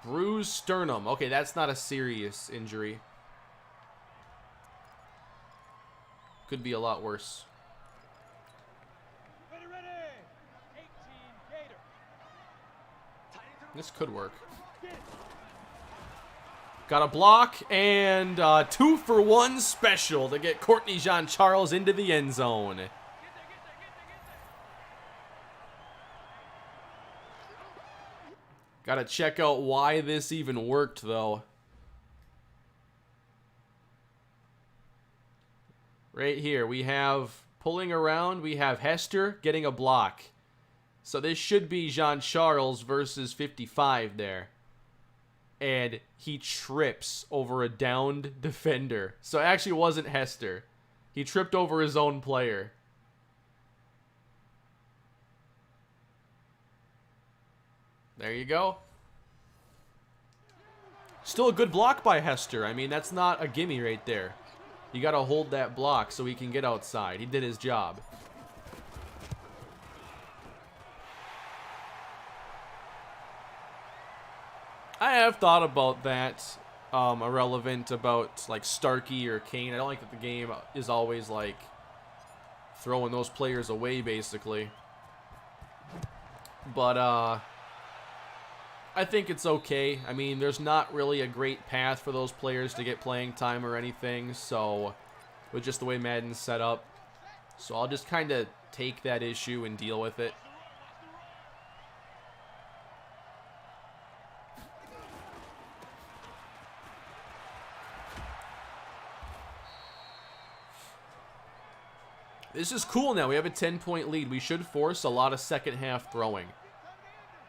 Bruised sternum. Okay, that's not a serious injury. Could be a lot worse. Ready, ready. 18 Gator. This could work. Got a block and 2-for-1 special to get Courtney Jean-Charles into the end zone. Got to check out why this even worked, though. Right here, we have pulling around. We have Hester getting a block. So this should be Jean-Charles versus 55 there. And he trips over a downed defender. So it actually wasn't Hester. He tripped over his own player. There you go. Still a good block by Hester. I mean, that's not a gimme right there. You got to hold that block so he can get outside. He did his job. I have thought about that, irrelevant about like Starkey or Kane. I don't like that the game is always like throwing those players away basically. But I think it's okay. I mean, there's not really a great path for those players to get playing time or anything, so with just the way Madden's set up. So I'll just kind of take that issue and deal with it. This is cool now. We have a 10-point lead. We should force a lot of second half throwing.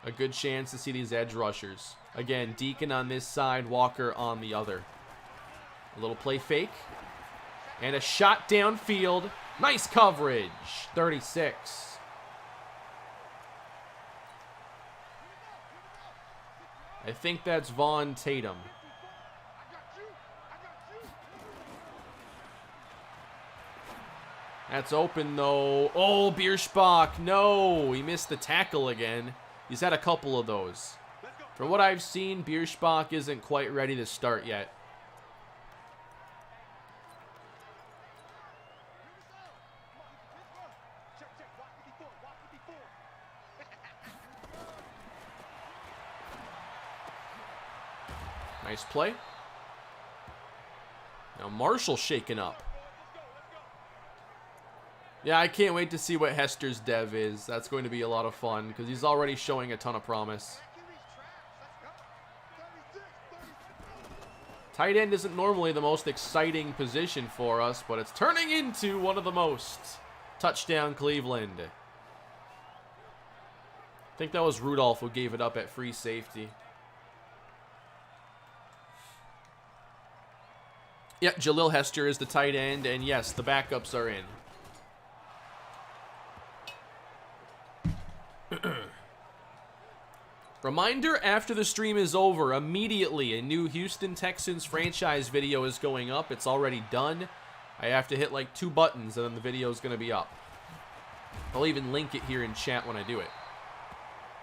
A good chance to see these edge rushers. Again, Deacon on this side, Walker on the other. A little play fake. And a shot downfield. Nice coverage. 36. I think that's Vaughn Tatum. That's open, though. Oh, Bierschbach. No, he missed the tackle again. He's had a couple of those. From what I've seen, Bierschbach isn't quite ready to start yet. Nice play. Now Marshall shaking up. Yeah, I can't wait to see what Hester's dev is. That's going to be a lot of fun because he's already showing a ton of promise. Tight end isn't normally the most exciting position for us, but it's turning into one of the most. Touchdown, Cleveland. I think that was Rudolph who gave it up at free safety. Yep, Jalil Hester is the tight end, and yes, the backups are in. Reminder, after the stream is over, immediately a new Houston Texans franchise video is going up. It's already done. I have to hit like 2 buttons and then the video is going to be up. I'll even link it here in chat when I do it.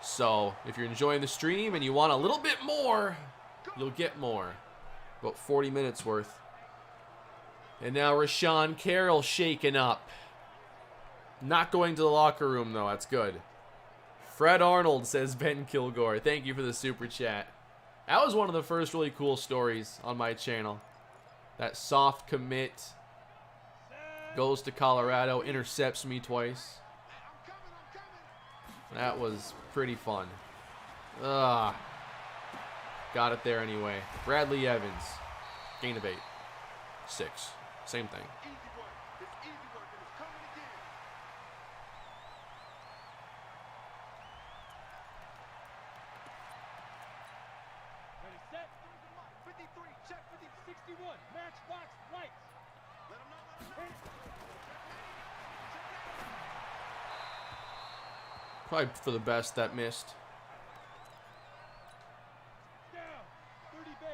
So, if you're enjoying the stream and you want a little bit more, you'll get more. About 40 minutes worth. And now Rashawn Carroll shaking up. Not going to the locker room, though. That's good. Fred Arnold, says Ben Kilgore. Thank you for the super chat. That was one of the first really cool stories on my channel. That soft commit goes to Colorado, intercepts me twice. That was pretty fun. Got it there anyway. Bradley Evans. Gain of 8. 6. Same thing. Probably for the best that missed. Down. 30 base.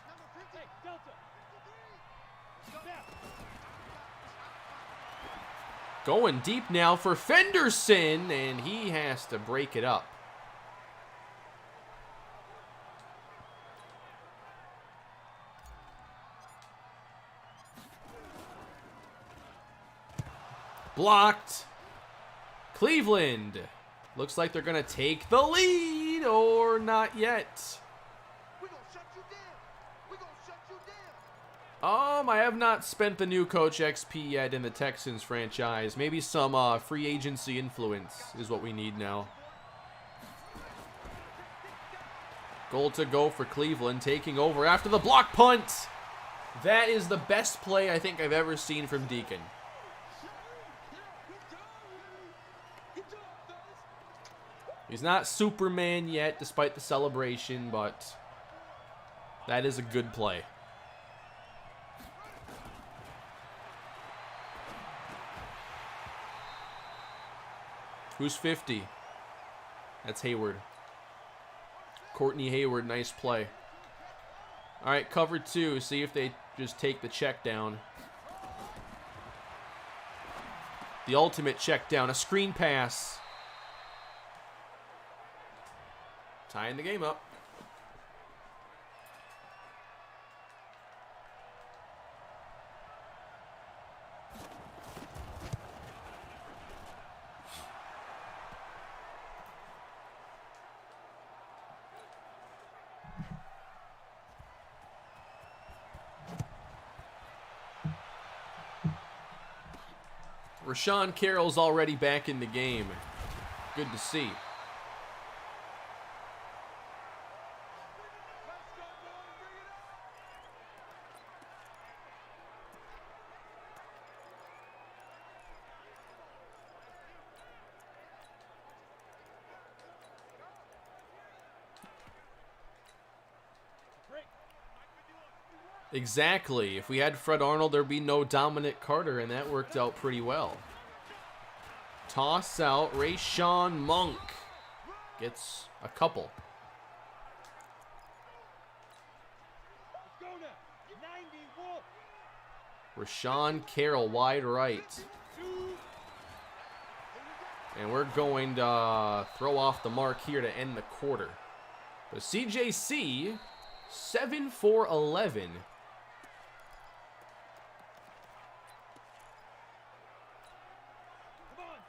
Number 50. Hey, Delta. Now. Going deep now for Fenderson, and he has to break it up. Blocked. Cleveland. Looks like they're going to take the lead, or not yet. We're gonna shut you down. We're gonna shut you down. I have not spent the new Coach XP yet in the Texans franchise. Maybe some free agency influence is what we need now. Goal to go for Cleveland, taking over after the block punt. That is the best play I think I've ever seen from Deacon. He's not Superman yet, despite the celebration, but that is a good play. Who's 50? That's Hayward. Courtney Hayward, nice play. All right, cover 2. See if they just take the check down. The ultimate check down, a screen pass. Tying the game up. Rashawn Carroll's already back in the game. Good to see. Exactly. If we had Fred Arnold, there'd be no Dominic Carter, and that worked out pretty well. Toss out. Rayshawn Monk gets a couple. Rashawn Carroll wide right. And we're going to throw off the mark here to end the quarter. But CJC, 7-for-11.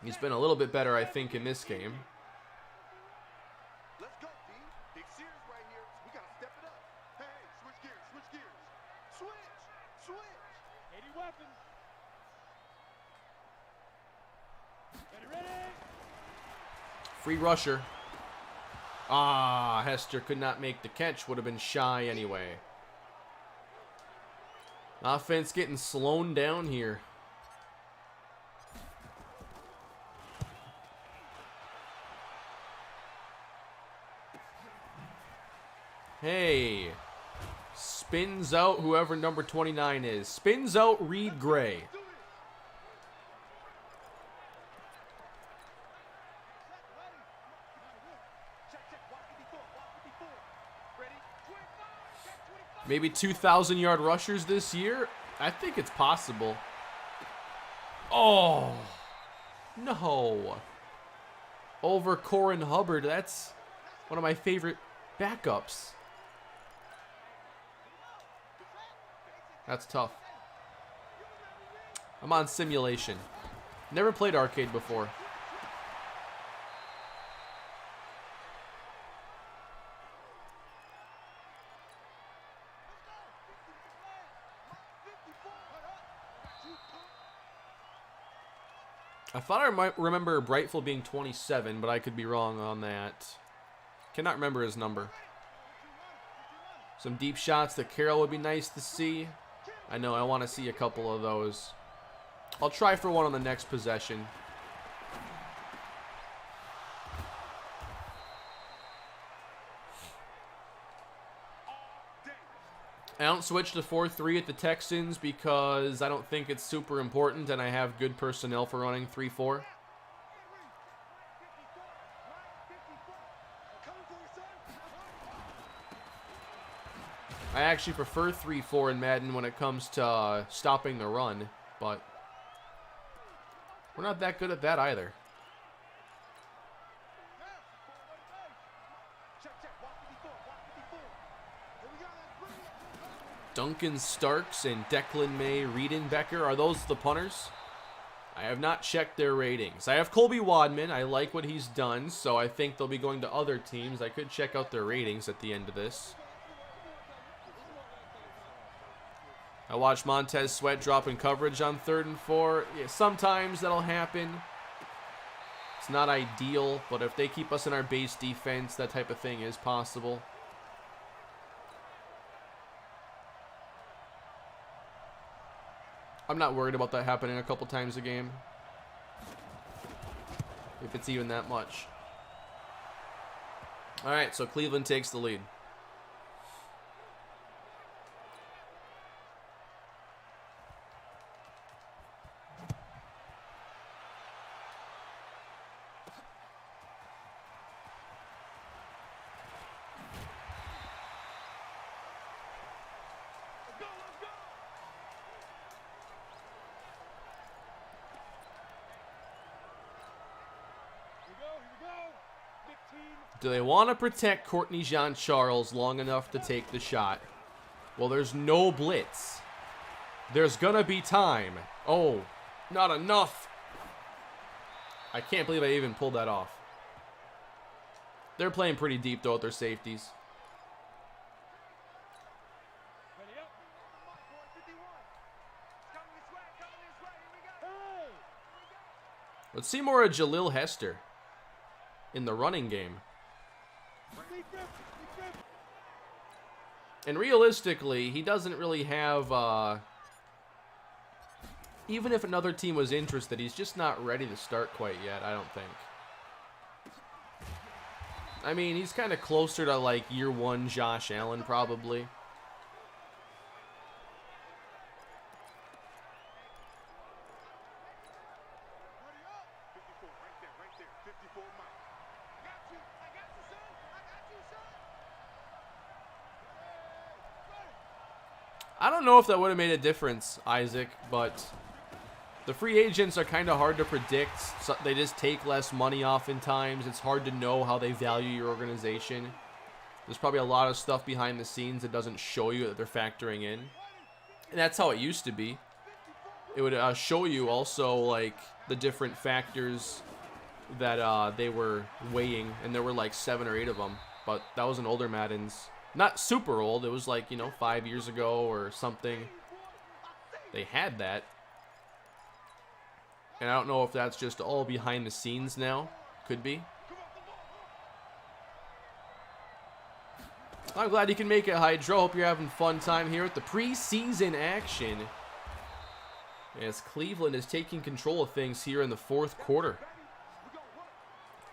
He's been a little bit better, I think, in this game. Let's go, D. Big series right here. We gotta step it up. Hey, switch gears, switch gears. Switch. 80 weapons. Ready. Free rusher. Ah, Hester could not make the catch. Would have been shy anyway. Offense getting slowed down here. Hey, spins out whoever number 29 is. Spins out Reed Gray. Maybe 2,000-yard rushers this year? I think it's possible. Oh, no. Over Corin Hubbard. That's one of my favorite backups. That's tough. I'm on simulation. Never played arcade before. I thought I might remember Brightful being 27, but I could be wrong on that. Cannot remember his number. Some deep shots that Carroll would be nice to see. I know, I want to see a couple of those. I'll try for one on the next possession. I don't switch to 4-3 at the Texans because I don't think it's super important and I have good personnel for running 3-4. I actually prefer 3-4 in Madden when it comes to stopping the run, but we're not that good at that either. Duncan Starks and Declan May Riedenbecker, are those the punters? I have not checked their ratings. I have Colby Wadman. I like what he's done, so I think they'll be going to other teams. I could check out their ratings at the end of this. I watched Montez Sweat drop in coverage on 3rd and 4. Yeah, sometimes that'll happen. It's not ideal, but if they keep us in our base defense, that type of thing is possible. I'm not worried about that happening a couple times a game, if it's even that much. All right, so Cleveland takes the lead. Do they want to protect Courtney Jean-Charles long enough to take the shot? Well, there's no blitz. There's going to be time. Oh, not enough. I can't believe I even pulled that off. They're playing pretty deep, though, with their safeties. Let's see more of Jalil Hester in the running game. And realistically, he doesn't really have, even if another team was interested, he's just not ready to start quite yet, I don't think. I mean, he's kind of closer to, like, year 1 Josh Allen, probably. I don't know if that would have made a difference, Isaac, but the free agents are kind of hard to predict. So they just take less money oftentimes. It's hard to know how they value your organization. There's probably a lot of stuff behind the scenes that doesn't show you that they're factoring in. And that's how it used to be. It would show you also, like, the different factors that they were weighing, and there were like 7 or 8 of them, but that was in older Maddens. Not super old. It was like, you know, 5 years ago or something. They had that. And I don't know if that's just all behind the scenes now. Could be. I'm glad you can make it, Hydro. Hope you're having fun time here with the preseason action, as Cleveland is taking control of things here in the 4th quarter.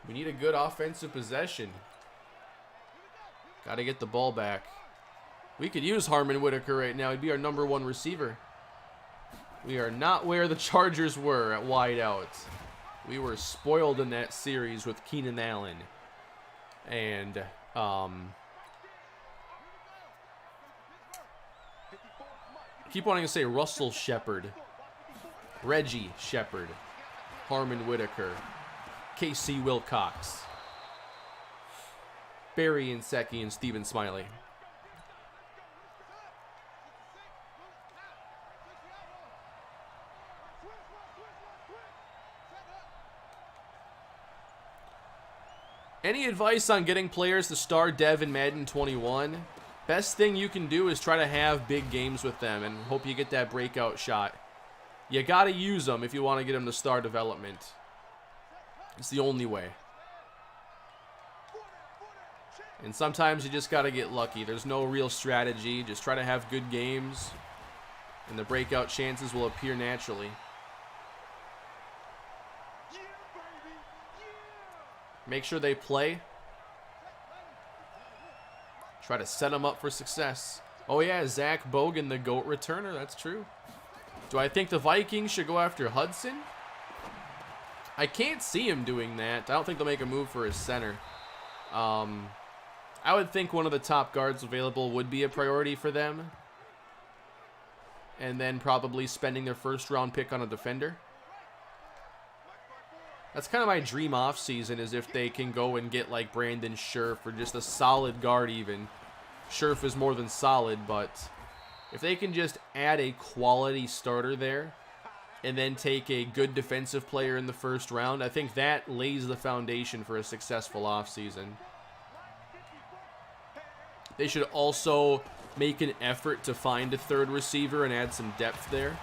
We need a good offensive possession. Got to get the ball back. We could use Harmon Whitaker right now. He'd be our #1 receiver. We are not where the Chargers were at wide out. We were spoiled in that series with Keenan Allen. And, keep wanting to say Russell Shepard, Reggie Shepard, Harmon Whitaker, Casey Wilcox, Barry Insecki, and Steven Smiley. Any advice on getting players to star Dev in Madden 21? Best thing you can do is try to have big games with them and hope you get that breakout shot. You got to use them if you want to get them to star development. It's the only way. And sometimes you just got to get lucky. There's no real strategy. Just try to have good games, and the breakout chances will appear naturally. Make sure they play. Try to set them up for success. Oh yeah, Zach Bogan, the GOAT returner. That's true. Do I think the Vikings should go after Hudson? I can't see him doing that. I don't think they'll make a move for his center. I would think one of the top guards available would be a priority for them. And then probably spending their first round pick on a defender. That's kind of my dream offseason, is if they can go and get like Brandon Scherf or just a solid guard even. Scherf is more than solid, but if they can just add a quality starter there and then take a good defensive player in the first round, I think that lays the foundation for a successful offseason. They should also make an effort to find a third receiver and add some depth there.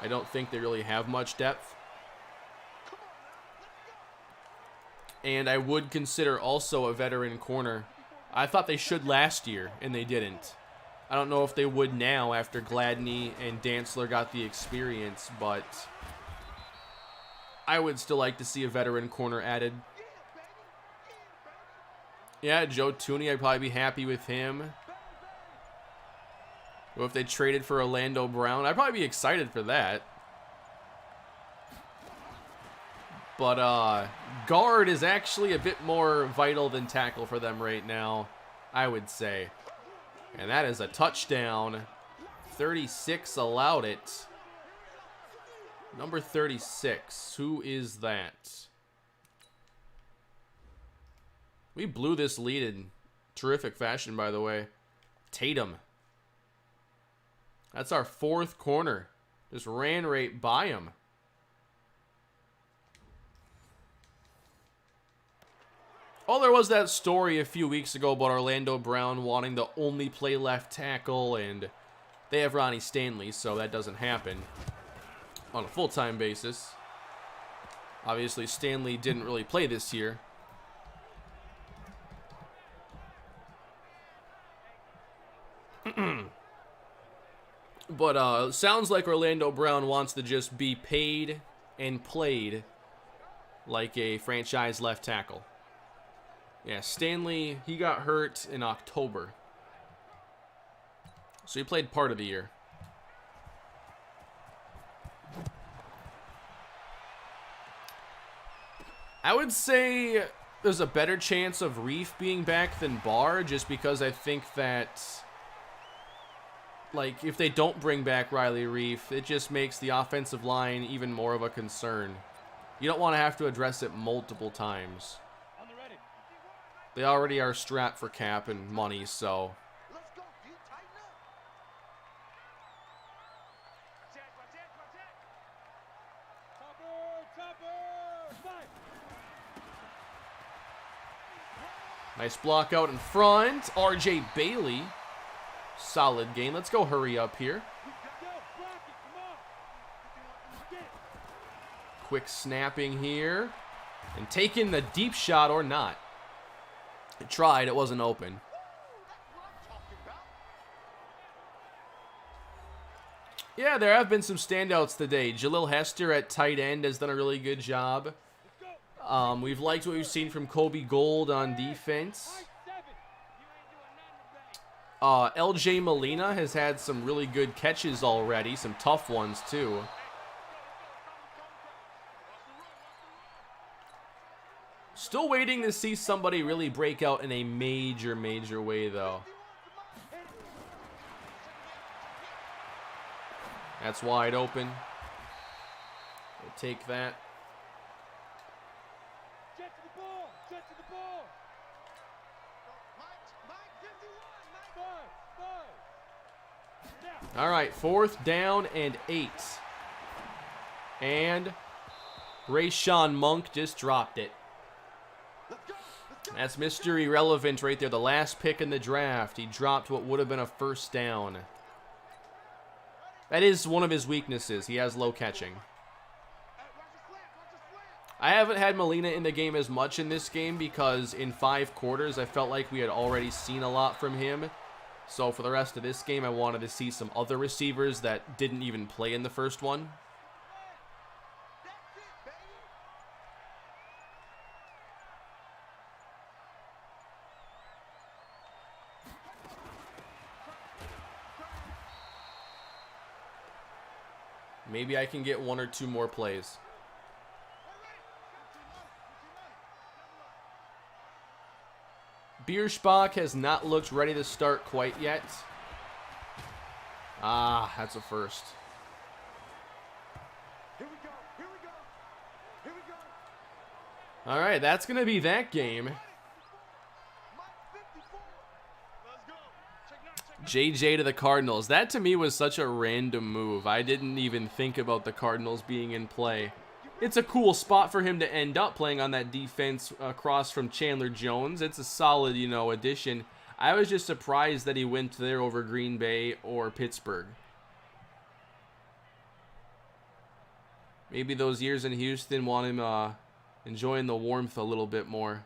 I don't think they really have much depth. And I would consider also a veteran corner. I thought they should last year, and they didn't. I don't know if they would now after Gladney and Dantzler got the experience, but I would still like to see a veteran corner added. Yeah, Joe Tooney, I'd probably be happy with him. Or if they traded for Orlando Brown, I'd probably be excited for that. But guard is actually a bit more vital than tackle for them right now, I would say. And that is a touchdown. 36 allowed it. Number 36. Who is that? We blew this lead in terrific fashion, by the way. Tatum. That's our fourth corner. Just ran right by him. Oh, there was that story a few weeks ago about Orlando Brown wanting to only play left tackle, and they have Ronnie Stanley, so that doesn't happen on a full-time basis. Obviously, Stanley didn't really play this year. But sounds like Orlando Brown wants to just be paid and played like a franchise left tackle. Yeah, Stanley, he got hurt in October. So he played part of the year. I would say there's a better chance of Reef being back than Barr, just because I think that, like, if they don't bring back Riley Reef, it just makes the offensive line even more of a concern. You don't want to have to address it multiple times. They already are strapped for cap and money, so. Nice block out in front. RJ Bailey. Solid game. Let's go hurry up here. Quick snapping here. And taking the deep shot or not. It tried, it wasn't open. Yeah, there have been some standouts today. Jalil Hester at tight end has done a really good job. We've liked what we've seen from Kobe Gold on defense. LJ Molina has had some really good catches already, some tough ones too. Still waiting to see somebody really break out in a major way, though. That's wide open. We'll take that. All right, 4th down and 8. And Rayshawn Monk just dropped it. That's Mr. Irrelevant right there. The last pick in the draft. He dropped what would have been a first down. That is one of his weaknesses. He has low catching. I haven't had Molina in the game as much in this game because in 5 quarters, I felt like we had already seen a lot from him. So for the rest of this game, I wanted to see some other receivers that didn't even play in the first one. Maybe I can get 1 or 2 more plays. Bierschbach has not looked ready to start quite yet. Ah, that's a first. Here we go. Here we go. Here we go. All right, that's going to be that game. Mike 54. Let's go. Check JJ to the Cardinals. That to me was such a random move. I didn't even think about the Cardinals being in play. It's a cool spot for him to end up playing on that defense across from Chandler Jones. It's a solid, you know, addition. I was just surprised that he went there over Green Bay or Pittsburgh. Maybe those years in Houston want him enjoying the warmth a little bit more.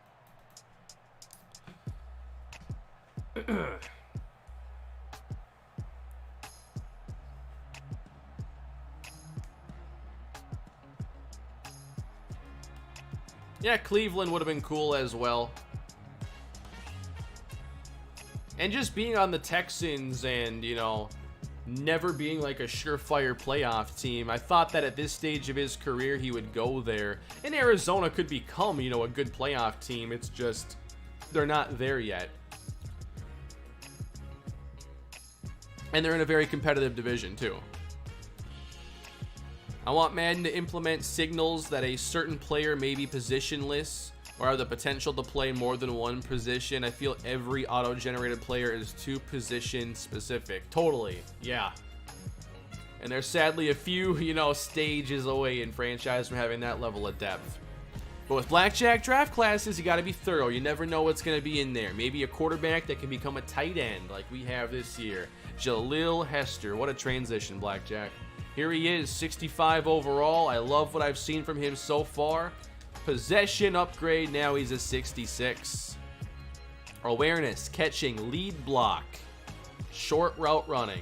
Yeah, Cleveland would have been cool as well. And just being on the Texans and, you know, never being like a surefire playoff team, I thought that at this stage of his career he would go there. And Arizona could become, you know, a good playoff team. It's just they're not there yet. And they're in a very competitive division too. I want Madden to implement signals that a certain player may be positionless or have the potential to play more than one position. I feel every auto-generated player is too position specific. Totally, yeah. And there's sadly a few, you know, stages away in franchise from having that level of depth. But with blackjack draft classes, you got to be thorough. You never know what's going to be in there. Maybe a quarterback that can become a tight end like we have this year. Jalil Hester. What a transition, blackjack. Here he is, 65 overall. I love what I've seen from him so far. Possession upgrade, now he's a 66. Awareness, catching, lead block, short route running.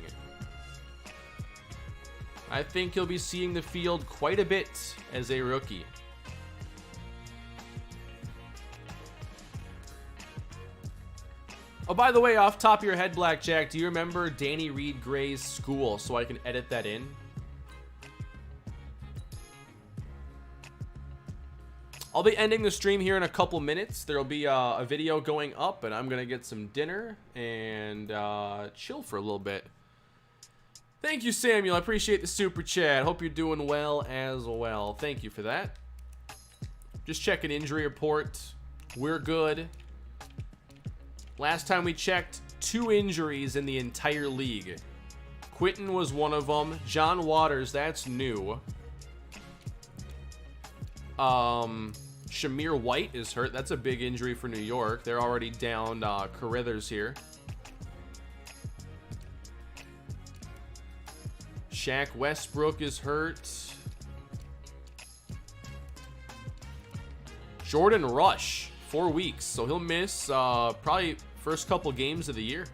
I think he'll be seeing the field quite a bit as a rookie. Oh, by the way, off top of your head, Blackjack, do you remember Danny Reed Gray's school so I can edit that in? I'll be ending the stream here in a couple minutes. There'll be a video going up, and I'm going to get some dinner and chill for a little bit. Thank you, Samuel. I appreciate the super chat. Hope you're doing well as well. Thank you for that. Just check an injury report. We're good. Last time we checked, 2 injuries in the entire league. Quentin was one of them. John Waters, that's new. Shamir White is hurt. That's a big injury for New York. They're already down Carruthers here. Shaq Westbrook is hurt. Jordan Rush, 4 weeks. So he'll miss probably first couple games of the year.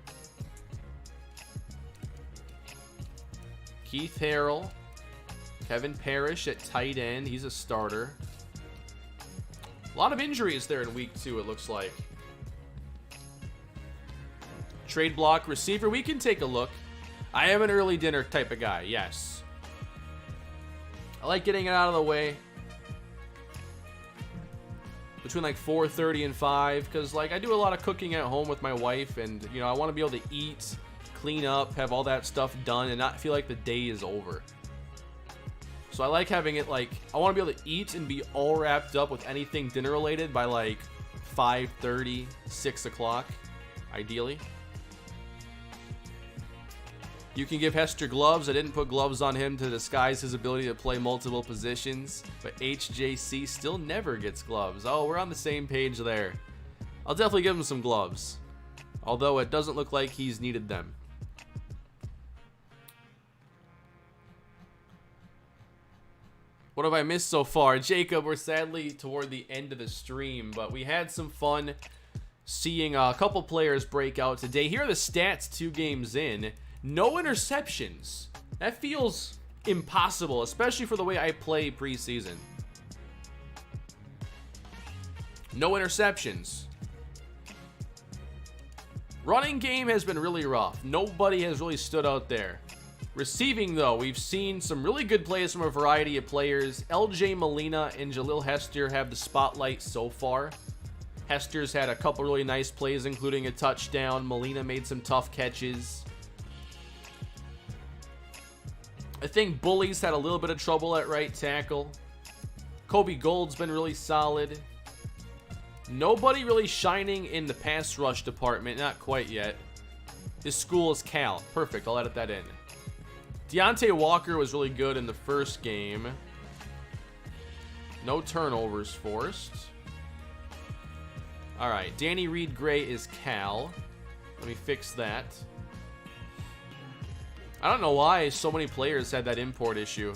Keith Harrell. Kevin Parrish at tight end. He's a starter. A lot of injuries there in week 2, it looks like. Trade block receiver. We can take a look. I am an early dinner type of guy, yes. I like getting it out of the way between like 4:30 and 5, because like I do a lot of cooking at home with my wife, and you know, I want to be able to eat, clean up, have all that stuff done, and not feel like the day is over. So I like having it like, I want to be able to eat and be all wrapped up with anything dinner related by like 5:30, 6 o'clock, ideally. You can give Hester gloves. I didn't put gloves on him to disguise his ability to play multiple positions, but HJC still never gets gloves. Oh, we're on the same page there. I'll definitely give him some gloves, although it doesn't look like he's needed them. What have I missed so far? Jacob, we're sadly toward the end of the stream, but we had some fun seeing a couple players break out today. Here are the stats 2 games in. No interceptions. That feels impossible, especially for the way I play preseason. No interceptions. Running game has been really rough. Nobody has really stood out there. Receiving, though, we've seen some really good plays from a variety of players. LJ Molina and Jalil Hester have the spotlight so far. Hester's had a couple really nice plays, including a touchdown. Molina made some tough catches. I think Bully's had a little bit of trouble at right tackle. Kobe Gold's been really solid. Nobody really shining in the pass rush department. Not quite yet. His school is Cal. Perfect. I'll edit that in. Deontay Walker was really good in the first game. No turnovers forced. All right. Danny Reed-Gray is Cal. Let me fix that. I don't know why so many players had that import issue.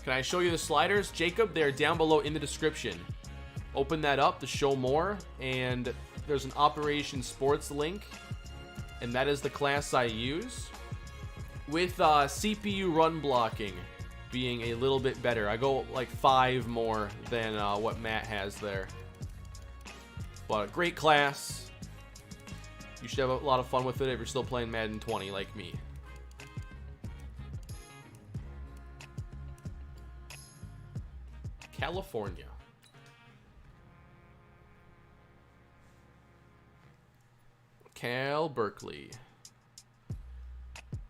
Can I show you the sliders? Jacob, they're down below in the description. Open that up to show more, and there's an Operation Sports link, and that is the class I use. With CPU run blocking being a little bit better. I go like 5 more than what Matt has there. But a great class. You should have a lot of fun with it if you're still playing Madden 20 like me. California. Cal Berkeley.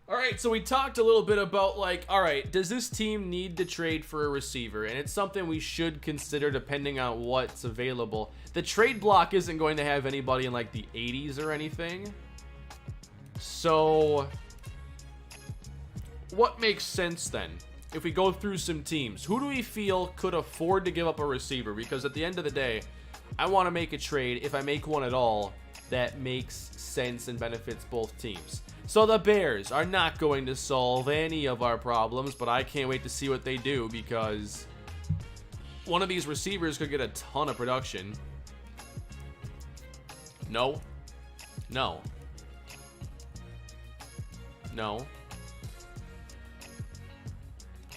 All right, so we talked a little bit about like, all right, does this team need to trade for a receiver? And it's something we should consider depending on what's available. The trade block isn't going to have anybody in like the 80s or anything. So what makes sense then? If we go through some teams, who do we feel could afford to give up a receiver? Because at the end of the day, I want to make a trade, if I make one at all, that makes sense and benefits both teams. So the Bears are not going to solve any of our problems, but I can't wait to see what they do because one of these receivers could get a ton of production. No. No. No.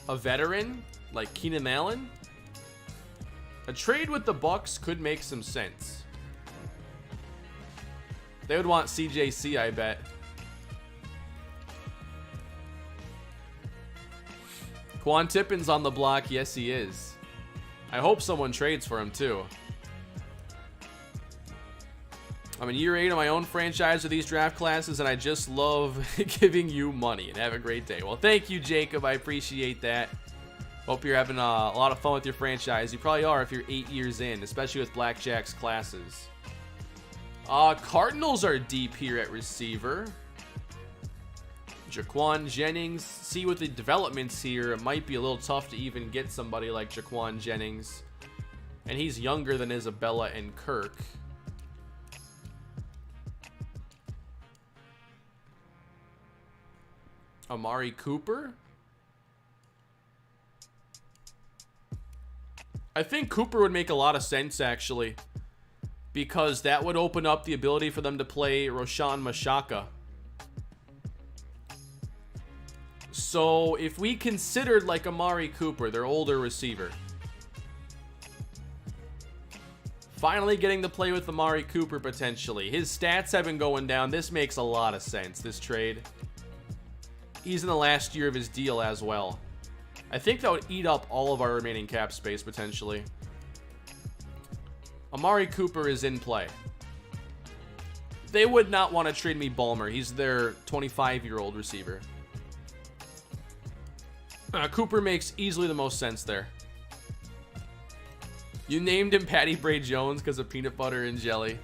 A veteran like Keenan Allen? A trade with the Bucks could make some sense. They would want CJC, I bet. Quan Tippin's on the block. Yes, he is. I hope someone trades for him, too. I'm in year 8 of my own franchise with these draft classes, and I just love giving you money. And have a great day. Well, thank you, Jacob. I appreciate that. Hope you're having a lot of fun with your franchise. You probably are if you're 8 years in, especially with Blackjack's classes. Cardinals are deep here at receiver. Jaquan Jennings. See, with the developments here, it might be a little tough to even get somebody like Jaquan Jennings. And he's younger than Isabella and Kirk. Amari Cooper. I think Cooper would make a lot of sense, actually, because that would open up the ability for them to play Roshan Mashaka. So if we considered like Amari Cooper, their older receiver, finally getting to play with Amari Cooper potentially. His stats have been going down. This makes a lot of sense, this trade. He's in the last year of his deal as well. I think that would eat up all of our remaining cap space potentially. Amari Cooper is in play. They would not want to trade me Ballmer. He's their 25-year-old receiver. Cooper makes easily the most sense there. You named him Patty Bray Jones because of peanut butter and jelly.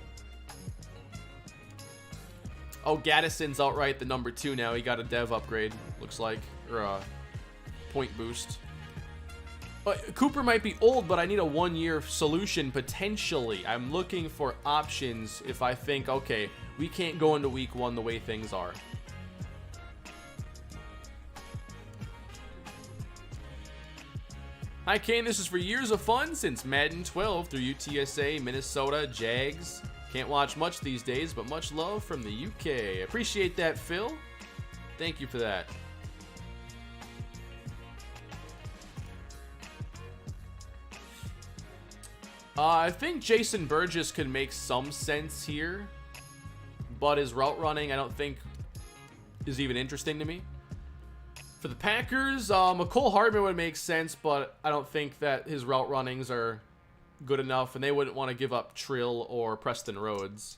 Oh, Gaddison's outright the number 2 now. He got a dev upgrade, looks like. Or a point boost. But Cooper might be old, but I need a 1-year solution potentially. I'm looking for options if I think, okay, we can't go into week 1 the way things are. Hi, Kane. This is for years of fun since Madden 12 through UTSA, Minnesota, Jags. Can't watch much these days, but much love from the UK. Appreciate that, Phil. Thank you for that. I think Jason Burgess could make some sense here, but his route running I don't think is even interesting to me. For the Packers, McCole Hardman would make sense, but I don't think that his route runnings are good enough, and they wouldn't want to give up Trill or Preston Rhodes.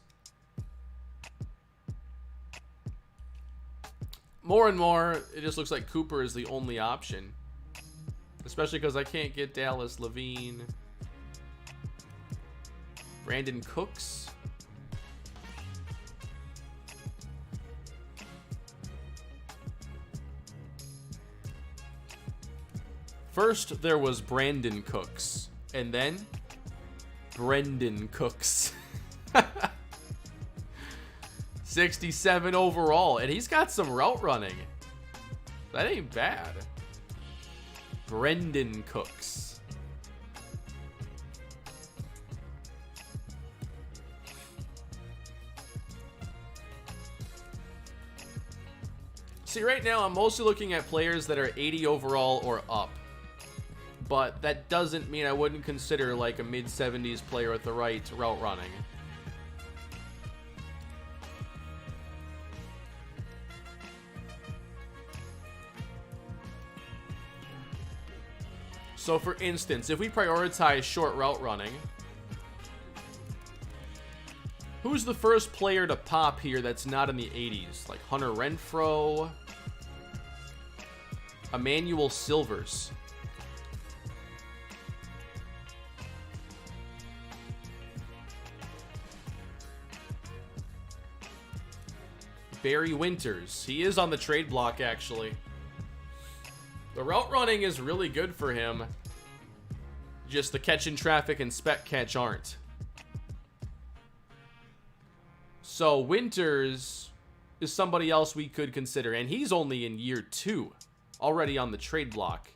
More and more, it just looks like Cooper is the only option. Especially because I can't get Dallas Levine. Brandon Cooks. First, there was Brandon Cooks. And then, Brendan Cooks. 67 overall. And he's got some route running. That ain't bad. Brendan Cooks. See, right now I'm mostly looking at players that are 80 overall or up. But that doesn't mean I wouldn't consider like a mid-70s player with the right route running. So for instance, if we prioritize short route running, who's the first player to pop here that's not in the 80s? Like Hunter Renfrow, Emmanuel Silvers. Barry Winters. He is on the trade block, actually. The route running is really good for him. Just the catch in traffic and spec catch aren't. So Winters is somebody else we could consider. And he's only in year 2. Already on the trade block.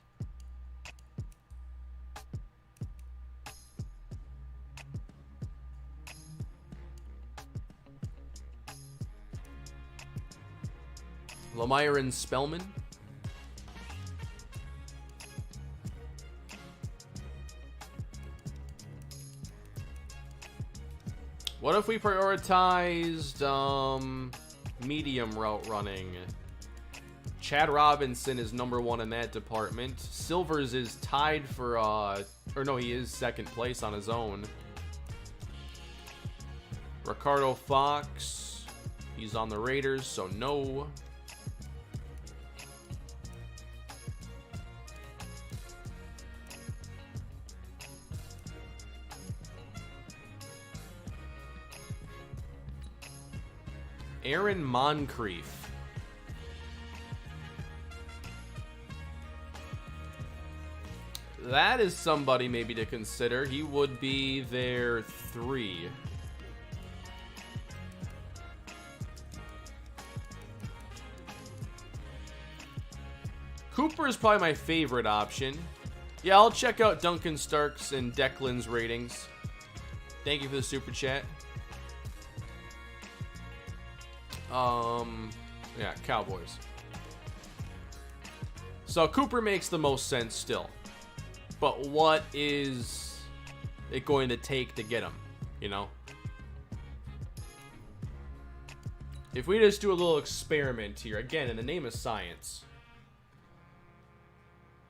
Lamyron Spellman. What if we prioritized medium route running? Chad Robinson is #1 in that department. Silvers is tied for or no, he is second place on his own. Ricardo Fox, he's on the Raiders, so no. Aaron Moncrief. That is somebody maybe to consider. He would be their 3. Cooper is probably my favorite option. Yeah, I'll check out Duncan Starks and Declan's ratings. Thank you for the super chat. Yeah, Cowboys. So Cooper makes the most sense still. But what is it going to take to get him, you know? If we just do a little experiment here, again, in the name of science,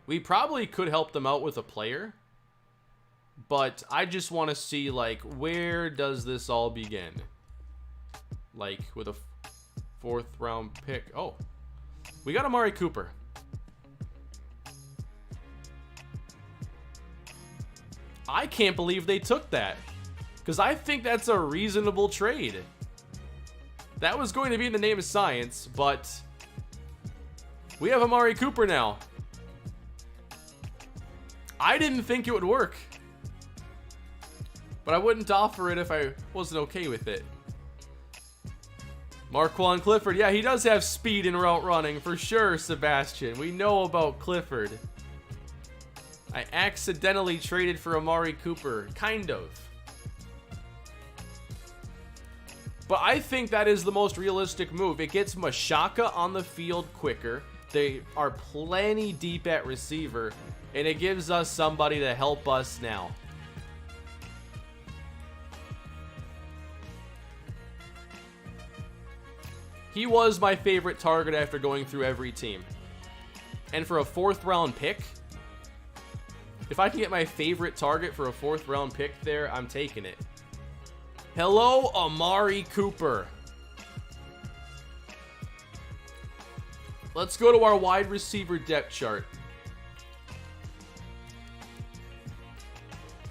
we probably could help them out with a player. But I just want to see, like, where does this all begin? Like, with a 4th round pick. Oh, we got Amari Cooper. I can't believe they took that, because I think that's a reasonable trade. That was going to be in the name of science, but we have Amari Cooper now. I didn't think it would work, but I wouldn't offer it if I wasn't okay with it. Marquand Clifford. Yeah, he does have speed in route running, for sure, Sebastian. We know about Clifford. I accidentally traded for Amari Cooper. Kind of. But I think that is the most realistic move. It gets Mashaka on the field quicker. They are plenty deep at receiver. And it gives us somebody to help us now. He was my favorite target after going through every team. And for a 4th round pick, If I can get my favorite target for a 4th round pick there, I'm taking it. Hello, Amari Cooper. Let's go to our wide receiver depth chart.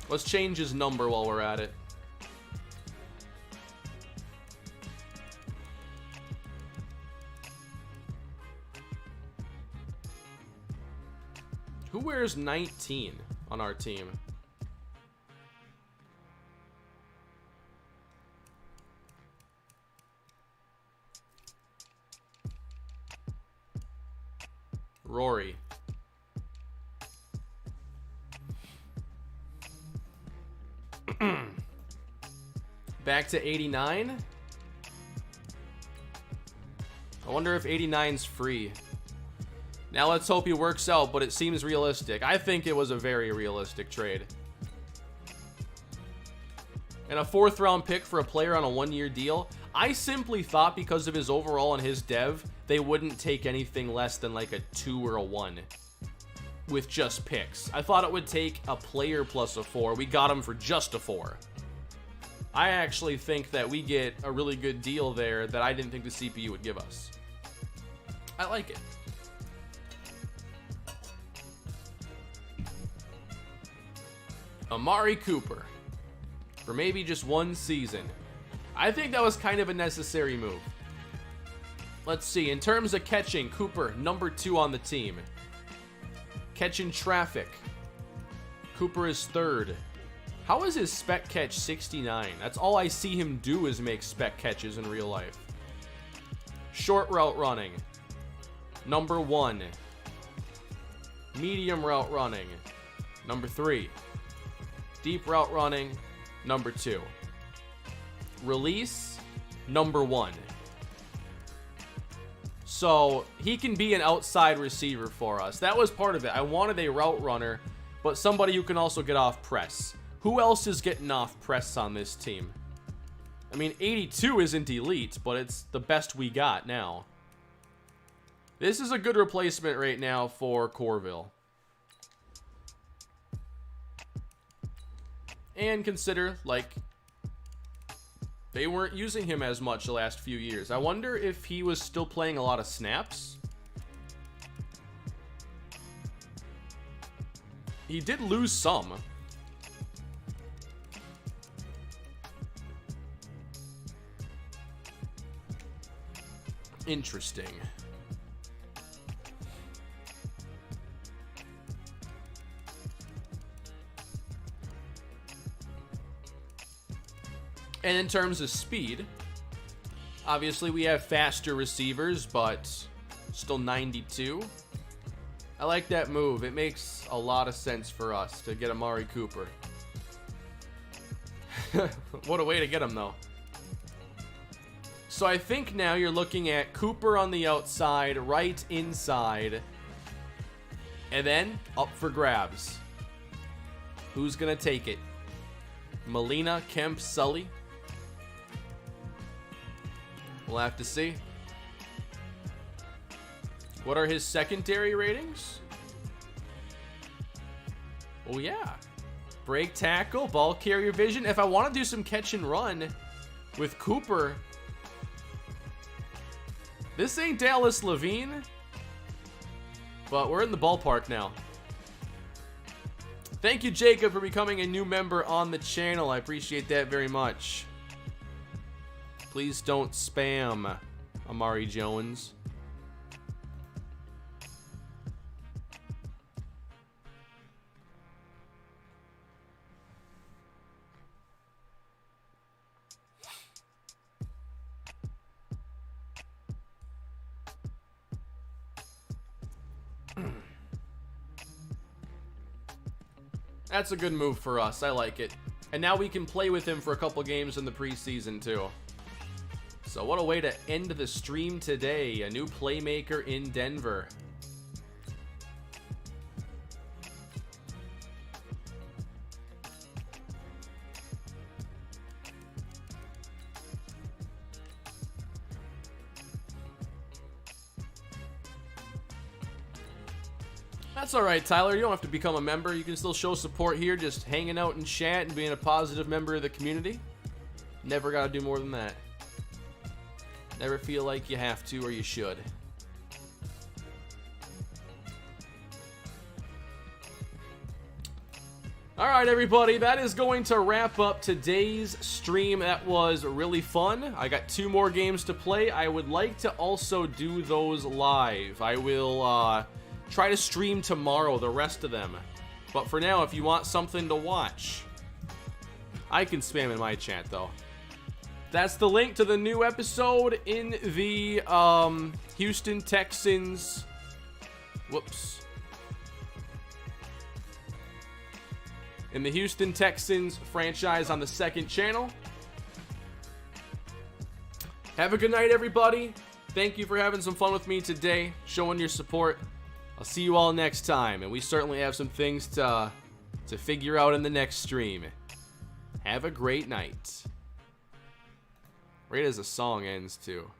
Let's change his number while we're at it. Who wears 19 on our team? Rory. Back to 89. I wonder if 89's free. Now let's hope he works out, but it seems realistic. I think it was a very realistic trade. And a 4th round pick for a player on a 1-year deal. I simply thought because of his overall and his dev, they wouldn't take anything less than like a 2 or a 1 with just picks. I thought it would take a player plus a 4. We got him for just a 4. I actually think that we get a really good deal there that I didn't think the CPU would give us. I like it. Amari Cooper for maybe just 1 season. I think that was kind of a necessary move. Let's see. In terms of catching, Cooper, number 2 on the team. Catching traffic, Cooper is 3rd. How is his spec catch 69? That's all I see him do is make spec catches in real life. Short route running, number 1. Medium route running, number 3. Deep route running, number 2. Release, number 1. So he can be an outside receiver for us. That was part of it. I wanted a route runner, but somebody who can also get off press. Who else is getting off press on this team? I mean, 82 isn't elite, but it's the best we got now. This is a good replacement right now for Corville. And consider, like, they weren't using him as much the last few years. I wonder if he was still playing a lot of snaps. He did lose some. Interesting. And in terms of speed, obviously we have faster receivers, but still 92. I like that move. It makes a lot of sense for us to get Amari Cooper. What a way to get him, though. So I think now you're looking at Cooper on the outside, right inside, and then up for grabs. Who's going to take it? Molina, Kemp, Sully? We'll have to see. What are his secondary ratings? Oh, yeah. Break tackle, ball carrier vision. If I want to do some catch and run with Cooper, this ain't Dallas Levine, but we're in the ballpark now. Thank you, Jacob, for becoming a new member on the channel. I appreciate that very much. Please don't spam Amari Jones. That's a good move for us. I like it. And now we can play with him for a couple games in the preseason too. So what a way to end the stream today. A new playmaker in Denver. That's all right, Tyler. You don't have to become a member. You can still show support here, just hanging out and chat and being a positive member of the community. Never got to do more than that. Never feel like you have to or you should. All right, everybody, that is going to wrap up today's stream. That was really fun. I got 2 more games to play. I would like to also do those live. I will try to stream tomorrow, the rest of them. But for now, if you want something to watch, I can spam in my chat, though. That's the link to the new episode in the Houston Texans. Whoops. In the Houston Texans franchise on the 2nd channel. Have a good night, everybody. Thank you for having some fun with me today, showing your support. I'll see you all next time, and we certainly have some things to figure out in the next stream. Have a great night. Right as the song ends, too.